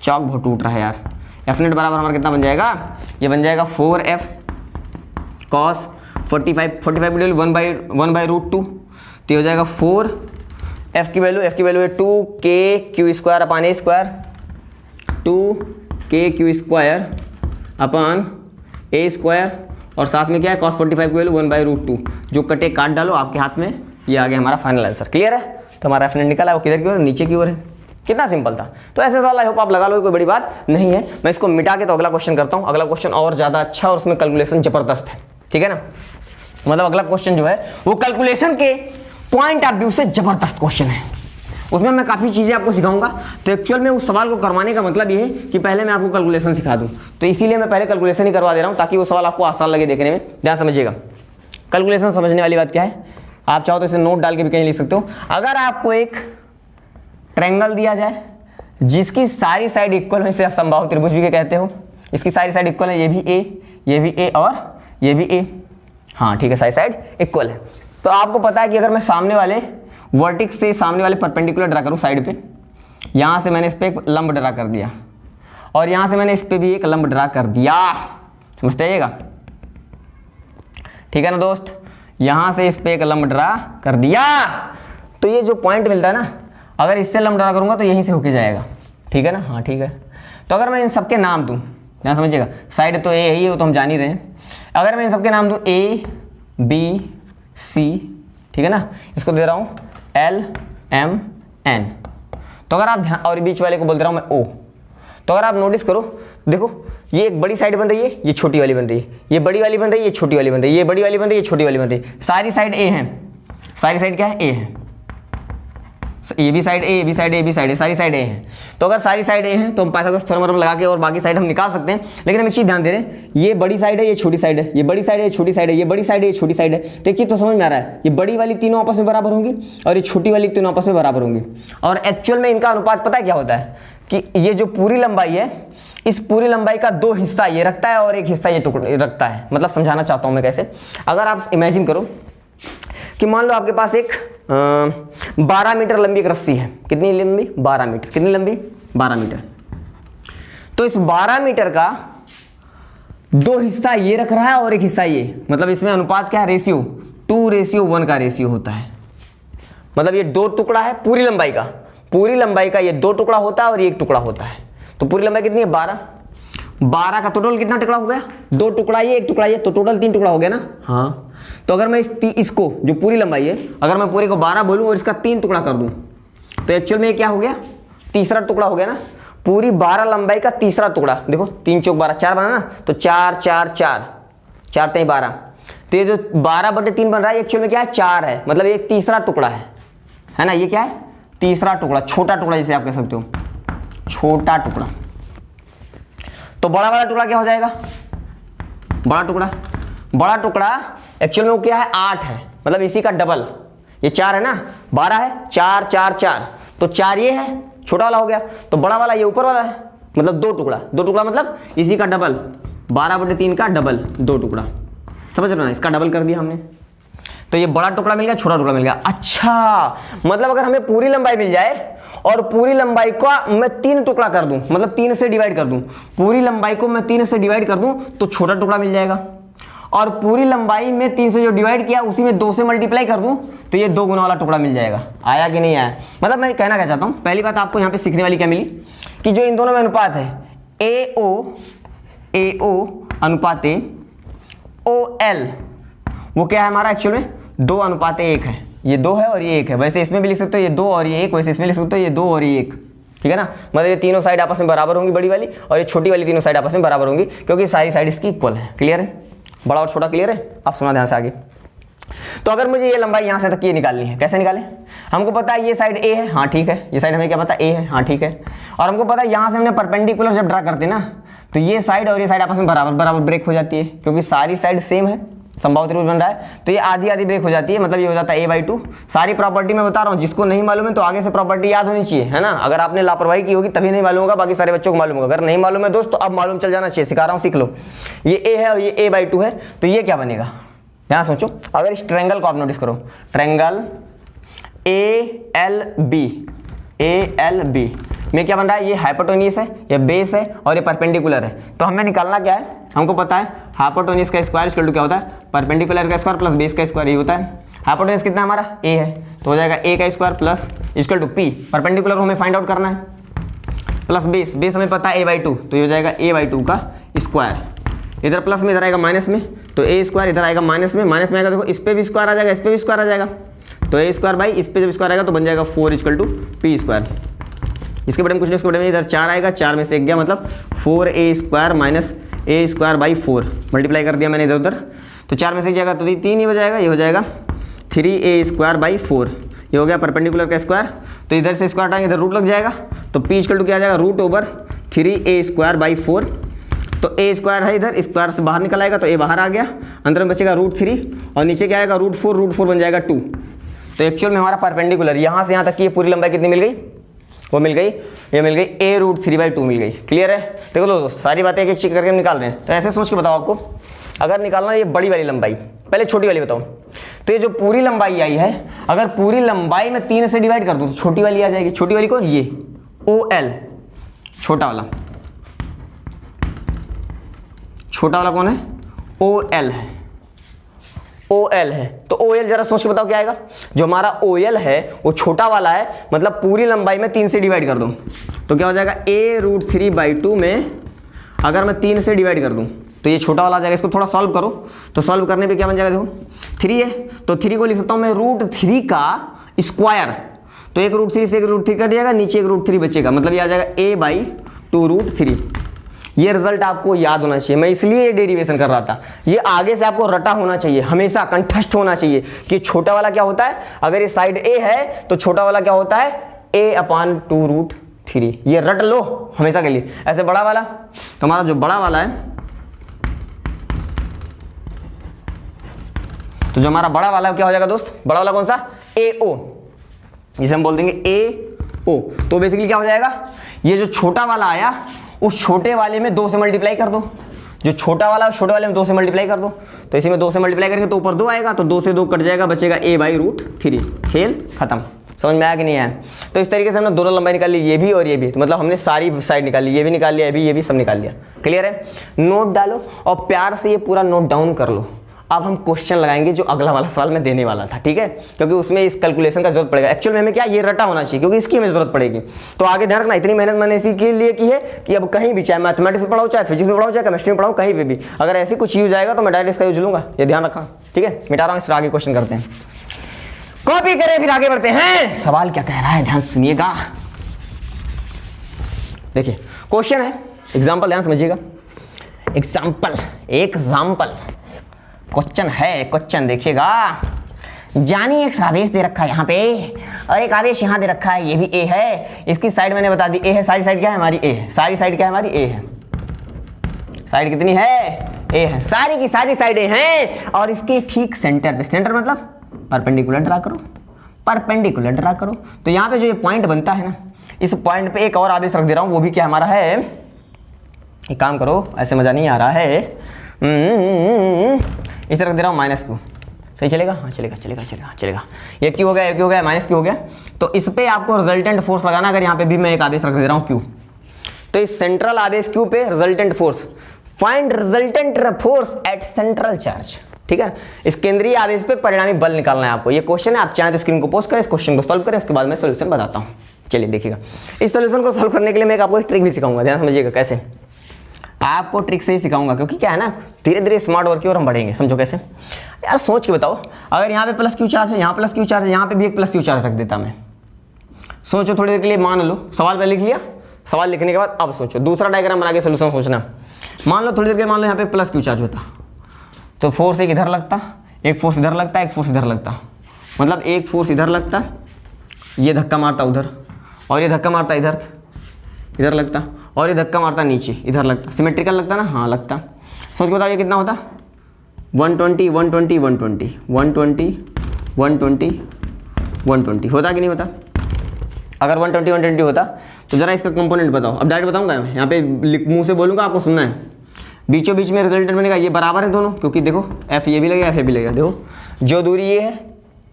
S1: चौक बहुत टूट रहा है यार, एफ नेट बराबर हमारा कितना बन जाएगा, ये बन जाएगा 4f cos 45 वैल्यू 1/√2, तो ये हो जाएगा 4f की वैल्यू है 2k² अपॉन a², और साथ में क्या है cos 45 की वैल्यू 1/√2, जो कटे काट डालो आपके हाथ में, ये आ गया हमारा फाइनल आंसर। क्लियर है? तो हमारा एफ नेट निकला, वो किधर की ओर, नीचे की ओर है। कितना सिंपल था। तो ऐसे सवाल आई होप आप लगा लो, कोई बड़ी बात नहीं है। मैं इसको मिटा के तो अगला क्वेश्चन करता हूँ। अगला क्वेश्चन और ज़्यादा अच्छा और उसमें कैलकुलेशन जबरदस्त है, ठीक है ना। मतलब अगला क्वेश्चन जो है वो कैलकुलेशन के पॉइंट ऑफ व्यू से जबरदस्त क्वेश्चन है, उसमें मैं काफ़ी चीज़ें आपको सिखाऊंगा। तो एक्चुअल में उस सवाल को करवाने का मतलब ये है कि पहले मैं आपको कैलकुलेशन सिखा दूँ, तो इसीलिए मैं पहले कैलकुलेशन ही करवा दे रहा हूँ, ताकि वो सवाल आपको आसान लगे देखने में। ध्यान समझिएगा, कैलकुलेशन समझने वाली बात क्या है, आप चाहो तो इसे नोट डाल के भी कहीं लिख सकते हो। अगर आपको एक ट्रायंगल दिया जाए जिसकी सारी साइड इक्वल है, इसे आप समबाहु त्रिभुज भी कहते हो, इसकी सारी साइड इक्वल है, ये भी ए और ये भी ए, हाँ ठीक है, सारी साइड इक्वल है। तो आपको पता है कि अगर मैं सामने वाले वर्टिक्स से सामने वाले परपेंडिकुलर ड्रा करूँ साइड पे, यहाँ से मैंने इस पर एक लंब ड्रा कर दिया, और यहाँ से मैंने इस पर भी एक लंब ड्रा कर दिया, समझते आइएगा, ठीक है ना दोस्त। यहाँ से इस पर एक लंब ड्रा कर दिया, तो ये जो पॉइंट मिलता है ना, अगर इससे लंब ड्रा करूँगा तो यहीं से होके जाएगा, ठीक है ना, हाँ ठीक है। तो अगर मैं इन सबके नाम दूँ, यहाँ समझिएगा, साइड तो ए ही है, वो तो हम जान ही रहे हैं। अगर मैं इन सबके नाम दूँ A B C, ठीक है ना, इसको दे रहा हूँ L M N, तो अगर आप ध्यान, और बीच वाले को बोल दे रहा हूँ मैं O, तो अगर आप नोटिस करो, देखो ये एक बड़ी साइड बन रही है, ये छोटी वाली बन रही है, ये बड़ी वाली बन रही है, ये छोटी वाली बन रही है, ये बड़ी वाली बन रही है, ये छोटी वाली बन रही है, सारी साइड A है, सारी साइड क्या है, A है, ये भी साइड A, ये भी साइड A, ये भी साइड A, सारी साइड A है। तो अगर सारी साइड A है तो हम पाइथागोरस थ्योरम लगा के और बाकी साइड हम निकाल सकते हैं, लेकिन हम एक चीज़ ध्यान दे रहे हैं, ये बड़ी साइड है, ये छोटी साइड है, ये बड़ी साइड है, ये छोटी साइड है, ये बड़ी साइड है, ये छोटी साइड है। तो एक चीज़ तो समझ में आ रहा है, ये बड़ी वाली तीनों आपस में बराबर होंगी और ये छोटी वाली तीनों आपस में बराबर होंगी। और एक्चुअल में इनका अनुपात पता है क्या होता है, कि ये जो पूरी लंबाई है, इस पूरी लंबाई का 2 हिस्सा ये रखता है और 1 हिस्सा ये रखता है। मतलब समझाना चाहता हूँ मैं कैसे। अगर आप इमेजिन करो कि मान लो आपके पास एक 12 मीटर लंबी एक रस्सी है, कितनी लंबी, 12 मीटर, कितनी लंबी, 12 मीटर। तो इस 12 मीटर का 2 हिस्सा ये रख रहा है और 1 हिस्सा ये, मतलब इसमें अनुपात क्या है, रेशियो 2:1 का रेशियो होता है। मतलब ये 2 टुकड़ा है पूरी लंबाई का, पूरी लंबाई का ये 2 टुकड़ा होता है और ये 1 टुकड़ा होता है। तो पूरी लंबाई कितनी है, 12 का टोटल कितना टुकड़ा हो गया, 2 टुकड़ा ये 1 टुकड़ा ये, तो टोटल 3 टुकड़ा हो गया ना। हाँ, तो अगर मैं इसको जो पूरी लंबाई है, अगर मैं पूरे को 12 बोलूं और इसका 3 टुकड़ा कर दूं, तो एक्चुअल में क्या हो गया, तीसरा टुकड़ा हो गया ना। पूरी 12 लंबाई का तीसरा टुकड़ा, देखो 3 चौक 12, 4 बना ना, तो 4 4 4 4 3 12, तो ये जो 12/3 बन रहा है एक्चुअल में क्या है, 4 है, मतलब ये तीसरा टुकड़ा है ना। ये क्या है, तीसरा टुकड़ा, छोटा टुकड़ा जिसे आप कह सकते हो, छोटा टुकड़ा। तो बड़ा वाला टुकड़ा क्या हो जाएगा, बड़ा टुकड़ा एक्चुअल में वो क्या है, 8 है, मतलब इसी का डबल। ये 4 है ना, 12 है, 4 4 4, तो 4 ये है, छोटा वाला हो गया। तो बड़ा वाला ये ऊपर वाला है, मतलब 2 टुकड़ा मतलब इसी का डबल, 12/3 का डबल, 2 टुकड़ा। समझ रहे हो ना, इसका डबल कर दिया हमने। तो ये बड़ा टुकड़ा मिल गया, छोटा टुकड़ा मिल गया। अच्छा, मतलब अगर हमें पूरी लंबाई मिल जाए और पूरी लंबाई को मैं 3 टुकड़ा कर दूं, मतलब 3 से डिवाइड कर दूं, पूरी लंबाई को मैं 3 से डिवाइड कर दूं, तो छोटा टुकड़ा मिल जाएगा। और पूरी लंबाई में 3 से जो डिवाइड किया उसी में 2 से मल्टीप्लाई कर दूं, तो ये 2 गुना वाला टुकड़ा मिल जाएगा। आया कि नहीं आया। मतलब मैं कहना क्या चाहता हूं, पहली बात आपको यहाँ पे सीखने वाली क्या मिली, कि जो इन दोनों में अनुपात है AO अनुपात OL, वो क्या है हमारा, एक्चुअल में 2:1 है। ये 2 है और ये 1 है। वैसे इसमें भी लिख सकते हो ये 2 और ये 1, वैसे इसमें लिख सकते हो ये 2 और ये 1, ठीक है ना। मतलब ये तीनों साइड आपस में बराबर होंगी, बड़ी वाली और ये छोटी वाली, तीनों साइड आपस में बराबर होंगी, क्योंकि सारी साइड इसकी इक्वल है। क्लियर है, बड़ा और छोटा क्लियर है। आप सुना ध्यान से आगे। तो अगर मुझे ये लंबाई यहाँ से तक ये निकालनी है, कैसे निकालें, हमको पता है ये साइड A है, हाँ ठीक है, ये साइड हमें क्या पता है A है, हाँ ठीक है। और हमको पता है यहाँ से हमने परपेंडिकुलर जब ड्रा करते हैं ना, तो ये साइड और ये साइड आपस में बराबर ब्रेक हो जाती है, क्योंकि सारी साइड सेम है, संभावित त्रिभुज बन रहा है, तो ये आधी आधी ब्रेक हो जाती है, मतलब ये हो जाता है a/2। सारी प्रॉपर्टी मैं बता रहा हूँ, जिसको नहीं मालूम है तो आगे से प्रॉपर्टी याद होनी चाहिए, है ना। अगर आपने लापरवाही की होगी तभी नहीं मालूम होगा, बाकी सारे बच्चों को मालूम होगा। अगर नहीं मालूम है दोस्त तो अब मालूम चल जाना चाहिए, सिखा रहा हूँ, सीख लो। ये a है और ये a/2 है, तो ये क्या बनेगा, यहाँ सोचो। अगर इस ट्रायंगल को आप नोटिस करो, ट्रायंगल ALB में क्या बन रहा है, ये हाइपोटेन्यूज है, ये बेस है और ये परपेंडिकुलर है। तो हमें निकालना क्या है, हमको पता है हाइपोटेन्यूज का स्क्वायर इक्वल टू क्या होता है, परपेंडिकुलर का स्क्वायर प्लस बेस का स्क्वायर, ये होता है। हाइपोटेन्यूज कितना हमारा a है, तो हो जाएगा a का square plus equal to p, perpendicular हमें फाइंड आउट करना है, प्लस बेस हमें पता है a/2, तो ये हो जाएगा a/2 का स्क्वायर। इधर प्लस में, इधर आएगा माइनस में, तो a स्क्वायर इधर आएगा माइनस में आएगा, देखो इस पे भी स्क्वायर आ जाएगा, इस पे भी स्क्वायर आ जाएगा, तो a स्क्वायर बाई इस पे जब स्क्वायर आएगा तो बन जाएगा 4 इक्वल टू p स्क्वायर। इसके बड़े में कुछ नहीं, इसके बड़े में इधर 4 आएगा, 4 में से 1 गया, मतलब 4a square minus a square by 4 multiply कर दिया मैंने इधर उधर, तो 4 में से 1 जाएगा तो 3 ही हो जाएगा, ये हो जाएगा 3a स्क्वायर बाई 4, ये हो गया परपेंडिकुलर का स्क्वायर। तो इधर से स्क्वायर हटाएंगे, इधर रूट लग जाएगा, तो p इक्वल टू क्या आ जाएगा, root over 3a square by 4। तो a स्क्वायर है इधर, स्क्वायर से बाहर निकल आएगा, तो a बाहर आ गया, अंदर में बचेगा √3 और नीचे क्या आएगा √4 बन जाएगा 2। तो एक्चुअल में हमारा परपेंडिकुलर यहाँ से यहाँ तक की ये पूरी लंबाई कितनी मिल गई, वो मिल गई, ये मिल गई a√3/2 मिल गई। क्लियर है, देखो दोस्त सारी बातें एक एक चेक करके हम निकाल रहे हैं। तो ऐसे सोच के बताओ आपको, अगर निकालना ये बड़ी वाली लंबाई, पहले छोटी वाली बताओ। तो ये जो पूरी लंबाई आई है, अगर पूरी लंबाई में 3 से डिवाइड कर दूँ तो छोटी वाली आ जाएगी। छोटी वाली कौन, ये OL, छोटा वाला कौन है, OL है, OL है। तो OL जरा सोच के बताओ क्या आएगा, जो हमारा OL है वो छोटा वाला है, मतलब पूरी लंबाई में 3 से डिवाइड कर दूं तो क्या हो जाएगा, a√3/2 में अगर मैं 3 से डिवाइड कर दूं तो ये छोटा वाला आ जाएगा। इसको थोड़ा सॉल्व करो, तो सॉल्व करने पे क्या बन जाएगा, देखो 3 है, तो 3 को लिख सकता हूं मैं √3 का स्क्वायर, तो एक √3 से एक √3 कट जाएगा, नीचे एक √3 बचेगा, मतलब ये आ जाएगा a/2√3। ये रिजल्ट आपको याद होना चाहिए, मैं इसलिए ये डेरिवेशन कर रहा था। ये आगे से आपको रटा होना चाहिए, हमेशा कंठस्थ होना चाहिए कि छोटा वाला क्या होता है, अगर ये साइड a है तो छोटा वाला क्या होता है, a/2√3। ये रट लो हमेशा के लिए। ऐसे बड़ा वाला, तो हमारा जो बड़ा वाला है, तो जो हमारा बड़ा वाला क्या हो जाएगा दोस्त, बड़ा वाला कौन सा, AO, जिसे हम बोल देंगे AO। तो बेसिकली क्या हो जाएगा, ये जो छोटा वाला आया उस छोटे वाले में 2 से मल्टीप्लाई कर दो, जो छोटा वाला छोटे वाले में 2 से मल्टीप्लाई कर दो, तो इसी में 2 से मल्टीप्लाई करेंगे तो ऊपर 2 आएगा, तो 2 से 2 कट जाएगा, बचेगा a/√3। खेल खत्म। समझ में आया कि नहीं आया। तो इस तरीके से हमने दोनों लंबाई निकाल ली, ये भी और ये भी, तो मतलब हमने सारी साइड निकाल ली, ये भी निकाल लिया, ये भी सब निकाल लिया। क्लियर है, नोट डालो और प्यार से ये पूरा नोट डाउन कर लो। अब हम क्वेश्चन लगाएंगे जो अगला वाला सवाल मैं देने वाला था, ठीक है, क्योंकि उसमें इस कैलकुलेशन का जरूरत पड़ेगा। एक्चुअल में हमें क्या, ये रटा होना चाहिए, क्योंकि इसकी हमें जरूरत पड़ेगी। तो आगे ध्यान रखना, इतनी मेहनत मैंने इसी के लिए की है कि अब कहीं भी, चाहे मैथमेटिक्स में पढ़ाओ, चाहे फिजिक्स में पढ़ाओ, चाहे केमिस्ट्री में पढ़ाओ, कहीं पे भी अगर ऐसी कुछ यूज आएगा तो मैं डायरेक्ट इसका यूज लूंगा, ये ध्यान रखना, ठीक है। मिटा रहा हूँ, इससे आगे क्वेश्चन करते हैं, कॉपी करें फिर आगे बढ़ते हैं। सवाल क्या कह रहा है, ध्यान सुनिएगा। देखिए क्वेश्चन है, एग्जाम्पल ध्यान समझिएगा, एग्जाम्पल क्वेश्चन है, क्वेश्चन देखिएगा। जानिए एक आवेश दे रखा है यहाँ पे और एक आवेश यहाँ दे रखा है, ये भी A है, इसकी साइड मैंने बता दी A है, सारी साइड क्या है हमारी A है, सारी साइड क्या है हमारी A है, साइड कितनी है A है, सारी की सारी साइडें हैं और इसके ठीक सेंटर पे, सेंटर मतलब परपेंडिकुलर ड्रा करो, परपेंडिकुलर ड्रा करो। तो यहाँ पे जो ये पॉइंट बनता है ना, इस पॉइंट पे एक और आवेश रख दे रहा हूँ, वो भी क्या हमारा है, एक काम करो, ऐसे मजा नहीं आ रहा है, इसे रख दे रहा हूँ माइनस Q, सही चलेगा, हाँ चलेगा। ये Q हो गया, माइनस Q हो गया। तो इस पे आपको रिजल्टेंट फोर्स लगाना, अगर यहाँ पे भी मैं एक आवेश रख दे रहा हूँ Q, तो इस सेंट्रल आवेश Q पे resultant force, find resultant force at central charge, ठीक है। इस केंद्रीय आवेश पे परिणामी बल निकालना है आपको। ये क्वेश्चन है, आप चाहें तो स्क्रीन को पोस्ट करें, इस क्वेश्चन को सॉल्व करें, इसके बाद मैं सोल्यूशन बताता हूँ। चलिए देखिएगा, इस सोल्यूशन को सॉल्व करने के लिए मैं आपको एक ट्रिक भी सिखाऊंगा, ध्यान समझिएगा कैसे। आपको ट्रिक से ही सिखाऊंगा, क्योंकि क्या है ना, धीरे धीरे स्मार्ट वर्क की ओर हम बढ़ेंगे। समझो कैसे, यार सोच के बताओ, अगर यहाँ पे प्लस Q चार्ज है, यहाँ प्लस Q चार्ज है, यहाँ पे भी एक प्लस Q चार्ज रख देता मैं। सोचो थोड़ी देर के लिए, मान लो सवाल पहले लिख लिया, सवाल लिखने के बाद अब सोचो, दूसरा डायग्राम बना के सोल्यूशन सोचना। मान लो थोड़ी देर के लिए, मान लो यहाँ पे प्लस Q चार्ज होता, तो फोर्स एक इधर लगता, एक फोर्स इधर लगता, एक फोर्स इधर लगता, मतलब एक फोर्स इधर लगता, ये धक्का मारता उधर, और ये धक्का मारता इधर लगता, और ये धक्का मारता नीचे इधर लगता। सिमेट्रिकल लगता ना, हाँ लगता। सोच के बताओ ये कितना होता, 120 120 120 120 120 120 होता कि नहीं होता? अगर 120 120 होता तो जरा इसका कंपोनेंट बताओ। अब डायरेक्ट बताऊंगा, यहाँ पे मुंह से बोलूंगा, आपको सुनना है। बीचों बीच में रिजल्टेंट बनेगा, ये बराबर है दोनों, क्योंकि देखो एफ ये भी लगेगा एफ ये भी लगेगा। देखो जो दूरी ये है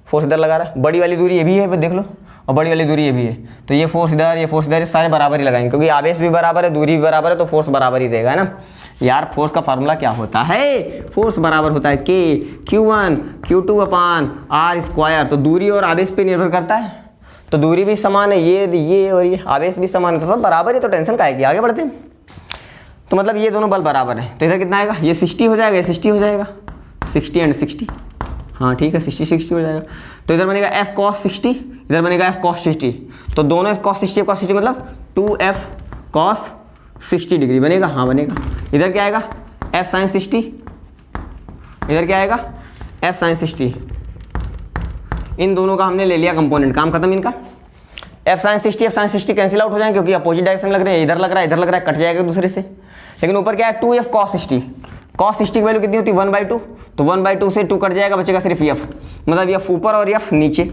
S1: फोर्स इधर लगा रहा है, बड़ी वाली दूरी ये भी है, देख लो, और बड़ी वाली दूरी ये भी है, तो ये फोर्स इधर ये फोर्स इधर, सारे बराबर ही लगाएंगे, क्योंकि आवेश भी बराबर है, दूरी भी बराबर है, तो फोर्स बराबर ही रहेगा, है ना यार। फोर्स का फार्मूला क्या होता है? फोर्स बराबर होता है के Q1 Q2 अपान R स्क्वायर। तो दूरी और आवेश पे निर्भर करता है, तो दूरी भी समान है, ये और ये आवेश भी समान है, तो सब बराबर है, तो टेंशन का है कि आगे बढ़ते हैं। तो मतलब ये दोनों बल बराबर है, तो इधर कितना आएगा? ये 60 हो जाएगा, ये 60 हो जाएगा, 60 एंड 60, हाँ ठीक है 60 60 हो जाएगा। तो इधर बनेगा F cos 60, इधर बनेगा F cos 60, तो दोनों F cos 60 cos 60 मतलब 2F cos 60 डिग्री बनेगा, हाँ बनेगा। इधर क्या आएगा? F sin 60, इधर क्या आएगा? F sin 60। इन दोनों का हमने ले लिया कंपोनेंट, काम खत्म इनका। F sin 60 कैंसिल आउट हो जाएंगे, क्योंकि अपोजिट डायरेक्शन लग रहे हैं, इधर लग रहा है इधर लग रहा है, कट जाएगा दूसरे से। लेकिन ऊपर क्या है? 2F cos 60, cos 60 की वैल्यू कितनी होती है? 1/2, तो 1/2 से 2 कट जाएगा, बचेगा सिर्फ F, मतलब F ऊपर और F नीचे,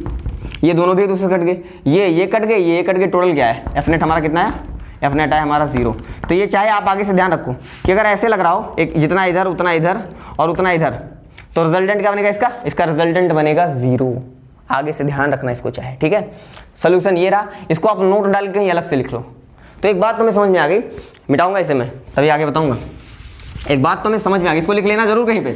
S1: ये दोनों भी एक दूसरे से कट गए, ये कट गए, ये कट गए, टोटल क्या है? F नेट हमारा कितना है? F नेट है हमारा 0। तो ये चाहे आप आगे से ध्यान रखो कि अगर ऐसे लग रहा हो, एक जितना इधर उतना इधर और उतना इधर, तो रिजल्टेंट क्या बनेगा इसका? इसका रिजल्टेंट बनेगा 0। आगे से ध्यान रखना इसको चाहे, ठीक है। सोल्यूशन ये रहा, इसको आप नोट डाल के अलग से लिख लो। तो एक बात तुम्हें समझ में आ गई, मिटाऊंगा इसे मैं तभी आगे बताऊंगा। एक बात तुम्हें समझ में आ गई, इसको लिख लेना जरूर कहीं पे।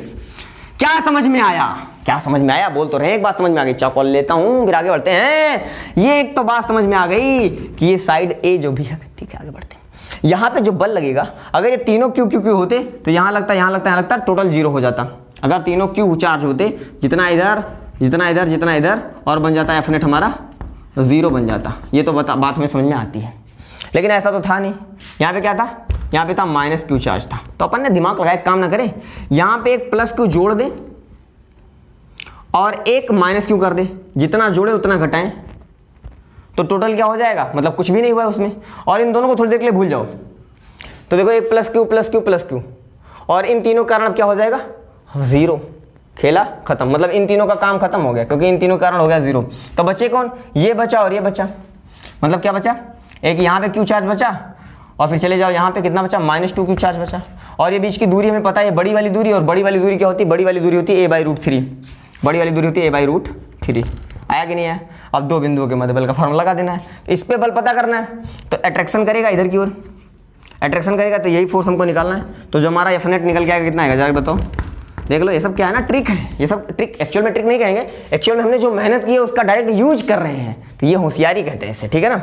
S1: क्या समझ में आया? क्या समझ में आया? बोल तो रहे, एक बात समझ में आ गई, चौकोल लेता हूं फिर आगे बढ़ते हैं। ये एक तो बात समझ में आ गई कि ये साइड ए जो भी है, ठीक है आगे बढ़ते हैं। यहाँ पे जो बल लगेगा, अगर ये तीनों क्यू क्यू क्यू होते तो यहाँ लगता यहाँ लगता यहाँ लगता, टोटल 0 हो जाता। अगर तीनों क्यू चार्ज होते, जितना इधर जितना इधर जितना इधर, और बन जाता है F नेट हमारा 0 बन जाता। ये तो बात हमें समझ में आती है, लेकिन ऐसा तो था नहीं। यहाँ पे क्या था? यहाँ पे था माइनस क्यू चार्ज था, तो अपन ने दिमाग लगाया, काम ना करें, यहाँ पे एक प्लस क्यू जोड़ दे और एक माइनस क्यू कर दे, जितना जोड़े उतना घटाएं, तो टोटल क्या हो जाएगा? मतलब कुछ भी नहीं हुआ उसमें। और इन दोनों को थोड़ी देर के लिए भूल जाओ, तो देखो एक plus Q plus Q plus Q, और इन तीनों के कारण अब क्या हो जाएगा? 0। खेला खत्म, मतलब इन तीनों का काम खत्म हो गया, क्योंकि इन तीनों के कारण हो गया 0। तो बचे कौन? ये बचा और ये बचा, मतलब क्या बचा? एक यहाँ पे क्यू चार्ज बचा, और फिर चले जाओ यहाँ पे कितना बचा? -2 क्यू चार्ज बचा। और ये बीच की दूरी हमें पता है, बड़ी वाली दूरी, और बड़ी वाली दूरी क्या होती है? बड़ी वाली दूरी होती है a/√3, बड़ी वाली दूरी होती है a/√3। आया कि नहीं आया? अब दो बिंदुओं के मध्य बल का फॉर्मूला लगा देना है, इस पे बल पता करना है। तो अट्रैक्शन करेगा इधर की ओर, अट्रैक्शन करेगा तो यही फोर्स हमको निकालना है। तो जो हमारा F नेट निकल के आएगा कितना आएगा जरा बताओ? देख लो, ये सब क्या है ना, ट्रिक है। ये सब ट्रिक एक्चुअल में ट्रिक नहीं कहेंगे, एक्चुअल में हमने जो मेहनत की है उसका डायरेक्ट यूज कर रहे हैं, तो ये होशियारी कहते हैं इसे, ठीक है ना।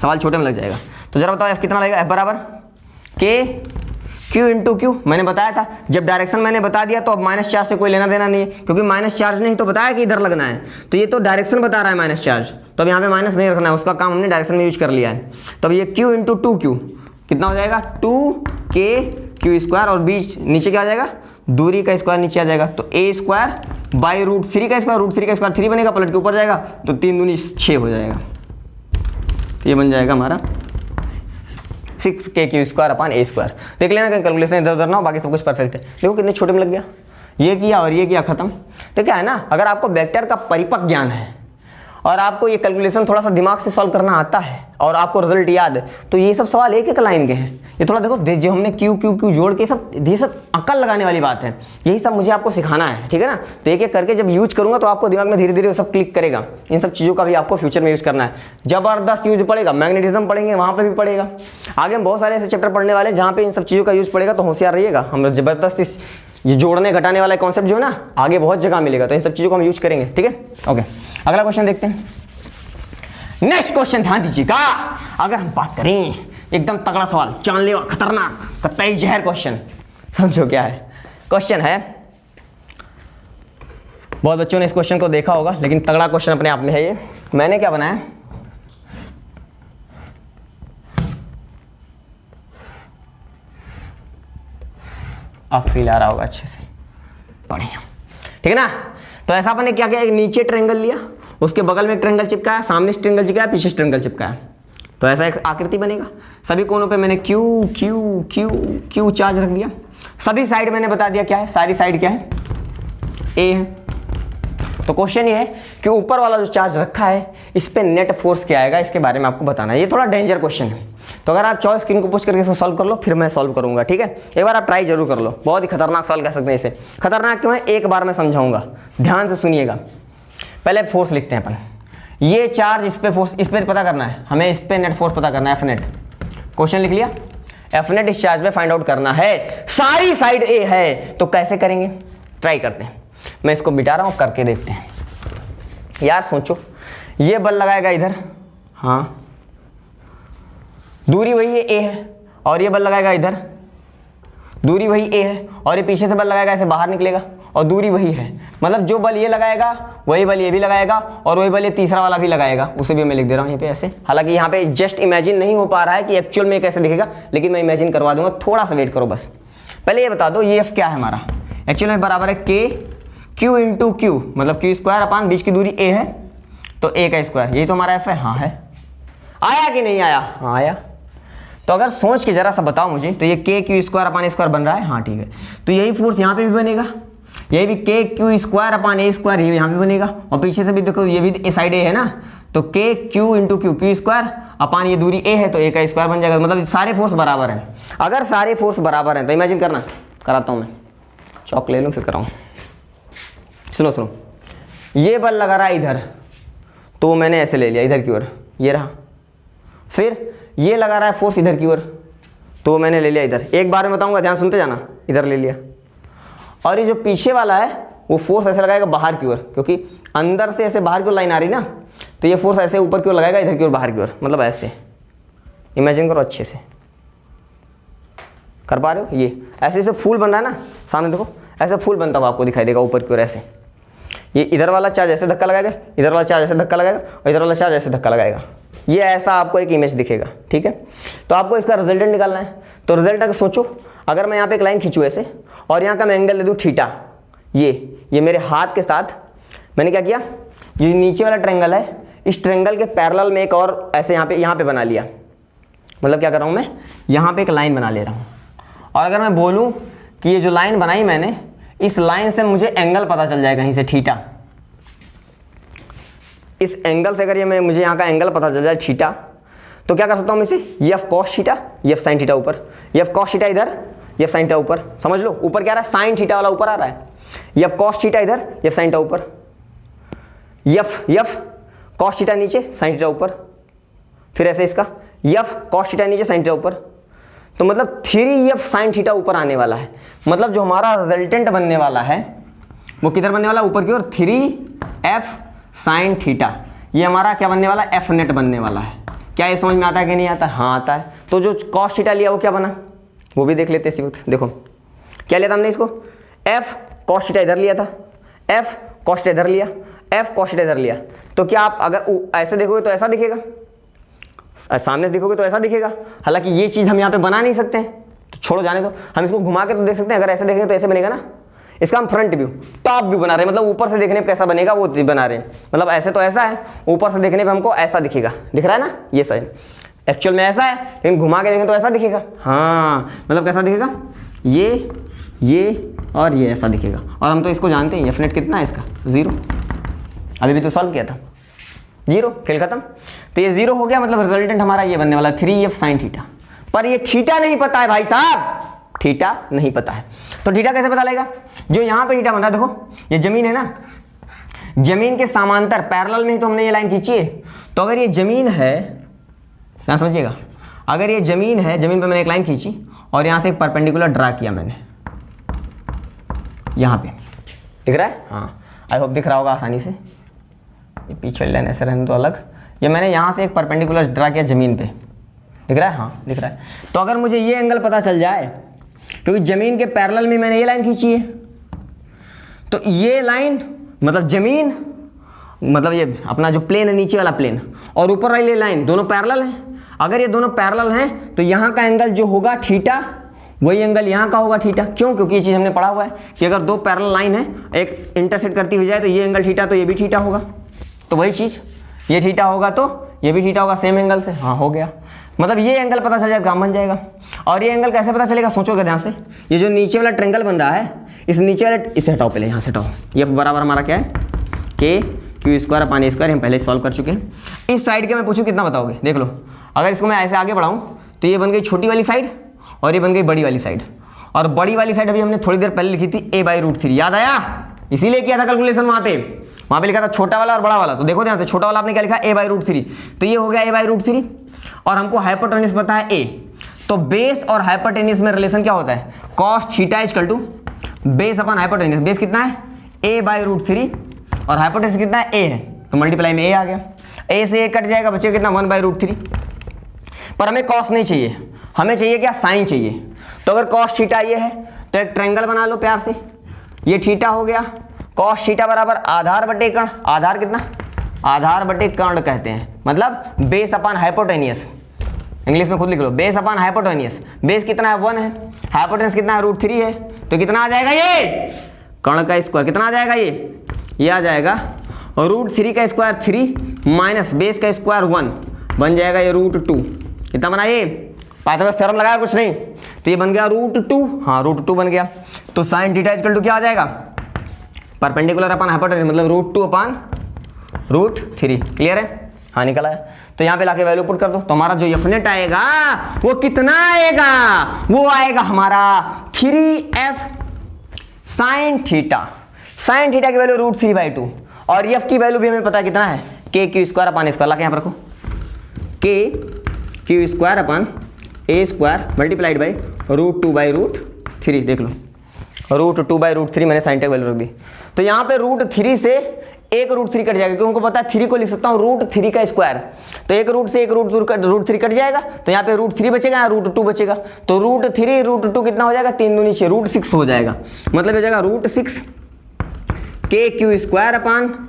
S1: सवाल छोटे में लग जाएगा। तो जरा बताओ F कितना लगेगा? F बराबर K Q इंटू Q। मैंने बताया था, जब डायरेक्शन मैंने बता दिया तो अब माइनस चार्ज से कोई लेना देना नहीं है, क्योंकि माइनस चार्ज नहीं तो बताया कि इधर लगना है, तो ये तो डायरेक्शन बता रहा है माइनस चार्ज, तो अब यहाँ पे माइनस नहीं रखना है, उसका काम हमने डायरेक्शन में यूज कर लिया है। तो अब ये Q इंटू 2Q कितना हो जाएगा? 2KQ², और बीच नीचे क्या आ जाएगा? दूरी का स्क्वायर नीचे आ जाएगा, तो a²/√3 का स्क्वायर, √3 का स्क्वायर 3 बनेगा, पलट के ऊपर जाएगा, तो 3 दूनी 6 हो जाएगा। तो ये बन जाएगा हमारा 6KQ²/a²। देख लेना कहीं कैलकुलेशन इधर उधर ना हो, बाकी सब कुछ परफेक्ट है। देखो कितने छोटे में लग गया, ये किया और ये किया, खत्म। तो क्या है ना, अगर आपको वेक्टर का परिपक्व ज्ञान है और आपको ये कैलकुलेशन थोड़ा सा दिमाग से सॉल्व करना आता है और आपको रिजल्ट याद है, तो ये सब सवाल एक एक लाइन के हैं। ये थोड़ा देखो, जो हमने क्यू जोड़ के ये सब अकल लगाने वाली बात है, यही सब मुझे आपको सिखाना है, ठीक है ना। तो एक एक करके जब यूज करूंगा तो आपको दिमाग में धीरे धीरे वो सब क्लिक करेगा। इन सब चीज़ों का भी आपको फ्यूचर में यूज करना है, जबरदस्त यूज पड़ेगा। मैग्नेटिज्म पढ़ेंगे, वहाँ पर भी पड़ेगा। आगे हम बहुत सारे ऐसे चैप्टर पढ़ने वाले हैं जहाँ पे इन सब चीज़ों का यूज पड़ेगा, तो होशियार रहिएगा। हम जबरदस्त ये जोड़ने घटाने वाला कॉन्सेप्ट जो है ना, आगे बहुत जगह मिलेगा, तो इन सब चीज़ों को हम यूज करेंगे, ठीक है। ओके, अगला क्वेश्चन देखते हैं। नेक्स्ट क्वेश्चन ध्यान दीजिएगा। अगर हम बात करें एकदम तगड़ा सवाल, जानलेवा, खतरनाक, कतई जहर क्वेश्चन, समझो क्या है। क्वेश्चन है, बहुत बच्चों ने इस क्वेश्चन को देखा होगा, लेकिन तगड़ा क्वेश्चन अपने आप में है ये। मैंने क्या बनाया, अब फील आ रहा होगा अच्छे से, बढ़िया, ठीक है ना। तो ऐसा अपने क्या किया, एक नीचे ट्रायंगल लिया, उसके बगल में एक ट्रायंगल चिपकाया, सामने से ट्रायंगल चिपकाया, पीछे से ट्रायंगल चिपकाया, तो ऐसा एक आकृति बनेगा। सभी कोनों पे मैंने Q Q Q Q charge रख दिया। सभी साइड मैंने बता दिया क्या है, सारी साइड क्या है, ए है। तो क्वेश्चन ये है कि ऊपर वाला जो चार्ज रखा है इस पे नेट फोर्स क्या आएगा, इसके बारे में आपको बताना है। ये थोड़ा डेंजर क्वेश्चन है, तो अगर आप चॉइस स्क्रीन को पुश करके इसको सॉल्व कर लो, फिर मैं सॉल्व करूंगा, ठीक है। एक बार आप ट्राई जरूर कर लो, बहुत ही खतरनाक सॉल्व कर सकते हैं इसे। खतरनाक क्यों है, एक बार मैं समझाऊंगा, ध्यान से सुनिएगा। पहले फोर्स लिखते हैं अपन, ये चार्ज इस पे फोर्स, इस पे पता करना है हमें, इस पे नेट फोर्स पता करना है, एफ नेट। क्वेश्चन लिख लिया, एफ नेट इस चार्ज पे फाइंड आउट करना है, सारी साइड ए है, तो कैसे करेंगे, ट्राई करते हैं। मैं इसको मिटा रहा हूं, करके देखते हैं। यार सोचो, ये बल लगाएगा इधर, हाँ दूरी वही है ए है, और ये बल लगाएगा इधर, दूरी वही ए है, और ये पीछे से बल लगाएगा, ऐसे बाहर निकलेगा, और दूरी वही है। मतलब जो बल ये लगाएगा वही बल ये भी लगाएगा, और वही बल ये तीसरा वाला भी लगाएगा, उसे भी मैं लिख दे रहा हूँ यहाँ पे ऐसे। हालांकि यहाँ पे जस्ट इमेजिन नहीं हो पा रहा है कि एक्चुअल में कैसे दिखेगा, लेकिन मैं इमेजिन करवा दूंगा, थोड़ा सा वेट करो बस। पहले ये बता दो ये एफ क्या है हमारा, एक्चुअल में बराबर है के क्यू इंटू क्यू, मतलब क्यू स्क्वायर अपान बीच की दूरी ए है, तो ए का स्क्वायर, यही तो हमारा एफ है। हाँ है, आया कि नहीं आया, हाँ आया। तो अगर सोच के जरा सा बताओ मुझे, तो ये के क्यू स्क्वायर अपान ए स्क्वायर बन रहा है, हाँ ठीक है। तो यही फोर्स यहाँ पे भी बनेगा, यही भी के क्यू स्क्वायर अपान ए स्क्वायर, ये यहाँ भी बनेगा, और पीछे से भी देखो ये भी ए साइड ए है ना, तो के Q into Q, Q square अपान ये दूरी ए है, तो ए का स्क्वायर बन जाएगा। मतलब सारे फोर्स बराबर हैं। अगर सारे फोर्स बराबर हैं तो इमेजिन करना, कराता हूँ मैं, चौक ले लूँ फिर कराऊँ। सुनो सुनो, ये बल लगा रहा है इधर, तो मैंने ऐसे ले लिया इधर की ओर, ये रहा। फिर ये लगा रहा है फोर्स इधर की ओर, तो मैंने ले लिया इधर। एक बार में बताऊंगा, ध्यान सुनते जाना, इधर ले लिया। और ये जो पीछे वाला है वो फोर्स ऐसे लगाएगा बाहर की ओर, क्योंकि अंदर से ऐसे बाहर की ओर लाइन आ रही ना, तो ये फोर्स ऐसे ऊपर की ओर लगाएगा, इधर की ओर बाहर की ओर, मतलब ऐसे। इमेजिन करो अच्छे से, कर पा रहे हो? ये ऐसे ऐसे फूल बन रहा है ना, सामने देखो ऐसे फूल बनता हुआ आपको दिखाई देगा ऊपर की ओर ऐसे। ये इधर वाला चार्ज ऐसे धक्का लगाएगा, इधर वाला चार्ज ऐसे धक्का लगाएगा, और इधर वाला चार्ज ऐसे धक्का लगाएगा। ये ऐसा आपको एक इमेज दिखेगा, ठीक है। तो आपको इसका रिजल्टेंट निकालना है। तो रिजल्ट अगर सोचो, अगर मैं यहाँ पे एक लाइन खींचूँ ऐसे, और यहाँ का मैं एंगल ले दूँ थीटा, ये मेरे हाथ के साथ मैंने क्या किया, ये नीचे वाला ट्रायंगल है, इस ट्रायंगल के पैरेलल में एक और ऐसे यहाँ पे बना लिया। मतलब क्या कर रहा हूँ मैं, यहाँ पे एक लाइन बना ले रहा हूँ। और अगर मैं बोलूँ कि ये जो लाइन बनाई मैंने, इस लाइन से मुझे एंगल पता चल जाए कहीं से थीटा, इस एंगल से अगर ये मुझे यहाँ का एंगल पता चल जाए थीटा, तो क्या कर सकता हूँ मैं इसे, F cos theta, F sine theta ऊपर, एफ कॉस थीटा इधर, एफ साइन थीटा ऊपर। समझ लो ऊपर क्या आ रहा है, साइन थीटा वाला ऊपर आ रहा है, एफ कॉस थीटा इधर, एफ साइन थीटा ऊपर, एफ कॉस थीटा नीचे, साइन थीटा ऊपर, फिर ऐसे इसका एफ कॉस थीटा नीचे, साइन थीटा ऊपर। तो मतलब 3f साइन थीटा ऊपर आने वाला है। मतलब जो हमारा रिजल्टेंट बनने वाला है वो किधर बनने वाला है, ऊपर की ओर 3f साइन थीटा। ये हमारा क्या बनने वाला है, एफ नेट बनने वाला है। क्या ये समझ में आता है कि नहीं आता है? हाँ आता है। तो जो कॉस थीटा लिया वो क्या बना, वो भी देख लेते इसी वक्त। देखो क्या लिया था हमने इसको, एफ कॉस थीटा इधर लिया था, एफ कॉस थीटा इधर लिया, एफ कॉस थीटा इधर लिया। तो क्या आप अगर ऐसे देखोगे तो ऐसा दिखेगा, सामने से देखोगे तो ऐसा दिखेगा। हालांकि ये चीज़ हम यहाँ पे बना नहीं सकते हैं, तो छोड़ो जाने दो, हम इसको घुमा के तो देख सकते हैं। अगर ऐसे देखेंगे तो ऐसे बनेगा ना। इसका हम फ्रंट व्यू, टॉप व्यू बना रहे हैं, मतलब ऊपर से देखने पे कैसा बनेगा वो बना रहे हैं। मतलब ऐसे तो ऐसा है, ऊपर से देखने पे हमको ऐसा दिखेगा, दिख रहा है ना ये साइड, एक्चुअल में ऐसा है, लेकिन घुमा के देखें तो ऐसा दिखेगा। हाँ मतलब कैसा दिखेगा, ये और ये ऐसा दिखेगा। और हम तो इसको जानते हैं, एफ नेट कितना है इसका, 0। अभी भी तो सॉल्व किया था, 0, खेल खत्म। तो ये 0 हो गया, मतलब रिजल्टेंट हमारा ये बनने वाला 3f साइन थीटा। पर ये थीटा नहीं पता है भाई साहब, थीटा नहीं पता है। तो थीटा कैसे पता लगेगा, जो यहाँ पे थीटा बन रहा है, देखो ये जमीन है ना, जमीन के समांतर पैरेलल में ही तो हमने ये लाइन खींची है। तो अगर ये जमीन है, ना समझिएगा, अगर ये जमीन है, जमीन पे मैंने एक लाइन खींची और यहाँ से एक परपेंडिकुलर ड्रा किया मैंने, यहाँ पे दिख रहा है, हाँ आई होप दिख रहा होगा आसानी से। ये पीछे लाइन ऐसे रहने तो अलग, ये मैंने यहाँ से एक परपेंडिकुलर ड्रा किया जमीन पे, दिख रहा है, हाँ दिख रहा है। तो अगर मुझे ये एंगल पता चल जाए, क्योंकि जमीन के पैरेलल में मैंने ये लाइन खींची है, तो ये लाइन मतलब जमीन, मतलब ये अपना जो प्लेन है नीचे वाला प्लेन, और ऊपर वाली लाइन, दोनों पैरेलल हैं। अगर ये दोनों पैरेलल हैं तो यहाँ का एंगल जो होगा थीटा, वही एंगल यहाँ का होगा थीटा। क्यों? क्योंकि ये चीज़ हमने पढ़ा हुआ है कि अगर दो पैरेलल लाइन है, एक इंटरसेक्ट करती हुई जाए तो ये एंगल थीटा, तो ये भी थीटा होगा। तो वही चीज़, ये थीटा होगा तो ये भी थीटा होगा सेम एंगल से। हाँ हो गया, मतलब ये एंगल पता चल जाएगा, काम बन जाएगा। और ये एंगल कैसे पता चलेगा, सोचोगे ध्यान से। ये जो नीचे वाला ट्रायंगल बन रहा है, इस नीचे वाले, इसे हटाओ पहले, यहाँ से हटाओ। ये बराबर हमारा क्या है, के क्यू स्क्वायर अपान ए स्क्वायर, हम पहले सॉल्व कर चुके हैं। इस साइड के मैं पूछूं कितना बताओगे, देख लो। अगर इसको मैं ऐसे आगे बढ़ाऊं तो ये बन गई छोटी वाली साइड और ये बन गई बड़ी वाली साइड। और बड़ी वाली साइड अभी हमने थोड़ी देर पहले लिखी थी a/√3, याद आया? इसीलिए किया था कैलकुलेशन वहां पे लिखा था छोटा वाला और बड़ा वाला। तो देखो ध्यान से, छोटा वाला आपने क्या लिखा, a/√3, तो ये हो गया a/√3। और हमको हाइपोटेन्यूज पता है a, तो बेस और हाइपोटेन्यूज में रिलेशन क्या होता है, cos theta equal to base upon hypotenuse. Base कितना है, a/√3 और हाइपोटेन्यूज कितना है, a है, तो मल्टीप्लाई में a आ गया। a से a कट जाएगा, बचेगा कितना, 1/√3। पर हमें cos नहीं चाहिए, हमें चाहिए क्या, साइन चाहिए। तो अगर cos थीटा ये है तो एक ट्रायंगल बना लो प्यार से, ये थीटा हो गया। cos थीटा बराबर आधार बटे कर्ण, आधार कितना, आधार बटे कर्ण कहते हैं, मतलब बेस अपान हाइपोटेनियस। इंग्लिश में खुद लिख लो, बेस अपान हाइपोटेनियस। बेस कितना है, 1 है, हाइपोटेनियस कितना है, √3 है, तो कितना आ जाएगा, ये कर्ण का स्क्वायर कितना आ जाएगा, ये आ जाएगा √3 का स्क्वायर 3 माइनस बेस का स्क्वायर 1, बन जाएगा ये √2। कितना बना ये, पाइथागोरस थ्योरम लगाया कुछ नहीं, तो ये बन गया √2। हाँ √2 बन गया। तो साइन थीटा इक्वल टू क्या आ जाएगा, परपेंडिकुलर अपन हाइपोटेन्यूज, मतलब √2 अपान √3। क्लियर है, हाँ निकल आया। तो यहाँ पे लाके वैल्यू पुट कर दो, तो हमारा जो एफ आएगा वो कितना आएगा, वो आएगा हमारा 3f sine theta. Sine theta की वैल्यू √3/2 और एफ की वैल्यू भी हमें पता है कितना है, के क्यू स्क्वायर अपान स्क्वायर। लाके यहाँ पर रखो, के Q square upon A square multiplied by √2/√3। देख लो, √2/√3 मैंने साइन थीटा वैल्यू रख दी। तो यहाँ पे √3 से एक √3 कट जाएगा, क्योंकि उनको पता है 3 को लिख सकता हूँ √3 का स्क्वायर। तो एक रूट से एक √3 कट जाएगा, तो यहाँ पे √3 बचेगा, यहाँ √2 बचेगा। तो √3 √2 कितना हो जाएगा, 3 दूनी 6, √6 हो जाएगा। मतलब हो जाएगा √6 के क्यू स्क्वायर अपान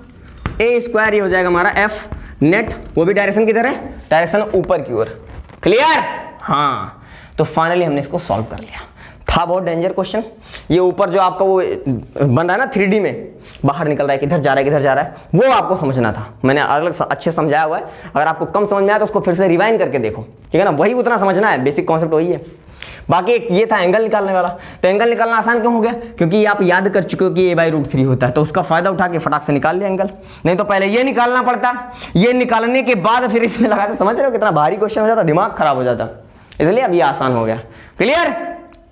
S1: ए स्क्वायर, ये हो जाएगा हमारा एफ नेट। वो भी डायरेक्शन किधर है, डायरेक्शन ऊपर की ओर। क्लियर, हाँ। तो फाइनली हमने इसको सॉल्व कर लिया। था बहुत डेंजर क्वेश्चन। ये ऊपर जो आपका वो बन रहा है ना 3D में, बाहर निकल रहा है, किधर जा रहा है किधर जा रहा है, वो आपको समझना था। मैंने अलग अच्छे समझाया हुआ है, अगर आपको कम समझ में आया तो उसको फिर से रिवाइंड करके देखो, ठीक है ना। वही उतना समझना है, बेसिक कॉन्सेप्ट वही है। बाकी एक ये था एंगल निकालने वाला। तो एंगल निकालना आसान क्यों हो गया, क्योंकि आप याद कर चुके हो कि a/√3 होता है, तो उसका फायदा उठा के फटाक से निकाल लिया एंगल। नहीं तो पहले ये निकालना पड़ता, ये निकालने के बाद फिर इसमें लगाते। समझ रहे हो कितना भारी क्वेश्चन हो जाता, दिमाग खराब हो जाता। इसलिए अब ये आसान हो गया। क्लियर,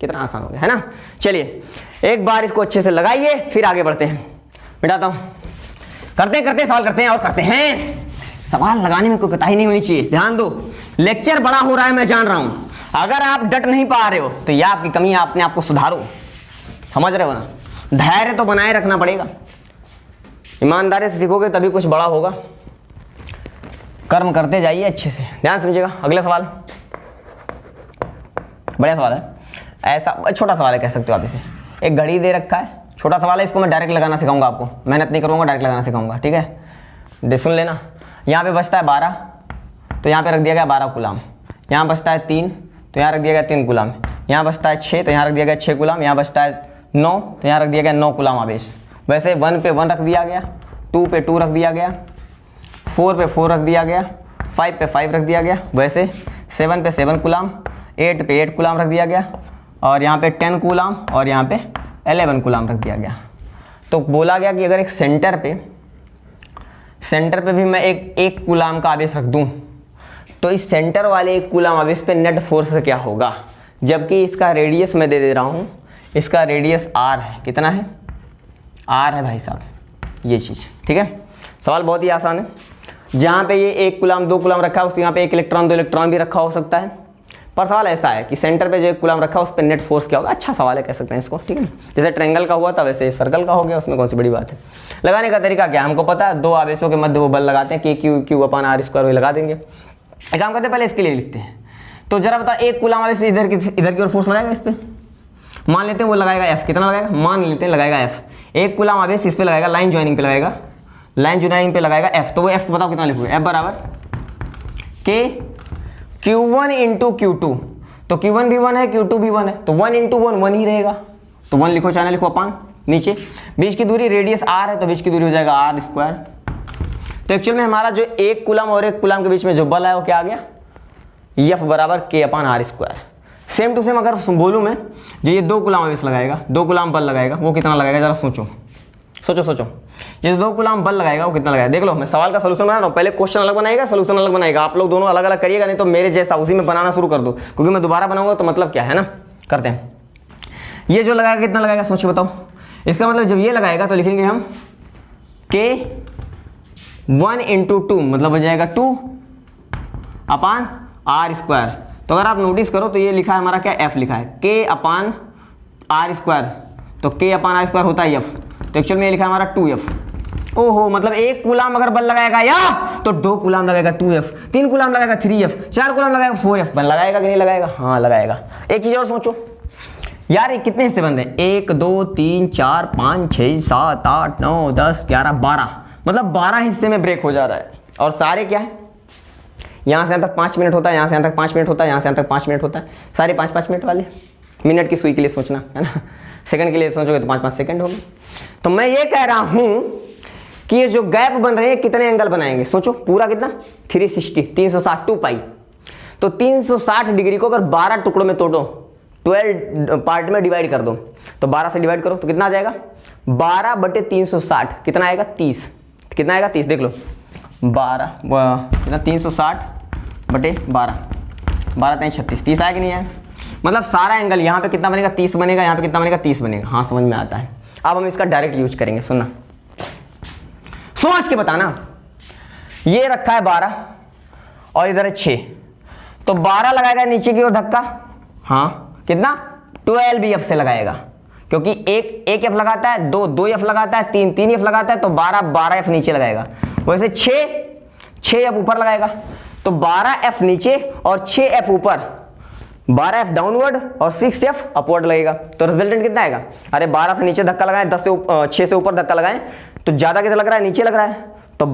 S1: कितना आसान हो गया है ना। चलिए एक बार इसको अच्छे से लगाइए, फिर आगे बढ़ते हैं। मिटाता हूं, करते करते सवाल करते हैं और करते हैं। सवाल लगाने में कोई कोताही नहीं होनी चाहिए। ध्यान दो, लेक्चर बड़ा हो रहा है, मैं जान रहा हूं। अगर आप डट नहीं पा रहे हो तो यह आपकी कमी है, अपने आप को सुधारो। समझ रहे हो ना, धैर्य तो बनाए रखना पड़ेगा। ईमानदारी से सीखोगे तभी कुछ बड़ा होगा। कर्म करते जाइए अच्छे से, ध्यान समझिएगा। अगला सवाल बढ़िया सवाल है, ऐसा छोटा सवाल है कह सकते हो आप इसे। एक घड़ी दे रखा है, छोटा सवाल है, इसको मैं डायरेक्ट लगाना सिखाऊंगा आपको। मेहनत नहीं करूंगा, डायरेक्ट लगाना सिखाऊंगा, ठीक है। सुन लेना, यहाँ पे बचता है 12, तो यहाँ पे रख दिया गया 12 कूलाम। यहाँ बचता है 3, तो यहाँ रख दिया गया 3 कूलाम। यहाँ बचता है 6, तो यहाँ रख दिया गया 6 कूलाम। यहाँ बचता है 9, तो यहाँ रख दिया गया 9 कूलाम आवेश। वैसे 1 पे 1 रख दिया गया, 2 पे 2 रख दिया गया, 4 पे 4 रख दिया गया, 5 पे 5 रख दिया गया। वैसे 7 पे 7 कूलाम, 8 पे 8 कूलाम रख दिया गया, और यहाँ पे 10 कूलाम और यहाँ पे 11 कूलाम रख दिया गया। तो बोला गया कि अगर एक सेंटर पे भी मैं एक कूलाम का आवेश रख दूं, तो इस सेंटर वाले एक कूलाम आवेश पे नेट फोर्स क्या होगा। जबकि इसका रेडियस मैं दे रहा हूं, इसका रेडियस r है। कितना है, r है भाई साहब, ये चीज़, ठीक है। सवाल बहुत ही आसान है। जहाँ पे ये 1 कूलाम 2 कूलाम रखा है, उसके यहाँ पे 1 इलेक्ट्रॉन 2 इलेक्ट्रॉन भी रखा हो सकता है। पर सवाल ऐसा है कि सेंटर पे जो 1 कूलाम रखा है उस पर नेट फोर्स क्या होगा। अच्छा सवाल है, कह सकते हैं इसको, ठीक है। जैसे ट्रायंगल का हुआ था वैसे सर्कल का हो गया, उसमें कौन सी बड़ी बात है। लगाने का तरीका क्या, हमको पता है 2 आवेशों के मध्य वो बल लगाते हैं, Q अपान r² लगा देंगे। एक काम करते हैं, पहले इसके लिए लिखते हैं। तो जरा बता, 1 कूलाम आवेश इधर की ओर फोर्स लगाएगा इस पर, मान लेते हैं वो लगाएगा F। कितना लगाएगा, मान लेते हैं लगाएगा F। 1 कूलाम आवेश इस पर लगाएगा, लाइन ज्वाइनिंग पे लगाएगा, लाइन ज्वाइनिंग पे लगाएगा F। तो वो F बताओ कितना लिखोगे, F बराबर K Q1 इंटू Q2। तो Q1 भी 1 है, Q2 भी 1 है, तो 1 इंटू 1 1 ही रहेगा। तो 1 लिखो, चाहे लिखो अपान नीचे। बीच की दूरी रेडियस r है, तो बीच की दूरी हो जाएगा r²। तो एक्चुअल में हमारा जो 1 कूलाम और 1 कूलाम के बीच में जो बल है वो क्या आ गया, F बराबर K upon r²। Same to same अगर बोलूँ मैं, जो ये 2 कूलाम आवेश लगाएगा, 2 कूलाम बल लगाएगा, वो कितना लगाएगा जरा सोचो सोचो सोचो। ये 2 कूलाम बल लगाएगा वो कितना लगाएगा, देख लो। मैं सवाल का सोल्यूशन बना रहा हूँ, पहले क्वेश्चन अलग बनाएगा, सोल्यूशन अलग बनाएगा। आप लोग दोनों अलग अलग करिएगा, नहीं तो मेरे जैसा उसी में बनाना शुरू कर दो, क्योंकि मैं दोबारा बनाऊंगा तो मतलब क्या है ना। करते हैं, ये जो लगाएगा कितना लगाएगा सोचिए बताओ। इसका मतलब जब ये लगाएगा तो लिखेंगे हम K 1 × 2, मतलब हो जाएगा 2/r²। तो अगर आप नोटिस करो तो ये लिखा है हमारा क्या, F लिखा है, K/r²। तो K/r² होता है F, तो एक्चुअल में ये लिखा है हमारा 2F। ओहो, मतलब 1 कूलाम अगर बल लगाएगा या तो 2 कूलाम लगाएगा 2F, 3 कूलाम लगाएगा 3F, 4 कूलाम लगाएगा 4F। बल लगाएगा कि नहीं लगाएगा? हाँ लगाएगा। एक चीज और सोचो यार, ये कितने हिस्से बन रहे हैं, 1 2 3 4 5 6 7 8 9 10 11 12, मतलब 12 हिस्से में ब्रेक हो जा रहा है। और सारे क्या है, यहाँ से यहाँ तक 5 मिनट होता है, यहाँ से यहाँ तक 5 मिनट होता है, यहाँ से यहाँ तक 5 मिनट होता है, सारे 5-5 मिनट वाले। मिनट की सुई के लिए सोचना है ना, सेकंड के लिए सोचोगे तो 5-5 सेकंड होंगे। तो मैं ये कह रहा हूँ कि ये जो गैप बन रहे हैं कितने एंगल बनाएंगे, सोचो पूरा कितना, 360 360 2 पाई। तो 360 डिग्री को अगर 12 टुकड़ों में तोड़ो, 12 पार्ट में डिवाइड कर दो, तो 12 से डिवाइड करो तो कितना आ जाएगा, 12/360 कितना आएगा, 30। कितना आएगा 30, देख लो 12 कितना, 360/12, 12 36, 30 आया कि नहीं आया। मतलब सारा एंगल यहाँ पे कितना बनेगा, 30 बनेगा, यहाँ पे कितना बनेगा, 30 बनेगा। हाँ समझ में आता है। अब हम इसका डायरेक्ट यूज करेंगे, सुनना सोच के बताना। ये रखा है 12 और इधर है 6, तो 12 लगाएगा नीचे की ओर धक्का, हाँ कितना, 12F से लगाएगा, क्योंकि एक F लगाता है, 2 F लगाता है, 3 F लगाता है, तो 12F नीचे लगाएगा। वैसे 6 F ऊपर लगाएगा, तो 12F नीचे और 6F ऊपर, 12F डाउनवर्ड और 6F अपवर्ड लगेगा। तो रिजल्टेंट कितना आएगा, अरे 12 से नीचे धक्का लगाएं, 6 से ऊपर धक्का लगाएं, तो ज्यादा कितना लग रहा है, नीचे लग रहा है। तो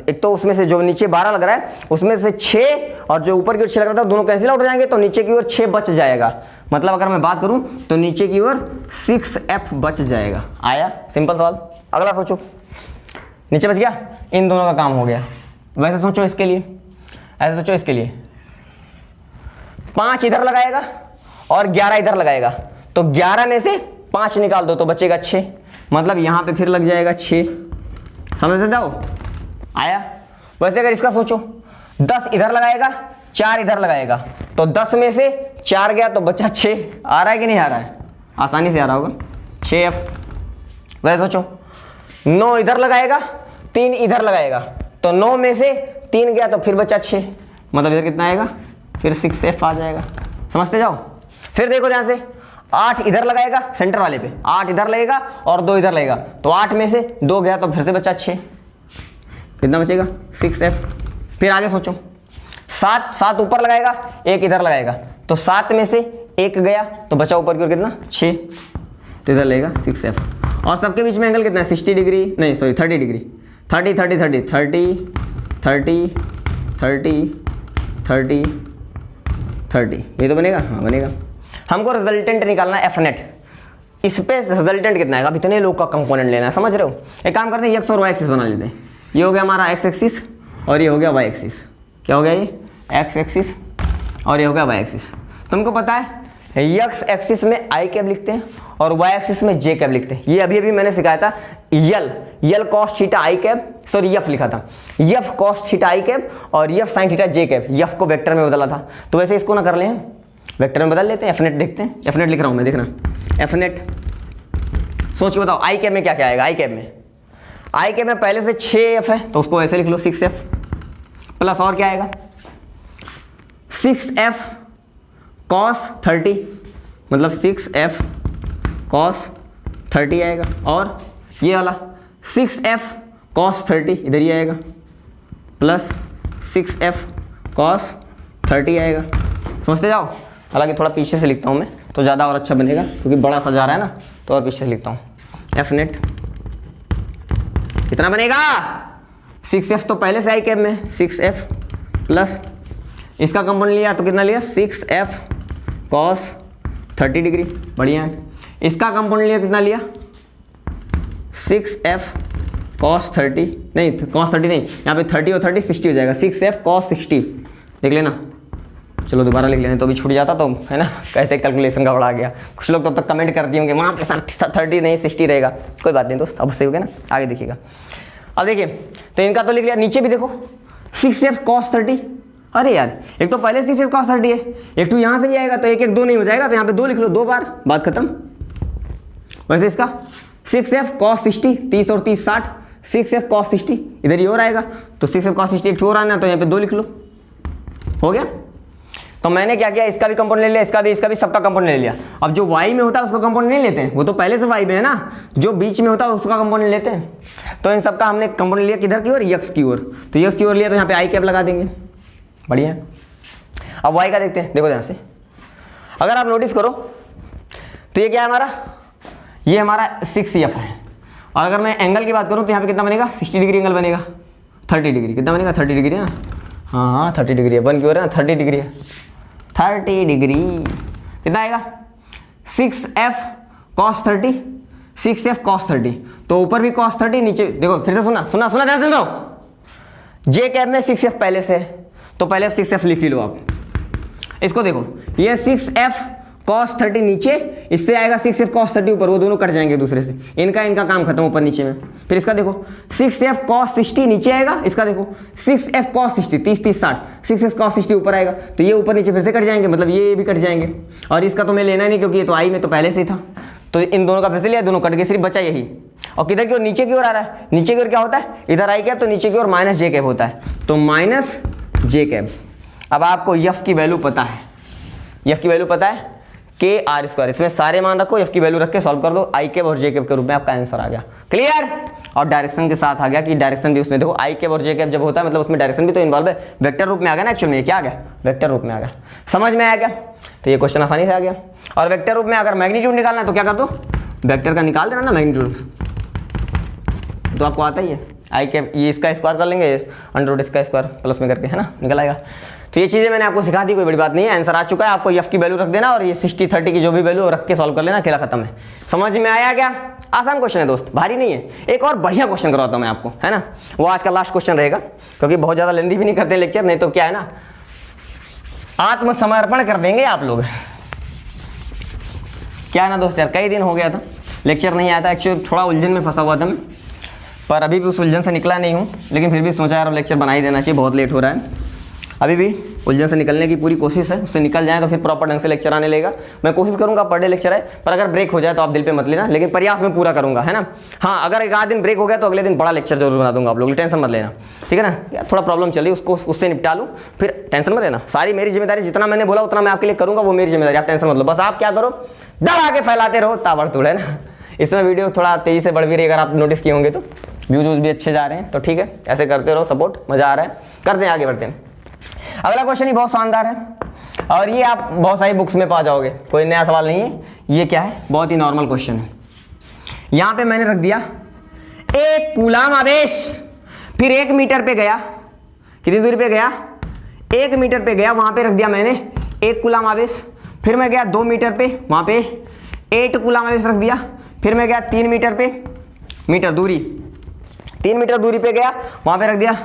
S1: एक तो उसमें से जो नीचे 12 लग रहा है उसमें से 6 और जो ऊपर की ओर 6 लग रहा था, दोनों कैंसिल आउट हो जाएंगे, तो नीचे की ओर 6 बच जाएगा। मतलब अगर मैं बात करूं तो नीचे की ओर 6F बच जाएगा। आया सिंपल सवाल। अगला सोचो, नीचे बच गया, इन दोनों का काम हो गया। वैसे सोचो इसके लिए, ऐसे सोचो इसके लिए, 5 इधर लगाएगा और 11 इधर लगाएगा, तो 11 में से 5 निकाल दो तो बचेगा 6, मतलब यहां पे फिर लग जाएगा 6। समझ सकते हो? आया। वैसे अगर इसका सोचो, 10 इधर लगाएगा, 4 इधर लगाएगा, तो 10 में से 4 गया तो बचा 6। आ रहा है कि नहीं आ रहा है? आसानी से आ रहा होगा, 6F। वैसे सोचो, 9 इधर लगाएगा, 3 इधर लगाएगा, तो 9 में से 3 गया तो फिर बचा 6, मतलब इधर कितना आएगा, फिर 6F आ जाएगा। समझते जाओ। फिर देखो ध्यान से, 8 इधर लगाएगा, सेंटर वाले पे 8 इधर लगेगा और 2 इधर लगेगा, तो 8 में से 2 गया तो फिर से बचा 6, कितना बचेगा, 6F। फिर आगे सोचो, 7 ऊपर लगाएगा, 1 इधर लगाएगा, तो 7 में से 1 गया तो बचा ऊपर की ओर कितना, 6, तो इधर लगेगा 6F। और सबके बीच में एंगल कितना है, 60 डिग्री, नहीं सॉरी 30 डिग्री, 30 30 30 30 30 30 30 30, ये तो बनेगा, हाँ बनेगा। हमको रिजल्टेंट निकालना है Fnet। इस पे रिजल्टेंट कितना आएगा, अब इतने लोग का कंपोनेंट लेना है, समझ रहे हो। एक काम करते हैं, x और y एक्सिस बना लेते हैं। ये हो गया हमारा x एक्सिस और ये हो गया y एक्सिस। क्या हो गया, ये x एक्सिस और ये हो गया y एक्सिस। तुमको पता है x एक्सिस में i कैप लिखते हैं और y एक्सिस में j कैप लिखते हैं। ये अभी मैंने सिखाया था, L cos theta i cap, sorry F लिखा था, F cos theta i cap और F sine theta j cap. F को वेक्टर में बदला था, तो वैसे इसको ना कर लें, वेक्टर में बदल लेते हैं। Fnet देखते हैं, Fnet लिख रहा हूं मैं, देखना Fnet। सोच के बताओ, i कैप में क्या क्या आएगा। i कैप में पहले से 6F है, तो उसको ऐसे लिख लो 6F, प्लस और क्या आएगा, 6F cos 30, मतलब 6F cos 30 आएगा, और ये वाला 6F cos 30 इधर ही आएगा, प्लस 6F cos 30 आएगा। समझते जाओ। हालांकि थोड़ा पीछे से लिखता हूँ मैं, तो ज़्यादा और अच्छा बनेगा, क्योंकि बड़ा सा जा रहा है ना, तो और पीछे से लिखता हूँ। Fnet कितना बनेगा, 6F तो पहले से i कैप में, 6F प्लस इसका कंपोनेंट लिया तो कितना लिया, 6F cos 30 डिग्री, बढ़िया है। इसका कंपोनेंट लिया कितना लिया, 6F cos 30, नहीं cos 30 नहीं, यहाँ पे 30 और 30 60 हो जाएगा, 6F cos 60, देख लेना चलो दोबारा लिख लेने, तो अभी छूट जाता तो है ना, कहते कैलकुलेशन का बड़ा आ गया। कुछ लोग तब तक कमेंट कर दिए होंगे वहाँ पे सर 30 नहीं 60 रहेगा, कोई बात नहीं दोस्त, अब सही हो गया ना, आगे देखिएगा। अब देखिए तो इनका तो लिख लिया, नीचे भी देखो 6f cos 30, अरे यार एक तो पहले 6f cos 30 है, एक तो यहाँ से भी आएगा तो 1 1 2 नहीं हो जाएगा, तो यहाँ पे 2 लिख लो, 2 बार, बात खत्म। वैसे इसका 6f cos 60, 30 और 30 60, 6f cos 60 इधर ये और आएगा, तो 6f cos 60 एक और आना, तो यहाँ पे 2 लिख लो, हो गया। तो मैंने क्या किया, इसका भी कंपाउंड ले लिया, इसका भी सबका कंपाउंड ले लिया। अब जो y में होता है उसका कंपाउंड नहीं लेते हैं, वो तो पहले से y में है ना, जो बीच में होता है उसका कंपाउंड लेते हैं। तो इन सबका हमने कंपाउंड लिया किधर की ओर, x की ओर, तो x की ओर लिया तो यहाँ पे i कैप लगा देंगे, बढ़िया। अब y का देखते हैं, देखो ध्यान से, अगर आप नोटिस करो तो ये क्या है हमारा, ये हमारा 6f है, और अगर मैं एंगल की बात करूँ तो यहाँ पे कितना बनेगा, 60 डिग्री एंगल बनेगा, 30 डिग्री, कितना बनेगा 30 डिग्री है ना, हाँ 30 डिग्री है, 1 की ओर है ना, 30 डिग्री है, 30 डिग्री कितना आएगा, 6f cos 30, 6f cos 30, तो ऊपर भी cos 30, नीचे देखो, फिर से सुना ध्यान से सुनो, जे कैप में 6f पहले से है, तो पहले 6f लिख ही लो आप। इसको देखो, ये 6f cos 30 नीचे, इससे आएगा 6f cos 30 ऊपर, वो दोनों कट जाएंगे दूसरे से, इनका काम खत्म ऊपर नीचे में। फिर इसका देखो 6f cos 60 नीचे आएगा, इसका देखो 6f cos 60, 30 30 60, 6f cos 60 ऊपर आएगा, तो ये ऊपर नीचे फिर से कट जाएंगे, मतलब ये भी कट जाएंगे, और इसका तो मैं लेना नहीं क्योंकि ये तो आई में तो पहले से ही था, तो इन दोनों का फिर से लिया, दोनों कट गए, सिर्फ बचा यही। और किधर की ओर, नीचे की ओर आ रहा है, नीचे की ओर क्या होता है, इधर आई कैप, तो नीचे की ओर माइनस जे कैप होता है, तो माइनस जे कैप। अब आपको यफ की वैल्यू पता है, यफ की वैल्यू पता है के आर स्क्वायर, इसमें सारे मान रखो, एफ की वैल्यू रख के सॉल्व कर दो, आई कैप और जे कैप के रूप में आपका आंसर आ गया, क्लियर। और डायरेक्शन के साथ आ गया कि डायरेक्शन भी उसमें देखो, आई कैप और जे कैप जब होता है मतलब उसमें डायरेक्शन भी तो इन्वॉल्व है, वेक्टर रूप में आ गया ना, एक्चुअली में क्या आ गया, वेक्टर रूप में आ गया, समझ में आ गया। तो ये क्वेश्चन आसानी से आ गया। और वेक्टर रूप में अगर मैग्नीट्यूड निकालना है तो क्या कर दो, वेक्टर का निकाल देना ना मैग्नीट्यूड, तो आपको आता ही है, आई कैप ये इसका स्क्वायर कर लेंगे, अंडर रूट इसका स्क्वायर प्लस में करके, है ना, निकल आएगा। तो ये चीज़ें मैंने आपको सिखा दी, कोई बड़ी बात नहीं है, आंसर आ चुका है, आपको एफ की वैल्यू रख देना और ये 60 30 की जो भी वैल्यू रख के सॉल्व कर लेना, खेला खत्म है। समझ में आया क्या, आसान क्वेश्चन है दोस्त, भारी नहीं है। एक और बढ़िया क्वेश्चन करवाता हूँ मैं आपको, है ना, वो आज का लास्ट क्वेश्चन रहेगा, क्योंकि बहुत ज़्यादा लेंदी भी नहीं करते लेक्चर, नहीं तो क्या है ना, आत्मसमर्पण कर देंगे आप लोग, क्या है ना दोस्त यार, कई दिन हो गया था लेक्चर नहीं आया था, एक्चुअली थोड़ा उलझन में फंसा हुआ था मैं, पर अभी भी उस उलझन से निकला नहीं हूँ, लेकिन फिर भी सोचा यार लेक्चर बना ही देना चाहिए, बहुत लेट हो रहा है। अभी भी उलझन से निकलने की पूरी कोशिश है, उससे निकल जाए तो फिर प्रॉपर ढंग से लेक्चर आने लगेगा। मैं कोशिश करूंगा पर डे लेक्चर है, पर अगर ब्रेक हो जाए तो आप दिल पे मत लेना, लेकिन प्रयास में पूरा करूंगा, है ना। हाँ, अगर एक आध दिन ब्रेक हो गया तो अगले दिन बड़ा लेक्चर जरूर बना दूंगा, आप लोग टेंशन मत लेना, ठीक है ना। यार थोड़ा प्रॉब्लम चल रही है, उसको उससे निपटा लूँ, फिर टेंशन मत लेना, सारी मेरी जिम्मेदारी, जितना मैंने बोला उतना मैं आपके लिए करूँगा, वो मेरी जिम्मेदारी, आप टेंशन मत लो। बस आप क्या करो, दबा के फैलाते रहो ताबड़तोड़, है ना। इसमें वीडियो थोड़ा तेजी से बढ़ भी रही, अगर आप नोटिस किए होंगे तो व्यूज भी अच्छे जा रहे हैं, तो ठीक है, ऐसे करते रहो सपोर्ट, मजा आ रहा है, करते हैं, आगे बढ़ते हैं। अगला क्वेश्चन ही बहुत शानदार है, और ये आप बहुत सारी बुक्स में पा जाओगे, कोई नया सवाल नहीं है। ये क्या है, बहुत ही नॉर्मल क्वेश्चन है। यहां पे मैंने रख दिया एक कूलाम आवेश, फिर 1 मीटर पे गया, कितनी दूरी पे गया, 1 मीटर पे गया, वहां पे रख दिया मैंने 1 कूलाम आवेश। फिर मैं गया 2 मीटर पे, वहां पे 8 कूलाम आवेश रख दिया। फिर मैं गया 3 मीटर पे, मीटर दूरी, 3 मीटर दूरी पे गया, वहां पे रख दिया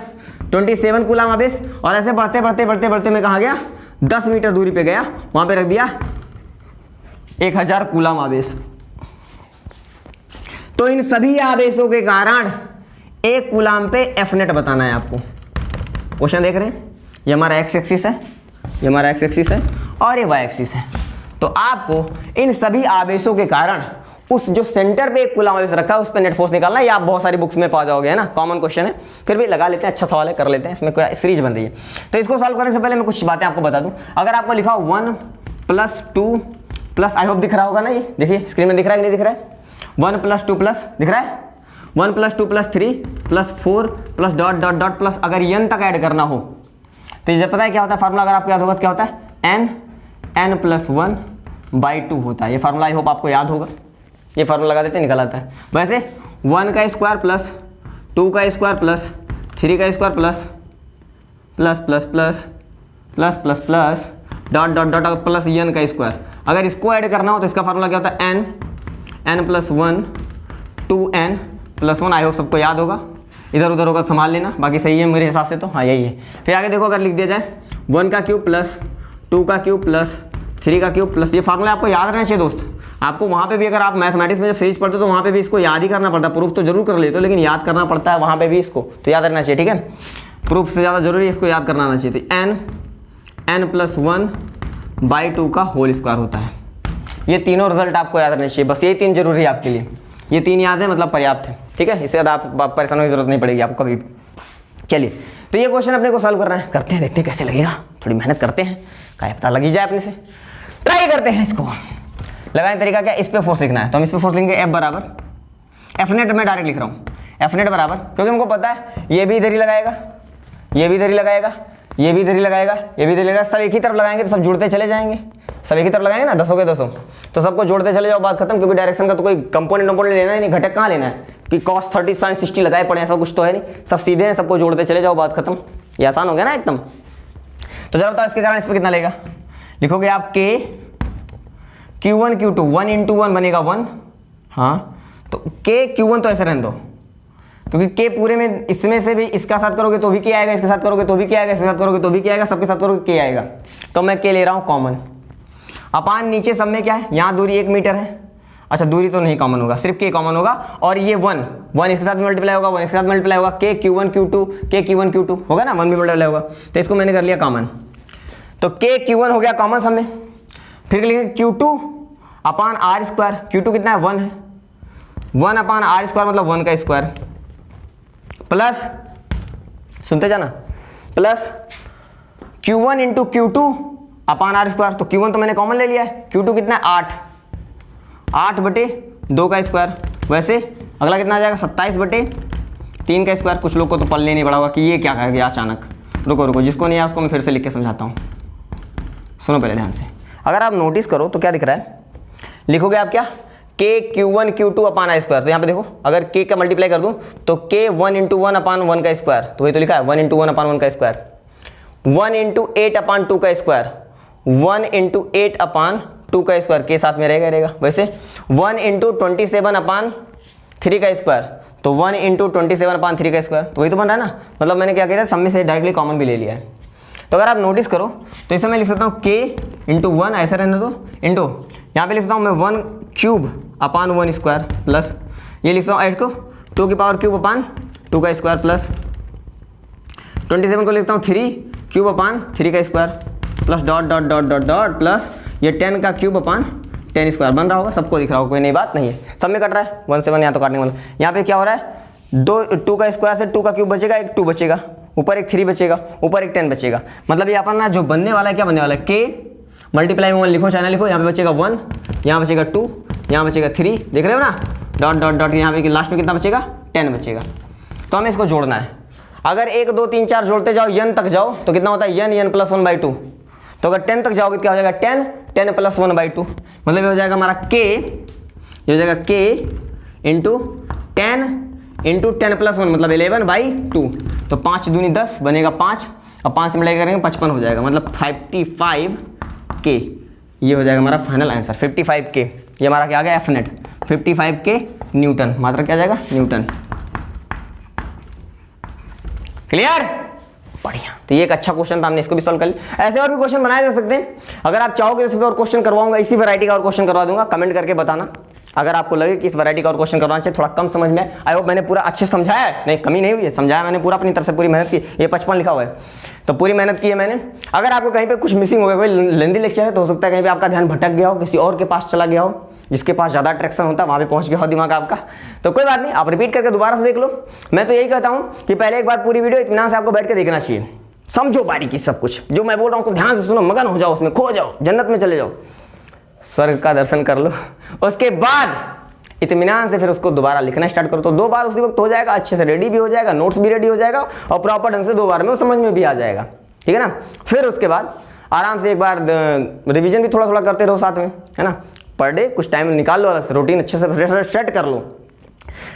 S1: 27 कूलाम आवेश। और ऐसे बढ़ते बढ़ते बढ़ते बढ़ते मैं कहाँ गया, 10 मीटर दूरी पे गया, वहां पे रख दिया 1000 कूलाम आवेश। तो इन सभी आवेशों के कारण 1 कूलाम पे एफ नेट बताना है आपको। क्वेश्चन देख रहे हैं, ये हमारा एक्स एक्सिस है, ये हमारा एक्स एक्सिस है, और ये वाई एक्सिस है। तो आपको इन सभी आवेशों के कारण उस जो सेंटर पे 1 कूलाम आवेश रखा है उस पे नेट फोर्स निकालना है। ये आप बहुत सारी बुक्स में पा जाओगे, है ना, कॉमन क्वेश्चन है, फिर भी लगा लेते हैं, अच्छा सवाल है, कर लेते हैं, इसमें कोई सीरीज बन रही है। तो इसको सॉल्व करने से पहले मैं कुछ बातें आपको बता दूं। अगर आपको लिखा हो 1 + 2 +, आई होप दिख रहा होगा ना, ये देखिए स्क्रीन में दिख रहा है कि नहीं दिख रहा है, 1 + 2 + दिख रहा है, 1 + 2 + 3 + 4 + डॉट डॉट डॉट प्लस, अगर n तक ऐड करना हो तो ये पता है क्या होता है फार्मूला, अगर आपको याद होगा तो क्या होता है, n + 1/2 होता है। ये फार्मूला आई होप आपको याद होगा, ये फार्मूला लगा देते हैं, निकल आता है। वैसे 1 का स्क्वायर प्लस 2 का स्क्वायर प्लस 3 का square plus plus plus plus plus plus plus dot dot dot plus n का स्क्वायर, अगर इसको ऐड करना हो तो इसका फार्मूला क्या होता है, n + 1 2n + 1। आई होप सबको याद होगा, इधर उधर होगा संभाल लेना, बाकी सही है मेरे हिसाब से तो, हाँ यही है। फिर आगे देखो, अगर लिख दिया जाए 1 का क्यूब प्लस 2 का क्यूब प्लस 3 का क्यूब प्लस, ये फार्मूला आपको याद रहना चाहिए दोस्त। आपको वहाँ पे भी अगर आप मैथमेटिक्स में जब सीरीज पढ़ते हो तो वहाँ पे भी इसको याद ही करना पड़ता है। प्रूफ तो जरूर कर लेते हो लेकिन याद करना पड़ता है वहाँ पे भी इसको, तो याद रहना चाहिए, ठीक है। प्रूफ से ज़्यादा जरूरी है इसको याद करना आना चाहिए। तो n+1/2 का होल स्क्वायर होता है। ये तीनों रिजल्ट आपको याद रहने चाहिए, बस ये 3 जरूरी है आपके लिए। ये 3 याद है मतलब पर्याप्त है, ठीक है। इससे ज़्यादा आप परेशान होने की जरूरत नहीं पड़ेगी आपको कभी भी। चलिए तो ये क्वेश्चन अपने को सॉल्व करना है, करते हैं, देखते हैं कैसे लगेगा। थोड़ी मेहनत करते हैं, क्या पता लगी जाए अपने से। ट्राई करते हैं इसको। लगाने तरीका क्या, इस पे फोर्स लिखना है तो हम इस पे फोर्स लिखेंगे F बराबर F नेट, मैं डायरेक्ट लिख रहा हूँ F नेट बराबर, क्योंकि हमको पता है ये भी इधर ही लगाएगा, ये भी इधर ही लगाएगा, ये भी इधर ही लगाएगा, ये भी इधर लगाएगा, सब एक ही तरफ लगाएंगे तो सब जुड़ते चले जाएंगे। सब एक ही तरफ लगाएंगे ना, 10 के 10, तो सबको जोड़ते चले जाओ, बात खत्म। क्योंकि डायरेक्शन का तो कोई कंपोनेंट लेना ही नहीं, घटक कहाँ लेना है कि cos 30 sin 60 लगाए पड़े, ऐसा कुछ तो है नहीं, सब सीधे हैं, सबको जोड़ते चले जाओ, बात खत्म। ये आसान हो गया ना एकदम। तो जरा बताओ इसके कारण इस पर कितना लेगा। लिखोगे आप K Q1 Q2, 1 × 1 बनेगा 1, हाँ तो K Q1 तो ऐसे रहने दो, क्योंकि K पूरे में इसमें से भी इसका साथ करोगे तो भी K आएगा, इसके साथ करोगे तो भी K आएगा, इसके साथ करोगे तो भी K आएगा, सबके साथ करोगे K आएगा। तो मैं K ले रहा हूँ कॉमन। अपान नीचे सब में क्या है, यहाँ दूरी 1 मीटर है, अच्छा दूरी तो नहीं कॉमन होगा, सिर्फ K कॉमन होगा। और ये 1 इसके साथ मल्टीप्लाई होगा, 1 इसके साथ मल्टीप्लाई होगा, K Q1 Q2 K Q1 Q2 होगा ना, 1 भी मल्टीप्लाई होगा। तो इसको मैंने कर लिया कॉमन, तो K Q1 हो गया कॉमन सब में। फिर लिखेंगे Q2 अपान R स्क्वायर, Q2 कितना है 1 है, 1 अपान R स्क्वायर मतलब 1 का स्क्वायर, प्लस सुनते जाना, प्लस Q1 × Q2 अपान R स्क्वायर, तो Q1 तो मैंने कॉमन ले लिया है, Q2 कितना है 8/2 का स्क्वायर। वैसे अगला कितना आ जाएगा 27/3 का स्क्वायर। कुछ लोग को तो पल्ले नहीं पड़ा होगा कि ये क्या कह गया अचानक। रुको जिसको नहीं आया उसको मैं फिर से लिख के समझाता हूँ, सुनो पहले ध्यान से। अगर आप नोटिस करो तो क्या दिख रहा है, लिखोगे आप क्या K Q1 Q2 upon I square. तो यहाँ पे देखो अगर K का मल्टीप्लाई कर दूँ तो K 1 × 1 अपान 1 का स्क्वायर, तो वही तो लिखा है 1 × 1 अपान 1 का स्क्वायर, 1 × 8 अपान 2 का स्क्वायर, 1 × 8 अपान 2 का स्क्वायर, के साथ में रहेगा। वैसे 1 × 27 अपान 3 का स्क्वायर, तो 1 × 27 अपान 3 का स्क्वायर, तो वही तो बन रहा है ना। मतलब मैंने क्या किया, सब में से डायरेक्टली कॉमन भी ले लिया है। तो अगर आप नोटिस करो तो इसे मैं लिख सकता हूँ K × 1 ऐसा रहने दो, इंटू यहाँ पे लिख सकता हूँ मैं 1³ अपान 1 स्क्वायर, प्लस ये लिख सकता हूँ 8 को 2 की पावर क्यूब अपान 2 का स्क्वायर, प्लस 27 को लिखता हूँ 3³ अपान 3 का square, plus dot dot dot dot dot, plus ये 10 का क्यूब अपान 10 स्क्वायर। बन रहा होगा, सबको दिख रहा होगा, कोई नई बात नहीं है, सब में कट रहा है 1 से 1 यहाँ तो काटने वाला। यहाँ पे क्या हो रहा है, 2 का स्क्वायर से 2 का क्यूब बचेगा, एक 2 बचेगा, ऊपर एक 3 बचेगा, ऊपर एक 10 बचेगा। मतलब ये अपन ना जो बनने वाला है, क्या बनने वाला है, K मल्टीप्लाई में 1 लिखो, चाइना लिखो, यहाँ पे बचेगा 1, यहाँ बचेगा 2, यहाँ बचेगा 3, देख रहे हो ना, डॉट डॉट डॉट, यहाँ पे लास्ट में कितना बचेगा 10 बचेगा। तो हमें इसको जोड़ना है। अगर 1 2 3 4 जोड़ते जाओ, n तक जाओ तो कितना होता है n + 1/2। तो अगर 10 तक जाओगे क्या हो जाएगा 10 + 1/2, मतलब ये हो जाएगा हमारा K, ये हो जाएगा K × 10 × 10 + 1 मतलब 11/2। तो 5 दूनी 10 बनेगा 5, और 5 से मल्टीप्लाई करेंगे 55 हो जाएगा, मतलब 55K। ये हो जाएगा हमारा फाइनल आंसर 55K। ये हमारा क्या आ गया F नेट 55K न्यूटन, मात्रा क्या आ जाएगा न्यूटन। क्लियर, बढ़िया। तो ये एक अच्छा क्वेश्चन था, हमने इसको भी सॉल्व कर लिया। ऐसे और भी क्वेश्चन बनाए जा सकते हैं। अगर आप चाहोगे तो इस पर और क्वेश्चन करवाऊंगा, इसी वैरायटी का और क्वेश्चन करवा दूंगा, कमेंट करके बताना अगर आपको लगे कि इस वैरायटी का और क्वेश्चन करवाना चाहिए। थोड़ा कम समझ में आई होप मैंने पूरा अच्छे समझाया है, नहीं कमी नहीं हुई है, समझाया मैंने पूरा, अपनी तरफ से पूरी मेहनत की। ये 55 लिखा हुआ है तो पूरी मेहनत की है मैंने। अगर आपको कहीं पे कुछ मिसिंग हो गया, कोई लेंदी लेक्चर है तो हो सकता है कहीं पे आपका ध्यान भटक गया हो, किसी और के पास चला गया हो, जिसके पास ज़्यादा अट्रैक्शन होता है वहाँ पे पहुँच गया हो दिमाग आपका, तो कोई बात नहीं, आप रिपीट करके दोबारा से देख लो। मैं तो यही कहता हूँ कि पहले एक बार पूरी वीडियो इत्मीनान से आपको बैठ के देखना चाहिए, समझो बारीकी सब कुछ जो मैं बोल रहा हूँ, उसको ध्यान से सुनो, मगन हो जाओ उसमें, खो जाओ, जन्नत में चले जाओ, स्वर्ग का दर्शन कर लो। उसके बाद इत्मीनान से फिर उसको दोबारा लिखना स्टार्ट करो, तो 2 बार उसी वक्त हो जाएगा, अच्छे से रेडी भी हो जाएगा, नोट्स भी रेडी हो जाएगा, और प्रॉपर ढंग से 2 बार में वो समझ में भी आ जाएगा, ठीक है ना। फिर उसके बाद आराम से एक बार रिवीजन भी थोड़ा थोड़ा करते रहो साथ में, है ना। पर डे कुछ टाइम निकाल लो अलग से, रूटीन अच्छे से सेट कर लो,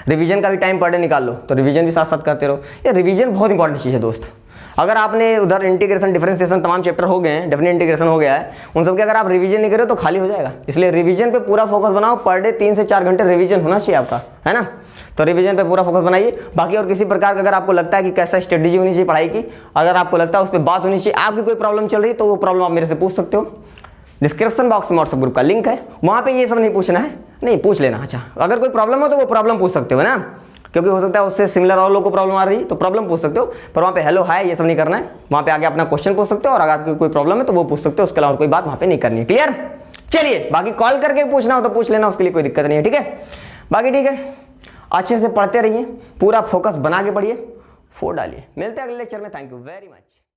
S1: रिवीजन का भी टाइम पर डे निकाल लो, तो रिवीजन भी साथ साथ करते रहो। ये रिवीजन बहुत इंपॉर्टेंट चीज़ है दोस्त। अगर आपने उधर इंटीग्रेशन, डिफरेंशिएशन तमाम चैप्टर हो गए हैं, डेफिनेट इंटीग्रेशन हो गया है, उन सबके अगर आप रिवीजन नहीं करें तो खाली हो जाएगा। इसलिए रिवीजन पे पूरा फोकस बनाओ, पर डे 3 से 4 घंटे रिवीजन होना चाहिए आपका, है ना। तो रिवीजन पे पूरा फोकस बनाइए। बाकी और किसी प्रकार का अगर आपको लगता है कि कैसा स्ट्रेटेजी होनी चाहिए पढ़ाई की, अगर आपको लगता है उस पर बात होनी चाहिए, आपकी कोई प्रॉब्लम चल रही है, तो वो प्रॉब्लम आप मेरे से पूछ सकते हो। डिस्क्रिप्शन बॉक्स में व्हाट्सएप ग्रुप का लिंक है, वहाँ पे ये सब नहीं पूछना है, नहीं पूछ लेना। अच्छा, अगर कोई प्रॉब्लम हो तो वो प्रॉब्लम पूछ सकते हो ना, क्योंकि हो सकता है उससे सिमिलर और लोगों को प्रॉब्लम आ रही है, तो प्रॉब्लम पूछ सकते हो। पर वहाँ पे हेलो हाय ये सब नहीं करना है, वहाँ पे आगे अपना क्वेश्चन पूछ सकते हो, और अगर आपकी कोई प्रॉब्लम है तो वो पूछ सकते हो, उसके अलावा कोई बात वहाँ पे नहीं करनी है। क्लियर? चलिए, बाकी कॉल करके पूछना हो तो पूछ लेना, उसके लिए कोई दिक्कत नहीं है, ठीक है। बाकी ठीक है, अच्छे से पढ़ते रहिए, पूरा फोकस बना के पढ़िए, 4 डालिए। मिलते हैं अगले लेक्चर में। Thank you very much.